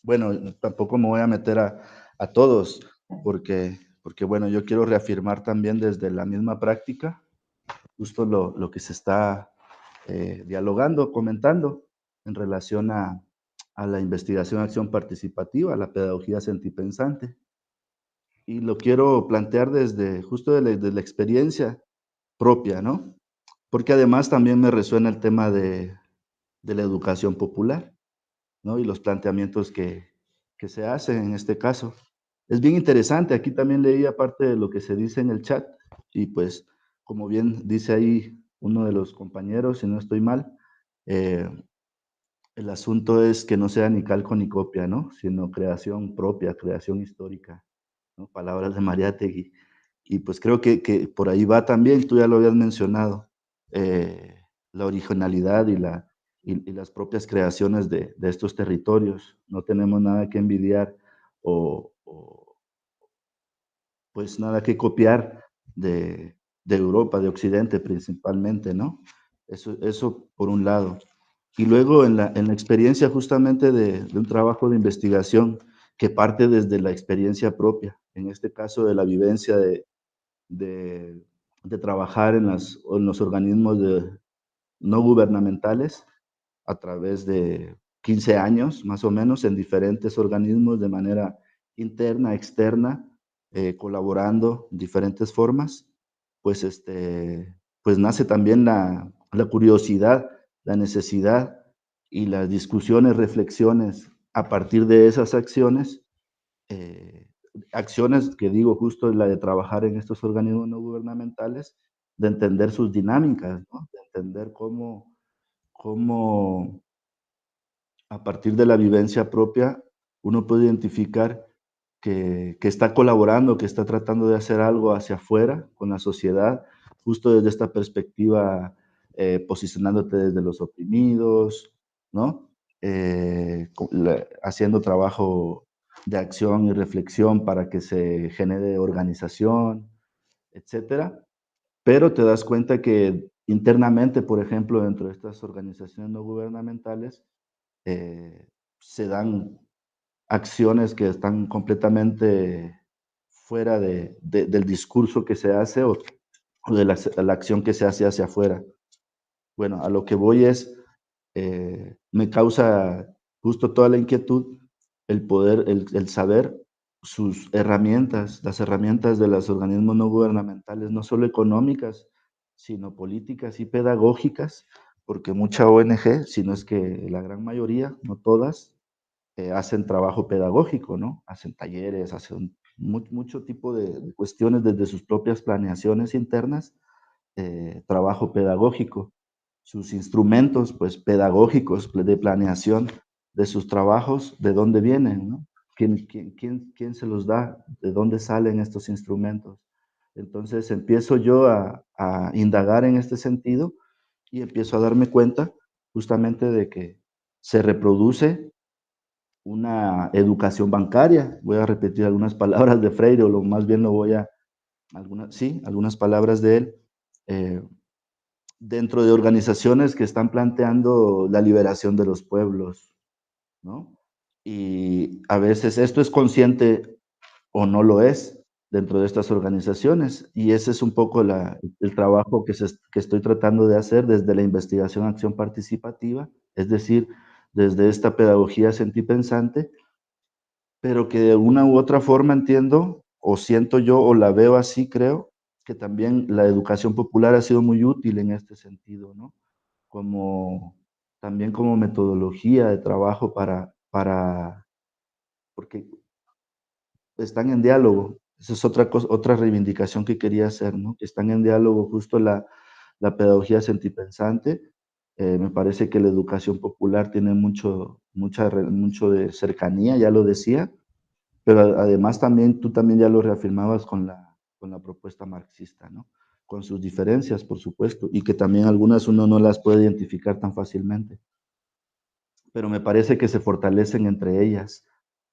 Bueno, tampoco me voy a meter a todos, porque bueno, yo quiero reafirmar también desde la misma práctica justo lo que se está dialogando, comentando en relación a la investigación, acción participativa, a la pedagogía sentipensante. Y lo quiero plantear desde justo de la experiencia propia, ¿no? Porque además también me resuena el tema de la educación popular, ¿no? Y los planteamientos que se hacen en este caso. Es bien interesante, aquí también leía parte de lo que se dice en el chat y pues como bien dice ahí uno de los compañeros, si no estoy mal, eh, el asunto es que no sea ni calco ni copia, ¿no? Sino creación propia, creación histórica, ¿no? Palabras de Mariátegui. Y pues creo que por ahí va también, tú ya lo habías mencionado, la originalidad y las propias creaciones de estos territorios. No tenemos nada que envidiar o pues nada que copiar de Europa, de Occidente principalmente, ¿no? Eso por un lado. Y luego en la experiencia justamente de un trabajo de investigación que parte desde la experiencia propia, en este caso de la vivencia de, de trabajar en los organismos no gubernamentales a través de 15 años, más o menos, en diferentes organismos de manera interna, externa, colaborando en diferentes formas, pues, pues nace también la curiosidad, la necesidad y las discusiones, reflexiones a partir de esas acciones, eh, acciones que digo justo la de trabajar en estos organismos no gubernamentales, de entender sus dinámicas, ¿no? De entender cómo a partir de la vivencia propia uno puede identificar que está colaborando, que está tratando de hacer algo hacia afuera con la sociedad, justo desde esta perspectiva, posicionándote desde los oprimidos, ¿no? Haciendo trabajo de acción y reflexión para que se genere organización, etcétera. Pero te das cuenta que internamente, por ejemplo, dentro de estas organizaciones no gubernamentales, eh, se dan acciones que están completamente fuera del discurso que se hace o de la acción que se hace hacia afuera. Bueno, a lo que voy es, me causa justo toda la inquietud el poder, el saber sus herramientas, las herramientas de los organismos no gubernamentales, no solo económicas, sino políticas y pedagógicas, porque mucha ONG, si no es que la gran mayoría, no todas, hacen trabajo pedagógico, ¿no? Hacen talleres, hacen mucho tipo de cuestiones desde sus propias planeaciones internas, trabajo pedagógico. Sus instrumentos, pues, pedagógicos de planeación de sus trabajos, ¿de dónde vienen, no? ¿Quién se los da? ¿De dónde salen estos instrumentos? Entonces empiezo yo a indagar en este sentido y empiezo a darme cuenta justamente de que se reproduce una educación bancaria. Voy a repetir algunas palabras de Freire, o lo más bien lo voy a, algunas palabras de él, eh, dentro de organizaciones que están planteando la liberación de los pueblos, ¿no? Y a veces esto es consciente o no lo es dentro de estas organizaciones. Y ese es un poco el trabajo que estoy tratando de hacer desde la investigación acción participativa, es decir, desde esta pedagogía sentipensante, pero que de una u otra forma entiendo, o siento yo, o la veo así, creo, que también la educación popular ha sido muy útil en este sentido, ¿no? Como, también como metodología de trabajo porque están en diálogo. Esa es otra cosa, otra reivindicación que quería hacer, ¿no? Que están en diálogo justo la pedagogía sentipensante. Me parece que la educación popular tiene mucho de cercanía, ya lo decía, pero además también, tú también ya lo reafirmabas con la propuesta marxista, ¿no? Con sus diferencias, por supuesto, y que también algunas uno no las puede identificar tan fácilmente. pero me parece que se fortalecen entre ellas,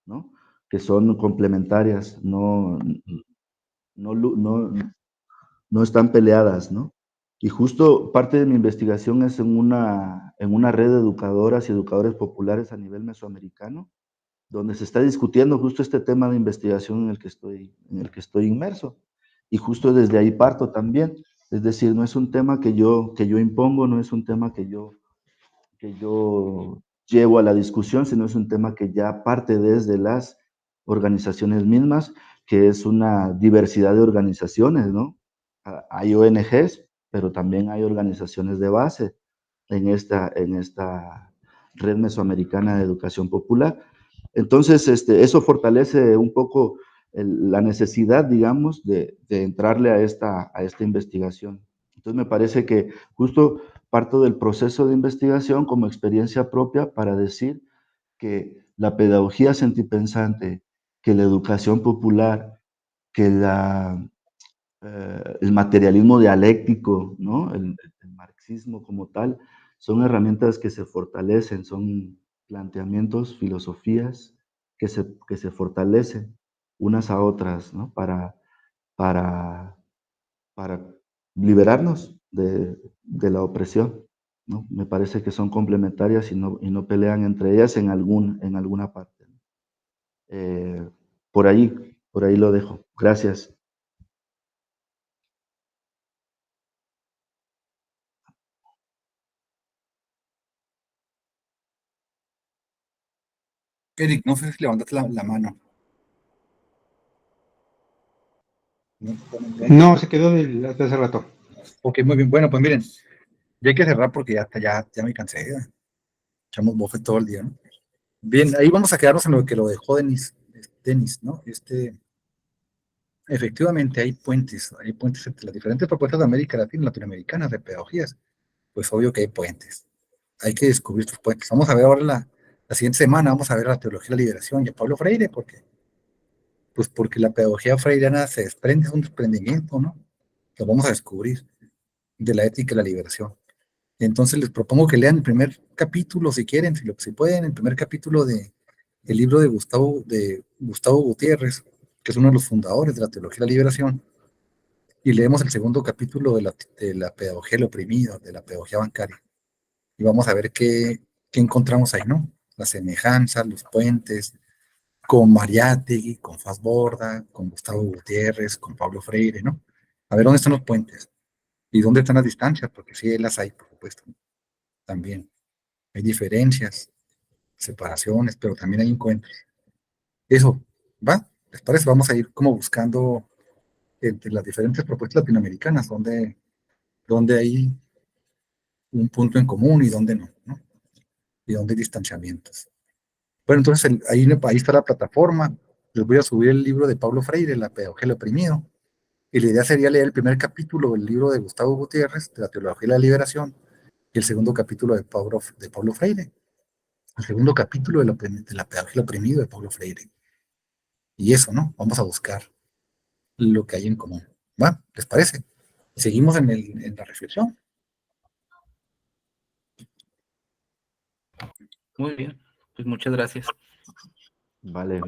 ¿no? Que son complementarias, no están peleadas, ¿no? Y justo parte de mi investigación es en una red de educadoras y educadores populares a nivel mesoamericano, donde se está discutiendo justo este tema de investigación en el que estoy inmerso. Y justo desde ahí parto también. Es decir, no es un tema que yo impongo, no es un tema que yo llevo a la discusión, sino es un tema que ya parte desde las organizaciones mismas, que es una diversidad de organizaciones, ¿no? Hay ONGs, pero también hay organizaciones de base en esta red mesoamericana de educación popular. Entonces, eso fortalece un poco la necesidad, digamos, de entrarle a esta investigación. Entonces, me parece que justo parto del proceso de investigación como experiencia propia para decir que la pedagogía sentipensante, que la educación popular, que el materialismo dialéctico, ¿no? El marxismo como tal, son herramientas que se fortalecen, son planteamientos, filosofías que se fortalecen unas a otras, ¿no? Para, para liberarnos de la opresión, ¿no? Me parece que son complementarias y no pelean entre ellas en alguna parte. Eh, por ahí lo dejo. Gracias. Eric, no sé si levantaste la mano. No, se quedó desde hace rato. Ok, muy bien. Bueno, pues miren, ya hay que cerrar porque ya me cansé. Echamos bofe todo el día, ¿no? Bien, ahí vamos a quedarnos en lo que lo dejó Denis, ¿no? Efectivamente hay puentes entre las diferentes propuestas de América Latina y latinoamericanas de pedagogías. Pues obvio que hay puentes. Hay que descubrir estos puentes. Vamos a ver ahora la siguiente semana, vamos a ver la teología de la liberación y a Pablo Freire, porque la pedagogía freiriana se desprende, es un desprendimiento, ¿no? Lo vamos a descubrir de la ética y la liberación. Entonces les propongo que lean el primer capítulo, si quieren, si pueden, el primer capítulo del libro de Gustavo Gutiérrez, que es uno de los fundadores de la teología de la liberación, y leemos el segundo capítulo de la pedagogía del oprimido, de la pedagogía bancaria, y vamos a ver qué encontramos ahí, ¿no? Las semejanzas, los puentes, con Mariátegui, con Fassborda, con Gustavo Gutiérrez, con Pablo Freire, ¿no? A ver dónde están los puentes y dónde están las distancias, porque sí las hay, por supuesto, también. Hay diferencias, separaciones, pero también hay encuentros. Eso, ¿va? ¿Les parece? Vamos a ir como buscando entre las diferentes propuestas latinoamericanas, donde hay un punto en común y donde no, ¿no? Y donde hay distanciamientos. Bueno, entonces ahí está la plataforma. Les voy a subir el libro de Pablo Freire, La pedagogía del oprimido. Y la idea sería leer el primer capítulo del libro de Gustavo Gutiérrez, de la teología de la liberación, y el segundo capítulo de Pablo Freire. El segundo capítulo de la pedagogía del oprimido de Pablo Freire. Y eso, ¿no? Vamos a buscar lo que hay en común. ¿Va? ¿Les parece? Seguimos en la reflexión. Muy bien, pues muchas gracias. Vale.